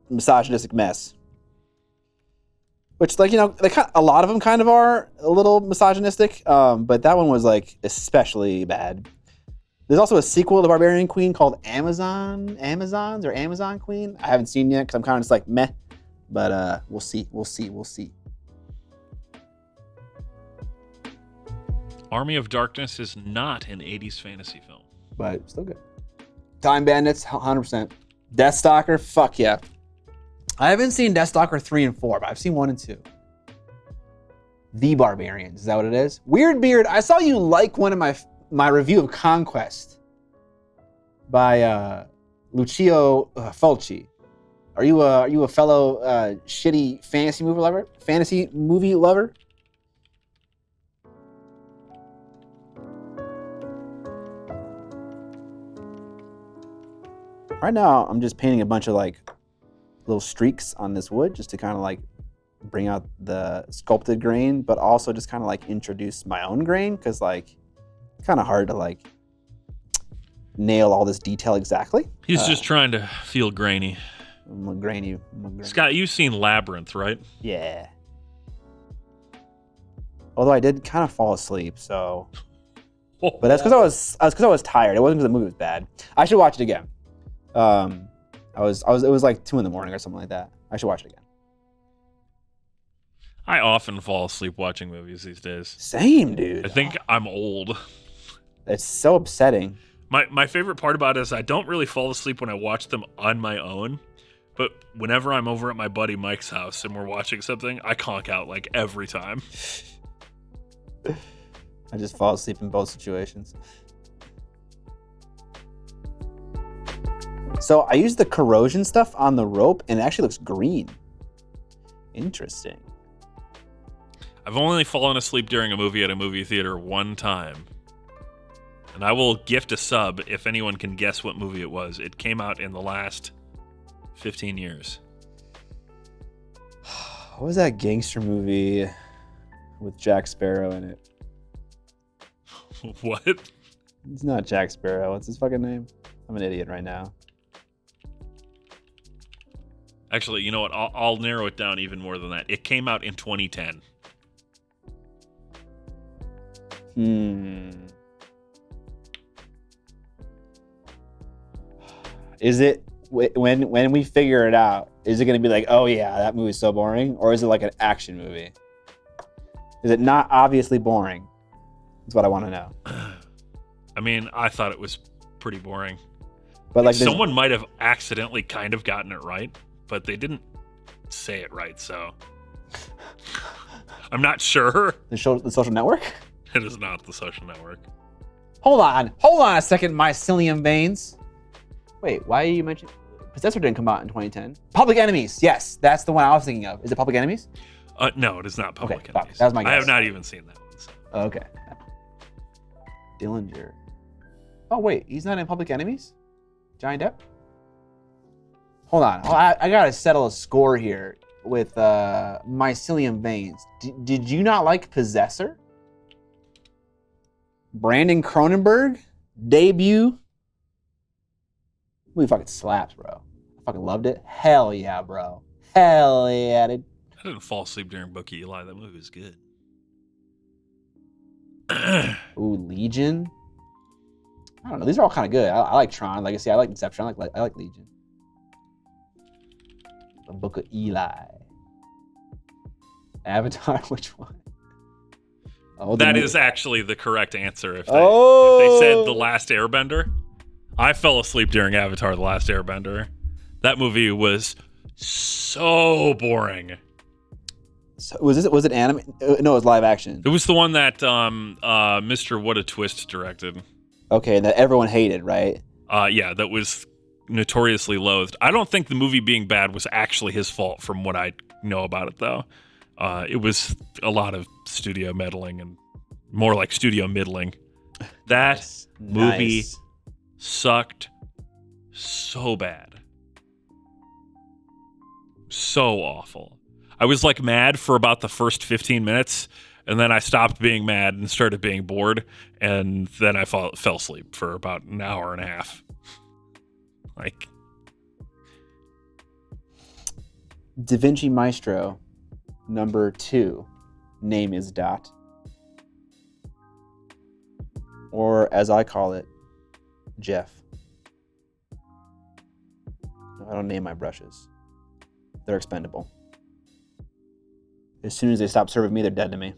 a misogynistic mess. Which, like, a lot of them kind of are a little misogynistic, but that one was, like, especially bad. There's also a sequel to Barbarian Queen called Amazon Queen. I haven't seen yet because I'm kind of just like, meh. But we'll see. Army of Darkness is not an 80s fantasy film. But still good. Time Bandits, 100%. Deathstalker, fuck yeah. I haven't seen Deathstalker 3 and 4, but I've seen 1 and 2. The Barbarians, is that what it is? Weird Beard, I saw you like one of my review of Conquest by Lucio Fulci. Are you a fellow shitty fantasy movie lover? Fantasy movie lover? Right now, I'm just painting a bunch of like little streaks on this wood just to kind of like bring out the sculpted grain, but also just kind of like introduce my own grain, because like it's kind of hard to like nail all this detail exactly. He's just trying to feel grainy. I'm a grainy. Scott, you've seen Labyrinth, right? Yeah. Although I did kind of fall asleep, so. But that's because I was tired. It wasn't because the movie was bad. I should watch it again. It was like 2 a.m. or something like that. I should watch it again. I often fall asleep watching movies these days. Same, dude. I think I'm old. It's so upsetting. My favorite part about it is I don't really fall asleep when I watch them on my own, but whenever I'm over at my buddy Mike's house and we're watching something, I conk out like every time. I just fall asleep in both situations. So I used the corrosion stuff on the rope and it actually looks green. Interesting. I've only fallen asleep during a movie at a movie theater one time. And I will gift a sub if anyone can guess what movie it was. It came out in the last 15 years. What was that gangster movie with Jack Sparrow in it? What? It's not Jack Sparrow. What's his fucking name? I'm an idiot right now. Actually, you know what? I'll narrow it down even more than that. It came out in 2010. Is it, when we figure it out, is it going to be like, oh yeah, that movie's so boring? Or is it like an action movie? Is it not obviously boring? That's what I want to know. I mean, I thought it was pretty boring. But like someone might have accidentally kind of gotten it right, but they didn't say it right, so I'm not sure. The Social Network? It is not The Social Network. Hold on a second, mycelium veins. Wait, why are you mentioning Possessor didn't come out in 2010? Public Enemies, yes, that's the one I was thinking of. Is it Public Enemies? No, it is not Public Okay, Enemies. that was my guess. I have not even seen that one. So. Okay. Dillinger. Oh wait, he's not in Public Enemies? Johnny Depp? Hold on, I gotta settle a score here with mycelium veins. Did you not like Possessor? Brandon Cronenberg debut. Movie fucking slaps, bro. I fucking loved it. Hell yeah, bro. Hell yeah, dude. I didn't fall asleep during Book of Eli. That movie was good. Ooh, Legion. I don't know. These are all kind of good. I like Tron. Like I say, I like Inception. I like Legion. The Book of Eli. Avatar. Which one? Oh, that is actually the correct answer. If they said The Last Airbender, I fell asleep during Avatar: The Last Airbender. That movie was so boring. So was it anime? No, it was live action. It was the one that Mr. What a Twist directed. Okay, that everyone hated, right? Yeah, that was notoriously loathed. I don't think the movie being bad was actually his fault from what I know about it, though. It was a lot of studio meddling and more like studio middling. That movie sucked so bad. So awful. I was like mad for about the first 15 minutes, and then I stopped being mad and started being bored, and then I fell asleep for about an hour and a half. Like Da Vinci Maestro, number 2, name is Dot. Or as I call it, Jeff. I don't name my brushes. They're expendable. As soon as they stop serving me, they're dead to me.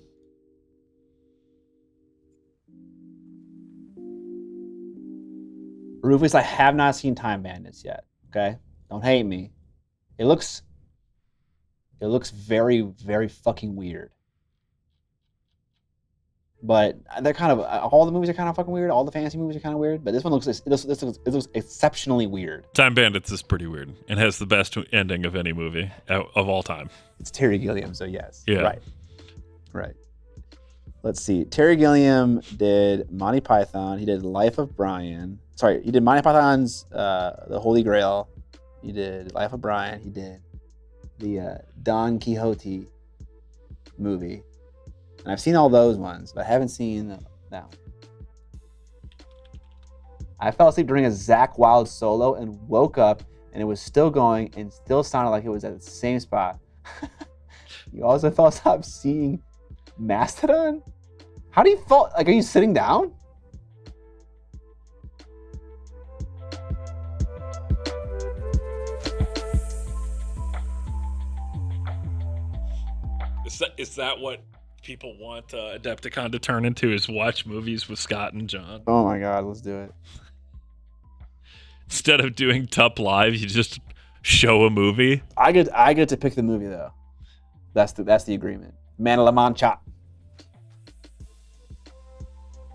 Rufus, I have not seen Time Bandits yet. Okay, don't hate me. It looks very, very fucking weird. But they're kind of all the movies are kind of fucking weird. All the fantasy movies are kind of weird. But this one looks it looks exceptionally weird. Time Bandits is pretty weird and has the best ending of any movie of all time. It's Terry Gilliam, so yes. Yeah. Right. Let's see. Terry Gilliam did Monty Python. He did Life of Brian. Sorry, he did Monty Python's The Holy Grail. He did Life of Brian. He did the Don Quixote movie. And I've seen all those ones, but I haven't seen that one. I fell asleep during a Zakk Wylde solo and woke up and it was still going and still sounded like it was at the same spot. You also fell asleep seeing Mastodon? How do you fall? Like, are you sitting down? Is that what people want Adepticon to turn into, is watch movies with Scott and John? Oh my God, let's do it. Instead of doing Tup Live, you just show a movie. I get to pick the movie though. That's the agreement. Man of La Mancha.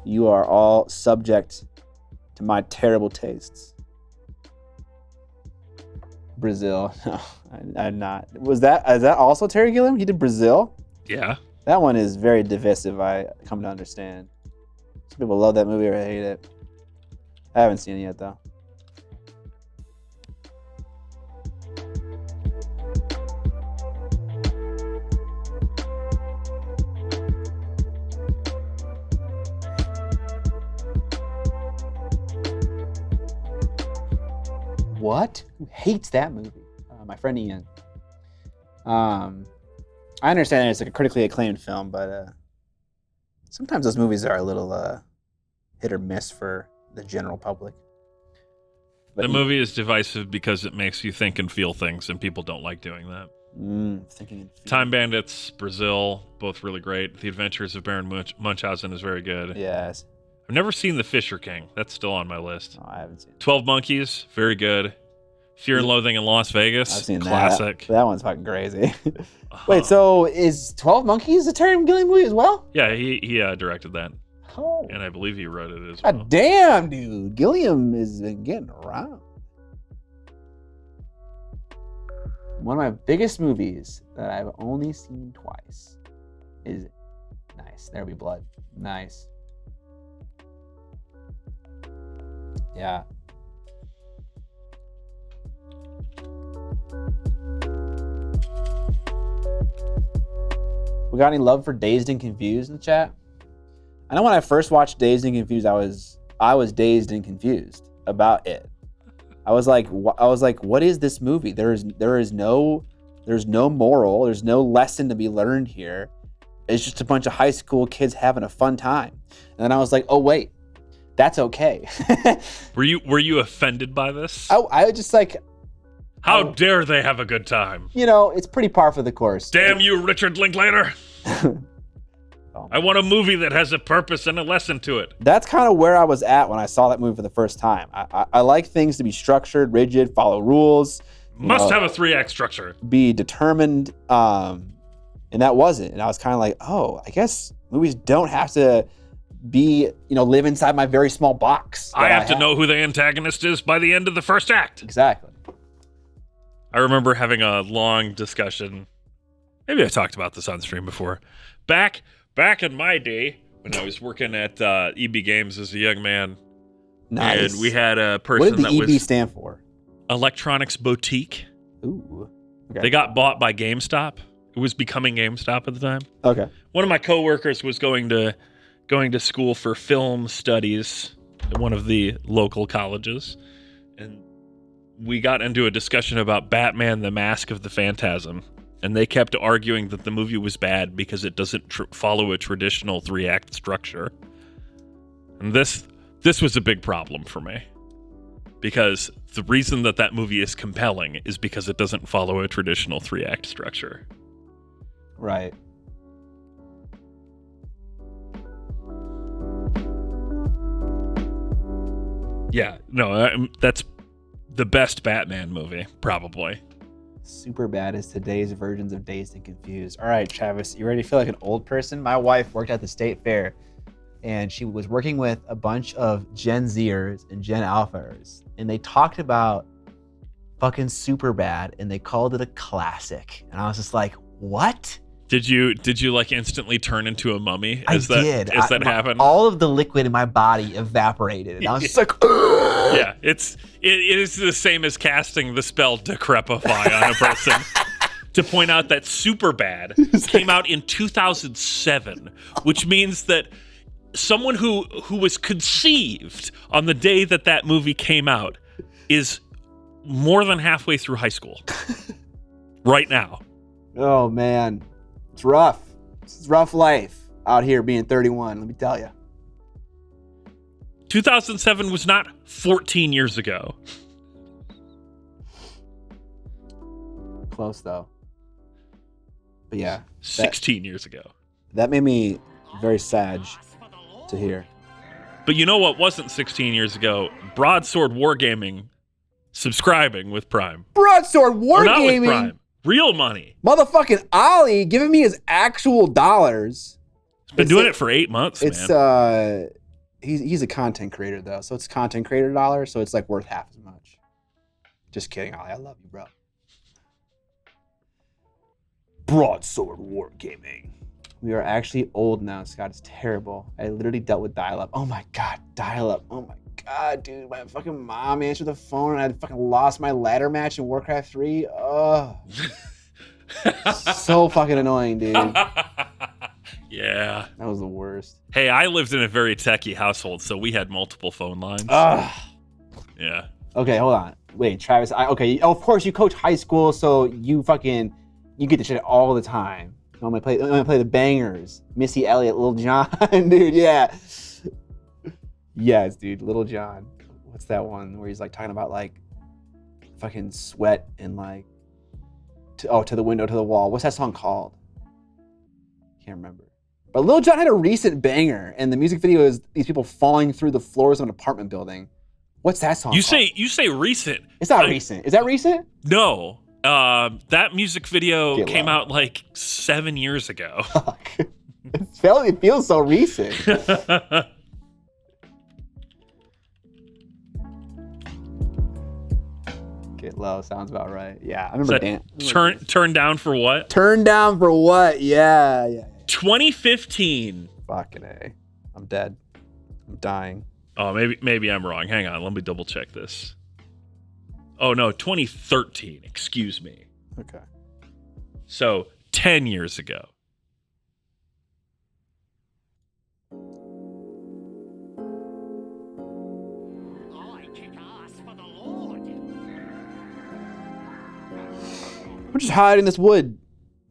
You are all subject to my terrible tastes. Brazil. No, I'm not. Is that also Terry Gilliam? He did Brazil? Yeah. That one is very divisive, I come to understand. Some people love that movie or hate it. I haven't seen it yet though. What? Who hates that movie? My friend Ian. I understand it's like a critically acclaimed film, but sometimes those movies are a little hit or miss for the general public. But The movie is divisive because it makes you think and feel things, and people don't like doing that. Thinking and feeling. Time Bandits, Brazil, both really great. The Adventures of Baron Munchausen is very good. Yes. I've never seen The Fisher King. That's still on my list. No, I haven't seen it. 12 Monkeys, very good. Fear and Loathing in Las Vegas, I've seen classic. That one's fucking crazy. Wait, so is 12 Monkeys a Terry Gilliam movie as well? Yeah, he directed that, Oh. and I believe he wrote it as well. God damn, dude. Gilliam has been getting around. One of my biggest movies that I've only seen twice is nice. There be blood. Nice. Yeah. We got any love for Dazed and Confused in the chat? I know when I first watched Dazed and Confused, I was dazed and confused about it. I was like, what is this movie? There's no moral. There's no lesson to be learned here. It's just a bunch of high school kids having a fun time. And then I was like, oh wait, that's okay. Were you offended by this? I just like, How dare they have a good time? it's pretty par for the course. Damn you, Richard Linklater. I want a movie that has a purpose and a lesson to it. That's kind of where I was at when I saw that movie for the first time. I like things to be structured, rigid, follow rules. Must have a 3-act structure. Be determined, and that wasn't. And I was kind of like, oh, I guess movies don't have to be, live inside my very small box. I have to know who the antagonist is by the end of the first act. Exactly. I remember having a long discussion. Maybe I talked about this on stream before. Back in my day, when I was working at EB Games as a young man, Nice. and we had a What person did that the EB was stand for? Electronics Boutique. Ooh. Okay. They got bought by GameStop. It was becoming GameStop at the time. Okay. One of my coworkers was going to school for film studies at one of the local colleges, and we got into a discussion about Batman: The Mask of the Phantasm, and they kept arguing that the movie was bad because it doesn't follow a traditional 3-act structure. And this was a big problem for me, because the reason that movie is compelling is because it doesn't follow a traditional 3-act structure. Right. Yeah, no, that's the best Batman movie, probably. Superbad is today's versions of Dazed and Confused. All right, Travis, you ready to feel like an old person? My wife worked at the state fair, and she was working with a bunch of Gen Zers and Gen Alphas, and they talked about fucking Superbad, and they called it a classic. And I was just like, what? Did you like instantly turn into a mummy? I did. As that happened? All of the liquid in my body evaporated, and I was just like, yeah, it is the same as casting the spell Decrepify on a person. To point out that Superbad came out in 2007, which means that someone who was conceived on the day that movie came out is more than halfway through high school right now. oh man, it's rough. It's rough life out here being 31. Let me tell you. 2007 was not 14 years ago. Close though. But yeah, 16 years ago. that made me very sad to hear. But you know what wasn't 16 years ago? Broadsword Wargaming subscribing with Prime. Broadsword Or not with Wargaming, Prime. Real money. motherfucking Ollie giving me his actual dollars. Been doing it for 8 months, It's man. he's a content creator though, so it's content creator dollars, so it's like worth half as much. Just kidding, Ollie. I love you, bro. Broadsword Wargaming. We are actually old now, Scott. It's terrible. I literally dealt with dial-up. Oh my god, dial-up. Oh my god, dude. My fucking mom answered the phone and I fucking lost my ladder match in Warcraft 3. Oh. So fucking annoying, dude. Yeah. That was the worst. Hey, I lived in a very techie household, so we had multiple phone lines. Ugh. Yeah. Okay, hold on. Wait, Travis. Of course you coach high school, so you get the shit all the time. I'm gonna play the bangers. Missy Elliott, Lil Jon, dude. Yeah. Yes, dude. Lil Jon. What's that one where he's like talking about like fucking sweat and like to the window, to the wall. What's that song called? Can't remember. But Lil Jon had a recent banger, and the music video is these people falling through the floors of an apartment building. What's that song? You called? say recent. It's not recent. Is that recent? No. That music video Get came low. out like 7 years ago. Fuck. It feels so recent. Get low sounds about right. Yeah, I remember Turn down for what? Turn down for what? Yeah. 2015. Fucking A. I'm dead. I'm dying. Oh, maybe I'm wrong. Hang on, let me double check this. Oh no, 2013. Excuse me. Okay. So 10 years ago. We're just hiding in this wood,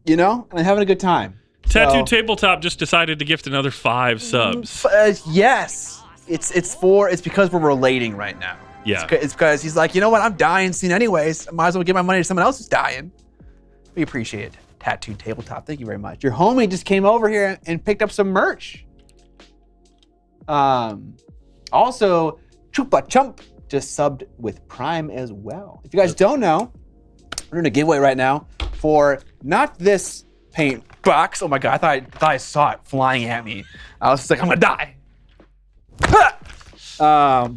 and having a good time. Tattoo Tabletop just decided to gift another 5 subs. Yes. It's because we're relating right now. Yeah. It's because he's like, you know what? I'm dying soon anyways. I might as well give my money to someone else who's dying. We appreciate it. Tattoo Tabletop. Thank you very much. Your homie just came over here and picked up some merch. Also, Chupa Chump just subbed with Prime as well. If you guys don't know, we're doing a giveaway right now for not this paint box. Oh my God, I thought I saw it flying at me. I was just like, I'm gonna die.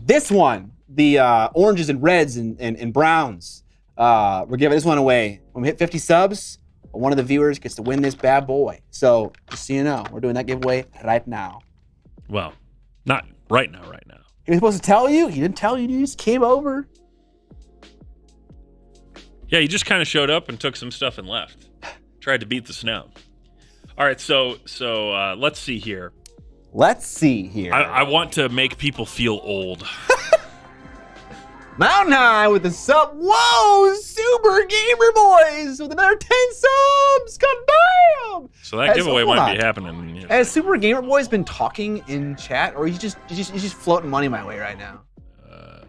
This one, the oranges and reds and browns. We're giving this one away. When we hit 50 subs, one of the viewers gets to win this bad boy. So just so you know, we're doing that giveaway right now. Well, not right now. He was supposed to tell you. He didn't tell you. He just came over. Yeah, he just kind of showed up and took some stuff and left. Tried to beat the snow. All right, so let's see here. I want to make people feel old. Mountain High with the sub. Whoa, Super Gamer Boys with another 10 subs. God damn. So that giveaway might be happening. Yeah. Has Super Gamer Boys been talking in chat, or he's just floating money my way right now?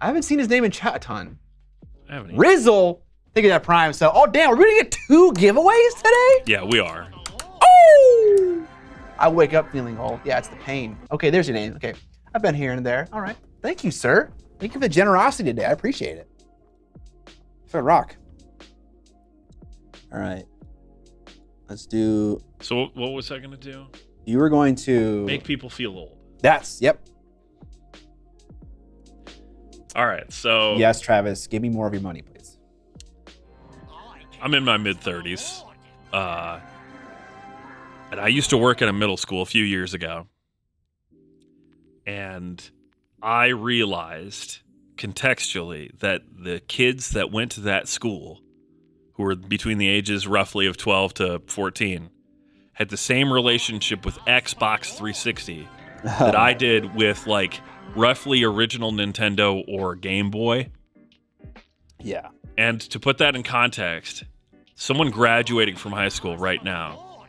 I haven't seen his name in chat a ton. I haven't. Rizzle, think of that Prime. So, oh damn, we're gonna get 2 giveaways today. Yeah, we are. Oh, I wake up feeling old. Yeah, it's the pain. Okay, there's your name. Okay, I've been here and there. All right, thank you, sir. Thank you for the generosity today. I appreciate it. For rock. All right. Let's do. So what was I gonna do? You were going to Make people feel old. Yep. All right, so Yes, Travis. Give me more of your money, please. I'm in my mid-30s, and I used to work at a middle school a few years ago, and I realized contextually that the kids that went to that school, who were between the ages roughly of 12 to 14, had the same relationship with Xbox 360 that I did with like roughly original Nintendo or Game Boy. Yeah. And to put that in context, someone graduating from high school right now,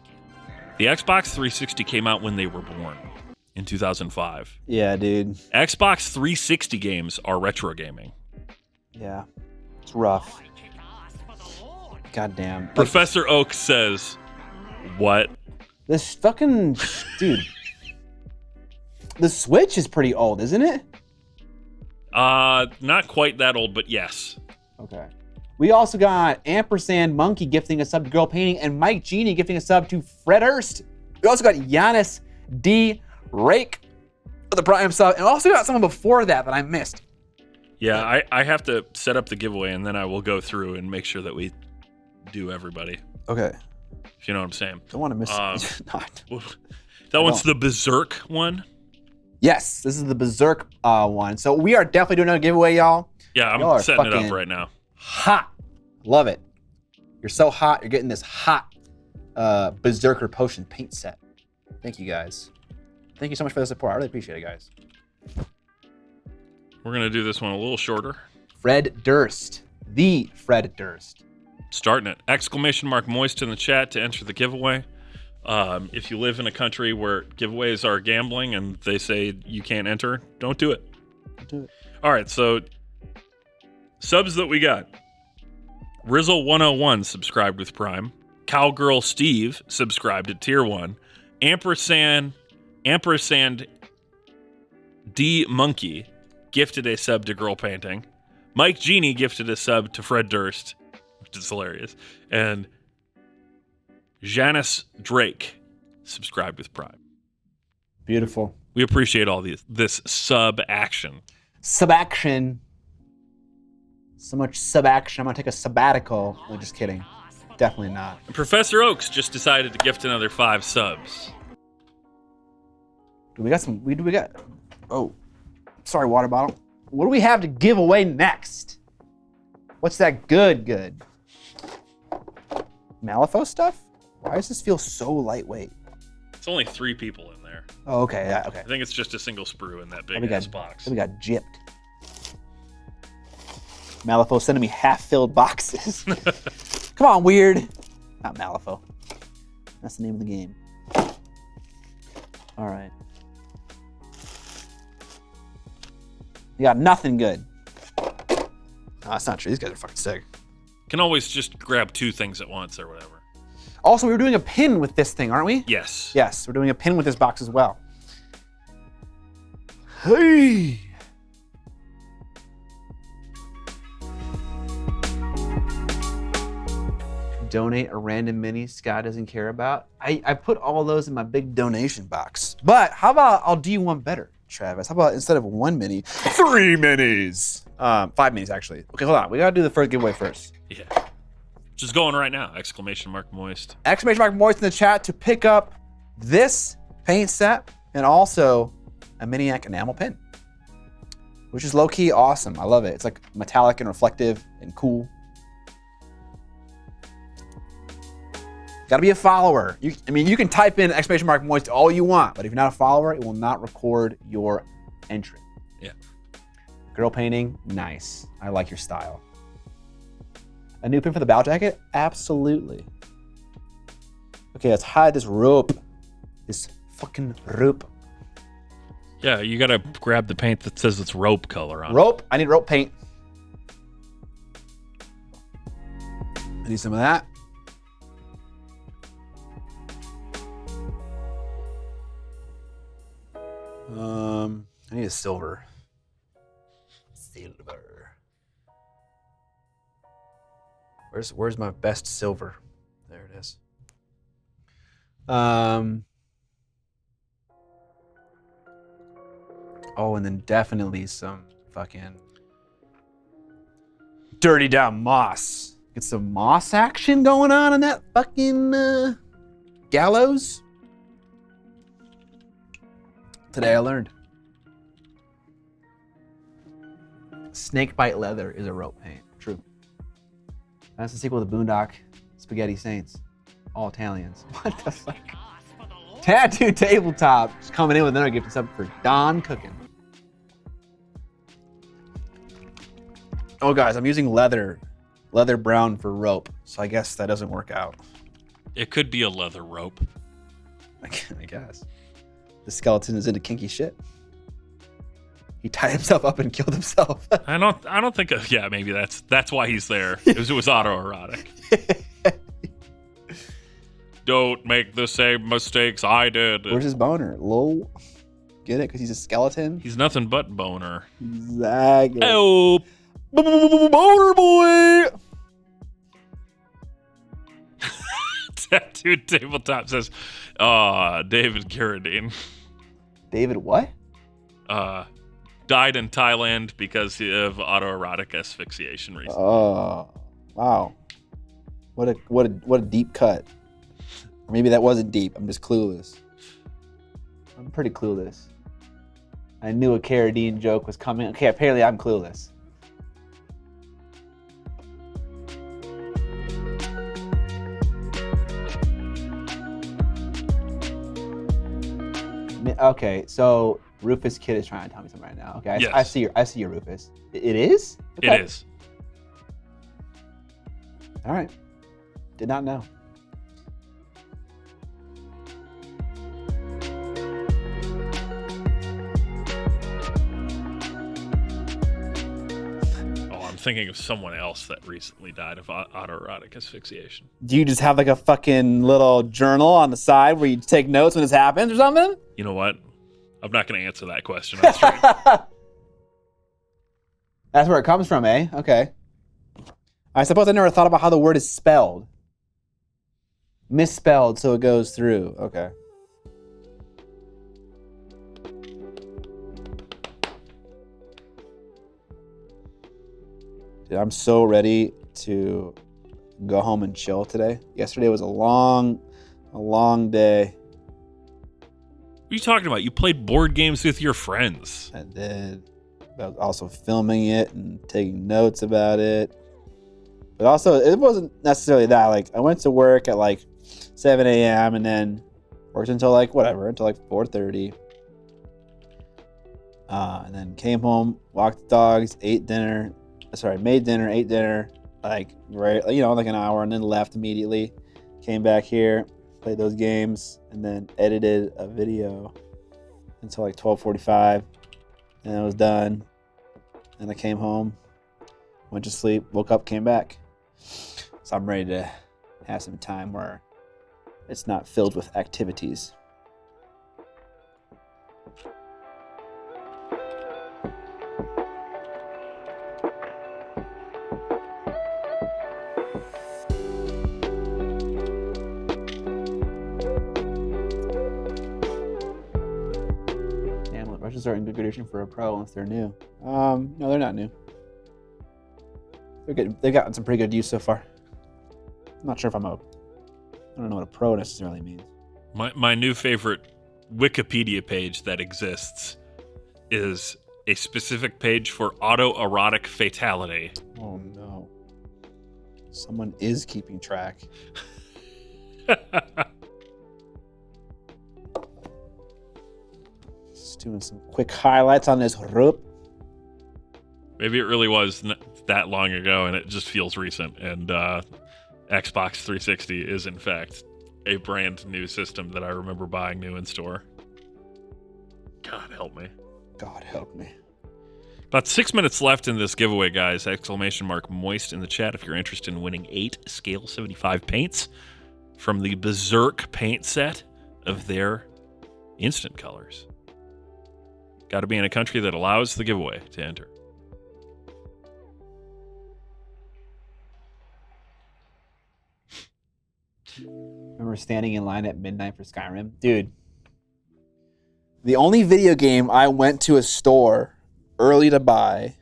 the Xbox 360 came out when they were born in 2005. Yeah, dude. Xbox 360 games are retro gaming. Yeah. It's rough. Goddamn. Professor Oak says, what? This fucking dude. The Switch is pretty old, isn't it? Not quite that old, but yes. Okay. We also got Ampersand Monkey gifting a sub to Girl Painting and Mike Genie gifting a sub to Fred Hurst. We also got Giannis D. Rake for the Prime sub. And we also got someone before that I missed. Yeah, I have to set up the giveaway, and then I will go through and make sure that we do everybody. Okay. If you know what I'm saying. Don't want to miss not. That one's the Berserk one? Yes, this is the Berserk one. So we are definitely doing another giveaway, y'all. Yeah, Y'all I'm are setting it up fucking right now. Hot. Love it. You're so hot. You're getting this hot Berserker Potion paint set. Thank you, guys. Thank you so much for the support. I really appreciate it, guys. We're going to do this one a little shorter. Fred Durst. The Fred Durst. Starting it. Exclamation mark moist in the chat to enter the giveaway. If you live in a country where giveaways are gambling and they say you can't enter, don't do it. Don't do it. All right, so subs that we got. Rizzle101 subscribed with Prime. Cowgirl Steve subscribed at Tier 1. Ampersand D Monkey gifted a sub to Girl Painting. Mike Genie gifted a sub to Fred Durst, which is hilarious. And Janice Drake subscribed with Prime. Beautiful. We appreciate all this sub action. Sub action. So much sub action. I'm going to take a sabbatical. No, just kidding. Definitely not. And Professor Oaks just decided to gift another 5 subs. We got some. We got. Oh, sorry, water bottle. What do we have to give away next? What's that good? Malifaux stuff? Why does this feel so lightweight? It's only 3 people in there. Oh, okay. Yeah, okay. I think it's just a single sprue in that big We ass got box. We got gypped. Malifaux sending me half-filled boxes. Come on, weird. Not Malifaux. That's the name of the game. All right. You got nothing good. No, that's not true. These guys are fucking sick. Can always just grab 2 things at once or whatever. Also, we were doing a pin with this thing, aren't we? Yes. Yes, we're doing a pin with this box as well. Hey! Donate a random mini Scott doesn't care about. I put all those in my big donation box. But how about I'll do you one better, Travis? How about instead of 1 mini, 3 minis? 5 minis, actually. Okay, hold on. We gotta do the first giveaway first. Yeah. Just going right now. Exclamation mark moist. Exclamation mark moist in the chat to pick up this paint set and also a Miniac enamel pin, which is low-key awesome. I love it. It's like metallic and reflective and cool. Gotta be a follower. You can type in exclamation mark moist all you want, but if you're not a follower, it will not record your entry. Yeah. Girl painting, nice. I like your style. A new pin for the bow jacket? Absolutely. Okay, let's hide this rope. This fucking rope. Yeah, you gotta grab the paint that says it's rope color on it. Rope, I need rope paint. I need some of that. I need a silver. silver. Where's my best silver? There it is. Oh, and then definitely some fucking dirty down moss. Get some moss action going on that fucking gallows. Today I learned. Snakebite leather is a rope paint. True. That's the sequel to Boondock Spaghetti Saints. All Italians. What the fuck? Tattoo tabletop. Just coming in with another gift. It's up for Don Cooking. Oh, guys, I'm using leather brown for rope, so I guess that doesn't work out. It could be a leather rope. I guess. The skeleton is into kinky shit. He tied himself up and killed himself. I don't think. Yeah, maybe that's why he's there. It was autoerotic. Don't make the same mistakes I did. Where's his boner? Lol. Get it? Because he's a skeleton? He's nothing but boner. Exactly. Oh, boner boy! Tattoo tabletop says, David Carradine. David what? Died in Thailand because of autoerotic asphyxiation reasons. Oh, wow. What a deep cut. Or maybe that wasn't deep. I'm just clueless. I'm pretty clueless. I knew a Carradine joke was coming. Okay, apparently I'm clueless. Okay, so Rufus Kid is trying to tell me something right now. Okay, Yes. I see your Rufus. It is? Okay. It is. All right. Did not know. I'm thinking of someone else that recently died of autoerotic asphyxiation. Do you just have like a fucking little journal on the side where you take notes when this happens or something? You know what? I'm not going to answer that question on stream. That's where it comes from, eh? Okay. I suppose I never thought about how the word is spelled. Misspelled, so it goes through. Okay. Dude, I'm so ready to go home and chill today. Yesterday was a long day. What are you talking about? You played board games with your friends. I did. I was also filming it and taking notes about it. But also, it wasn't necessarily that. Like, I went to work at like 7 a.m. and then worked until like whatever, until like 4:30. And then came home, walked the dogs, made dinner, ate dinner, like right, like an hour, and then left immediately. Came back here, played those games, and then edited a video until like 12:45, and I was done. And I came home, went to sleep, woke up, came back. So I'm ready to have some time where it's not filled with activities. Brushes are in good condition for a pro unless they're new. No, they're not new. They're good. They've gotten some pretty good use so far. I'm not sure if I don't know what a pro necessarily means. My new favorite Wikipedia page that exists is a specific page for autoerotic fatality. Oh no. Someone is keeping track. Just doing some quick highlights on this rope. Maybe it really was that long ago and it just feels recent. And Xbox 360 is, in fact, a brand new system that I remember buying new in store. God help me. God help me. About 6 minutes left in this giveaway, guys. ! Moist in the chat if you're interested in winning 8 Scale 75 paints from the Berserk paint set of their instant colors. Got to be in a country that allows the giveaway to enter. Remember standing in line at midnight for Skyrim? Dude, the only video game I went to a store early to buy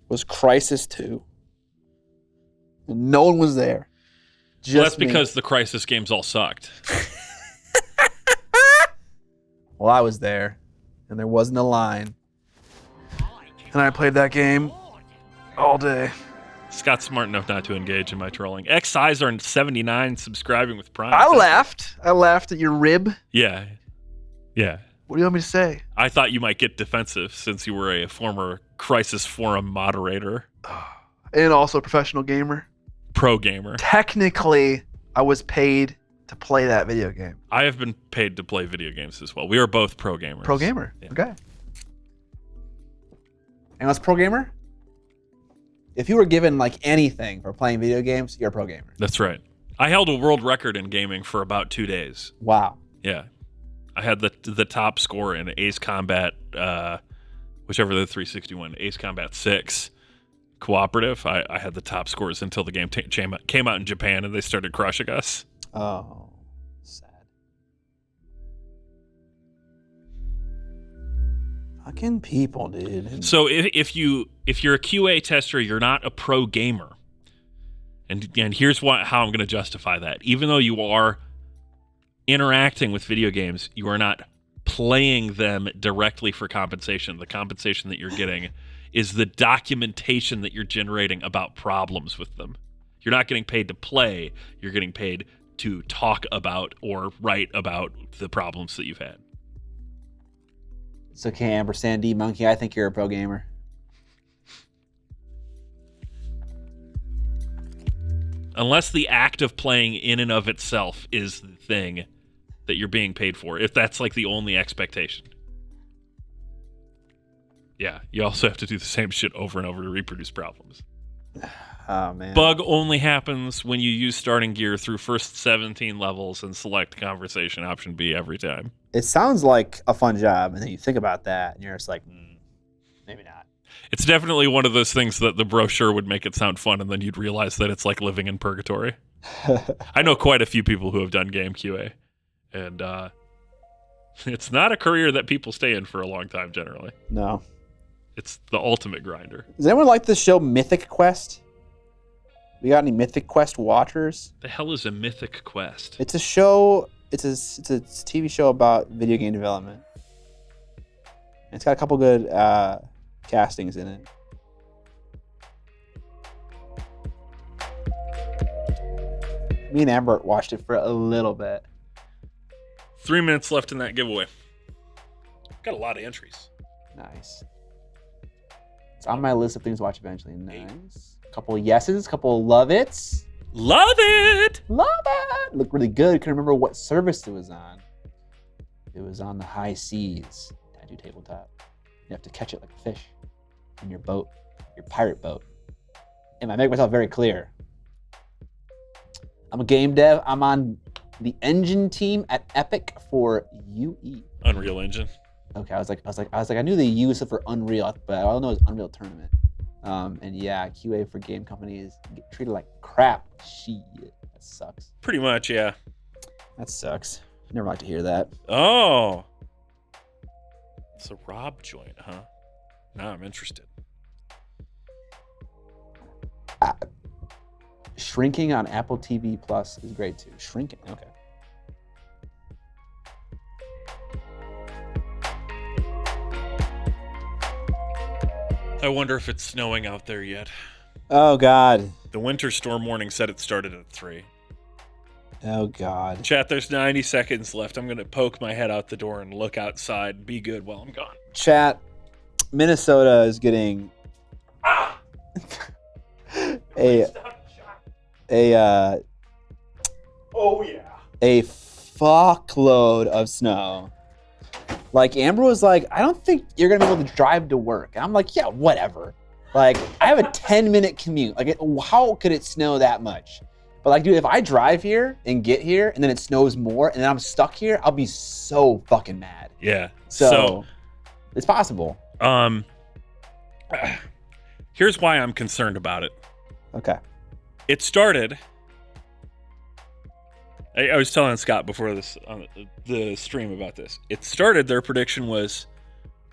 was Crysis 2. And no one was there. Just Well, that's me. because the Crisis games all sucked. Well, I was there, and there wasn't a line. And I played that game all day. Scott's smart enough not to engage in my trolling. X-Size are 79 subscribing with Prime. I laughed. I laughed at your rib. Yeah. Yeah. What do you want me to say? I thought you might get defensive since you were a former Crisis Forum moderator. And also a professional gamer. Pro gamer. Technically, I was paid to play that video game. I have been paid to play video games as well. We are both pro gamers. Pro gamer. Yeah. Okay. And what's pro gamer? If you were given like anything for playing video games, you're a pro gamer. That's right. I held a world record in gaming for about 2 days. Wow. Yeah. I had the top score in Ace Combat, whichever the 360 one, Ace Combat 6 cooperative. I had the top scores until the game came out in Japan and they started crushing us. Oh, sad. Fucking people, dude. So if you're a QA tester, you're not a pro gamer. And here's how I'm going to justify that. Even though you are interacting with video games, you are not playing them directly for compensation. The compensation that you're getting is the documentation that you're generating about problems with them. You're not getting paid to play. You're getting paid to talk about or write about the problems that you've had. It's okay, Ampersand D Monkey. I think you're a pro gamer. Unless the act of playing in and of itself is the thing that you're being paid for, if that's like the only expectation. Yeah, you also have to do the same shit over and over to reproduce problems. Oh, man. Bug only happens when you use starting gear through first 17 levels and select conversation option B every time. It sounds like a fun job, and then you think about that, and you're just like, maybe not. It's definitely one of those things that the brochure would make it sound fun, and then you'd realize that it's like living in purgatory. I know quite a few people who have done game QA, and it's not a career that people stay in for a long time generally. No. It's the ultimate grinder. Does anyone like the show Mythic Quest? We got any Mythic Quest watchers? The hell is a Mythic Quest? It's a show. It's a TV show about video game development. And it's got a couple good castings in it. Me and Amber watched it for a little bit. 3 minutes left in that giveaway. Got a lot of entries. Nice. It's on my list of things to watch eventually. Nice. Couple of yeses, couple of love it's. Love it! Love it! Looked really good. Couldn't remember what service it was on. It was on the high seas. Tattoo tabletop. You have to catch it like a fish in your boat, your pirate boat. And I make myself very clear. I'm a game dev. I'm on the engine team at Epic for UE. Unreal Engine. Okay, I was like, I knew the U was for Unreal, but all I know is Unreal Tournament. And yeah, QA for game companies get treated like crap. Shit, that sucks. Pretty much, yeah. That sucks. Never like to hear that. Oh. It's a Rob joint, huh? Now I'm interested. Shrinking on Apple TV Plus is great too. Shrinking, okay. I wonder if it's snowing out there yet. Oh God. The winter storm warning said it started at 3. Oh God. Chat, there's 90 seconds left. I'm going to poke my head out the door and look outside. Be good while I'm gone. Chat, Minnesota is getting a fuckload of snow. Like Amber was like, I don't think you're gonna be able to drive to work. And I'm like, yeah, whatever. Like I have a 10-minute commute. Like how could it snow that much? But like, dude, if I drive here and get here and then it snows more and then I'm stuck here, I'll be so fucking mad. Yeah. So it's possible. Here's why I'm concerned about it. Okay. It started I was telling Scott before this on the stream about this. It started, their prediction was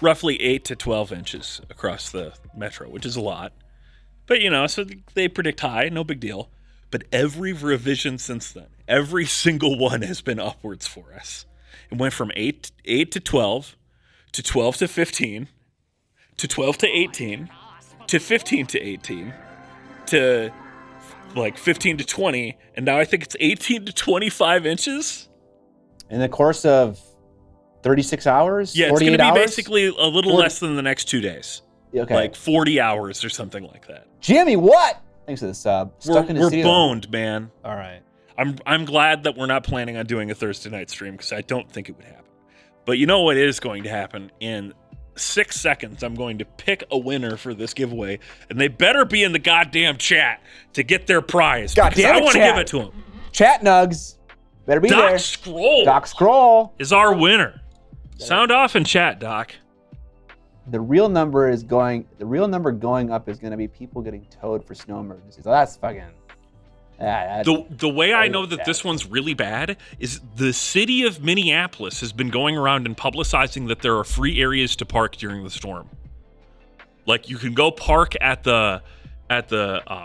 roughly 8 to 12 inches across the metro, which is a lot. But, so they predict high, no big deal. But every revision since then, every single one has been upwards for us. It went from 8 to 12, to 12 to 15, to 12 to 18, to 15 to 18, to like 15 to 20, and now I think it's 18 to 25 inches. In the course of 36 hours? Yeah, it's going to be basically a little less than the next 2 days. Okay. Like 40 hours or something like that. Jimmy, what? Thanks for the sub. We're boned, man. All right. I'm glad that we're not planning on doing a Thursday night stream because I don't think it would happen. But you know what is going to happen? In 6 seconds, I'm going to pick a winner for this giveaway, and they better be in the goddamn chat to get their prize. Goddamn, I want to give it to them. Chat nugs. Better be there. Doc Scroll is our winner. Sound off in chat, Doc. The real number going up is going to be people getting towed for snow emergencies. So that's fucking. The way I know that this one's really bad is the city of Minneapolis has been going around and publicizing that there are free areas to park during the storm. Like you can go park at the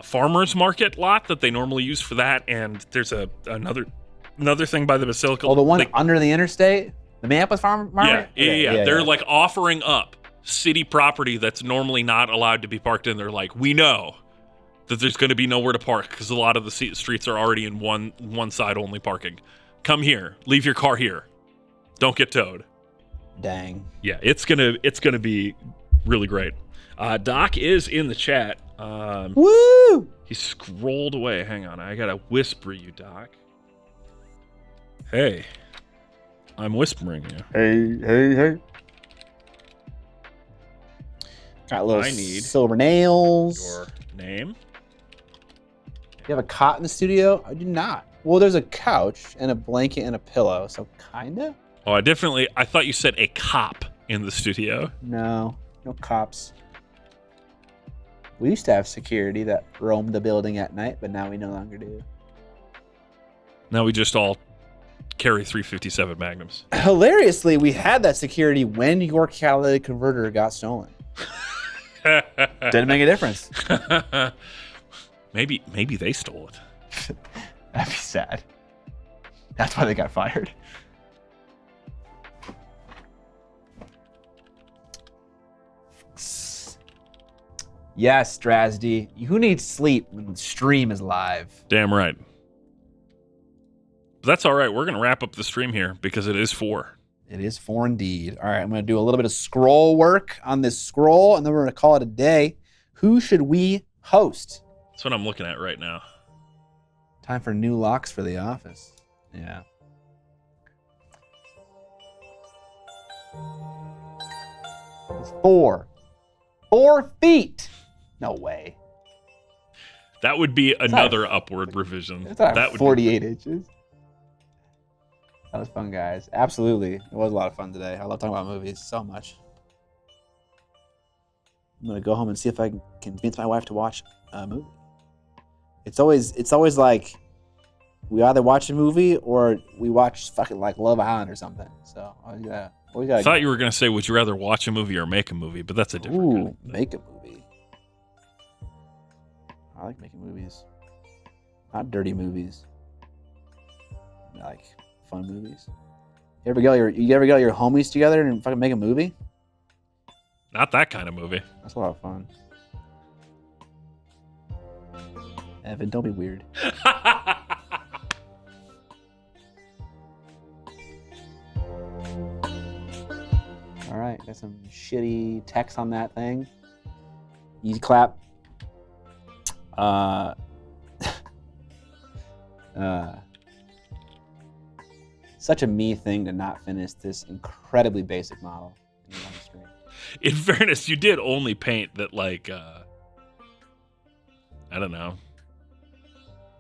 farmers market lot that they normally use for that, and there's another thing by the Basilica. Oh, the one under the interstate, the Minneapolis farm market. Yeah. They're like offering up city property that's normally not allowed to be parked in. They're like, we know that there's going to be nowhere to park because a lot of the streets are already in one side only parking. Come here, leave your car here, don't get towed. Dang. Yeah, it's gonna be really great. Doc is in the chat. Woo! He scrolled away. Hang on, I gotta whisper you, Doc. Hey, I'm whispering you. Hey. Got little silver nails. Your name? You have a cot in the studio? I do not. Well, there's a couch and a blanket and a pillow, so kinda. Oh, I thought you said a cop in the studio. No cops. We used to have security that roamed the building at night, but now we no longer do. Now we just all carry 357 Magnums. Hilariously, we had that security when your catalytic converter got stolen. Didn't make a difference. Maybe they stole it. That'd be sad. That's why they got fired. Yes, Drasdy. Who needs sleep when the stream is live? Damn right. But that's all right. We're going to wrap up the stream here because it is 4. It is 4 indeed. All right, I'm going to do a little bit of scroll work on this scroll, and then we're going to call it a day. Who should we host? That's what I'm looking at right now. Time for new locks for the office. Yeah. It's 4 feet. No way. That would be another upward revision. That would 48 inches. That was fun, guys. Absolutely. It was a lot of fun today. I love talking about movies so much. I'm going to go home and see if I can convince my wife to watch a movie. It's always like we either watch a movie or we watch fucking like Love Island or something. So I thought you were going to say, would you rather watch a movie or make a movie? But that's a different kind of thing. Make a movie. I like making movies. Not dirty movies. I like fun movies. You ever get your homies together and fucking make a movie? Not that kind of movie. That's a lot of fun. Evan, don't be weird. All right, got some shitty text on that thing. Easy clap. Such a me thing to not finish this incredibly basic model in one screen. In fairness, you did only paint that like I don't know,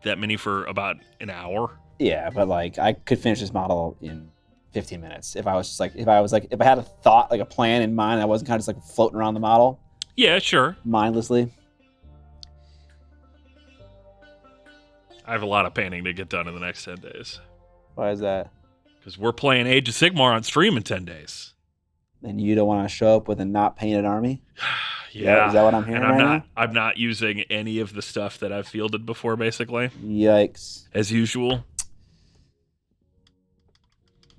that many for about an hour. Yeah, but like I could finish this model in 15 minutes if I had a thought, like a plan in mind. I wasn't kind of just like floating around the model. Yeah, sure. Mindlessly. I have a lot of painting to get done in the next 10 days. Why is that? Because we're playing Age of Sigmar on stream in 10 days. And you don't want to show up with a not painted army? Yeah. Is that what I'm hearing and now? I'm not using any of the stuff that I've fielded before, basically. Yikes. As usual.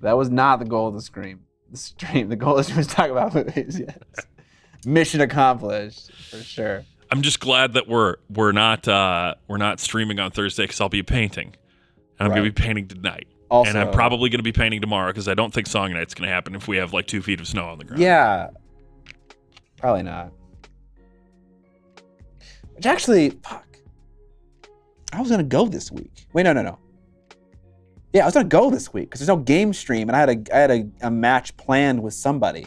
That was not the goal of the stream. The goal of the stream was to talk about movies, yes. Mission accomplished, for sure. I'm just glad that we're not streaming on Thursday because I'll be painting. And I'm going to be painting tonight. Also, and I'm probably going to be painting tomorrow because I don't think Song Night's going to happen if we have like 2 feet of snow on the ground. Yeah. Probably not. Which actually, fuck. I was going to go this week. Wait, no. Yeah, I was going to go this week because there's no game stream and I had a match planned with somebody.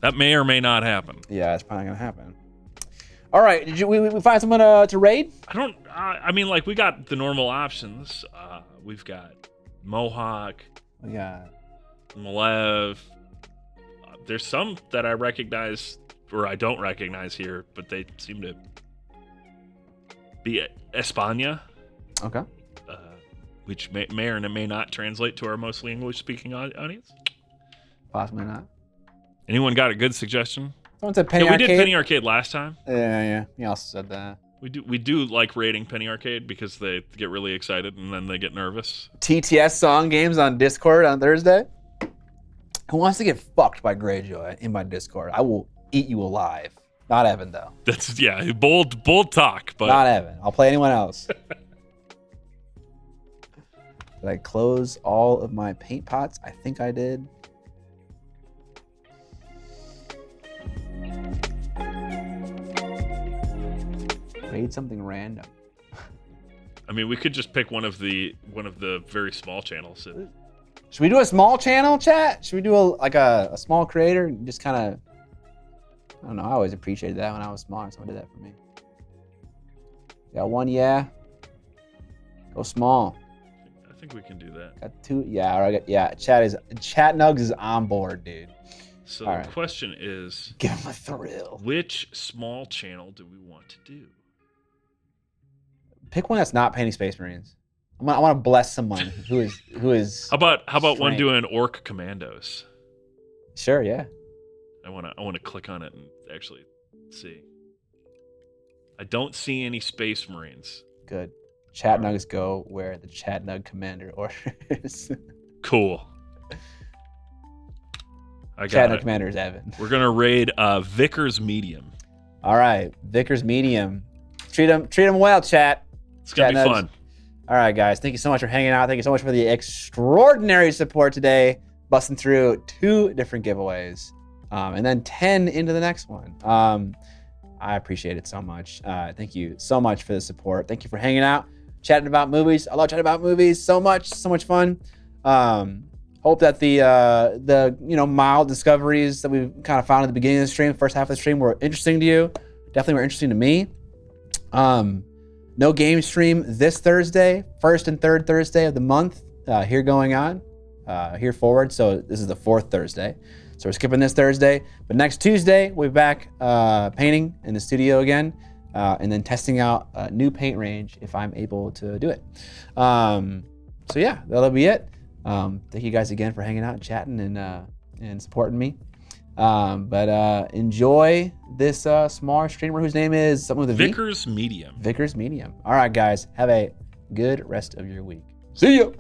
That may or may not happen. Yeah, it's probably going to happen. All right, did we find someone to raid? I mean, like, we got the normal options. We've got Mohawk. We got Malev. There's some that I recognize or I don't recognize here, but they seem to be España. Okay. Which may or may not translate to our mostly English-speaking audience. Possibly not. Anyone got a good suggestion? Someone said Penny Arcade. We did Penny Arcade last time. Yeah. He also said that. We do like rating Penny Arcade because they get really excited and then they get nervous. TTS song games on Discord on Thursday. Who wants to get fucked by Greyjoy in my Discord? I will eat you alive. Not Evan though. That's bold talk, but not Evan. I'll play anyone else. Did I close all of my paint pots? I think I did. Raid something random. I mean, we could just pick one of the very small channels. Should we do a small channel, chat? Should we do a small creator and just kind of? I don't know. I always appreciated that when I was small. Someone did that for me. Got one, yeah. Go small. I think we can do that. Got two, yeah. All right, yeah. Chat Nugs is on board, dude. So the question is, give him a thrill. Which small channel do we want to do? Pick one that's not painting Space Marines. I want to bless someone who is. How about one doing Orc Commandos? Sure, yeah. I want to click on it and actually see. I don't see any Space Marines. Good. Chat Nugs go where the Chat Nug commander orders. Cool. Chat Nug commander is Evan. We're gonna raid Vickers Medium. All right, Vickers Medium. Treat him well, chat. It's gonna be fun. All right, guys. Thank you so much for hanging out. Thank you so much for the extraordinary support today. Busting through 2 different giveaways, and then 10 into the next one. I appreciate it so much. Thank you so much for the support. Thank you for hanging out, chatting about movies. I love chatting about movies so much fun. Hope that the mild discoveries that we kind of found at the beginning of the stream, first half of the stream, were interesting to you. Definitely were interesting to me. No game stream this Thursday, first and third Thursday of the month here going on, here forward. So this is the 4th Thursday. So we're skipping this Thursday, but next Tuesday, we'll be back painting in the studio again, and then testing out a new paint range if I'm able to do it. So yeah, that'll be it. Thank you guys again for hanging out and chatting and supporting me. But enjoy this smaller streamer whose name is something with a V. Vickers Medium. Vickers Medium. All right, guys, have a good rest of your week. See ya.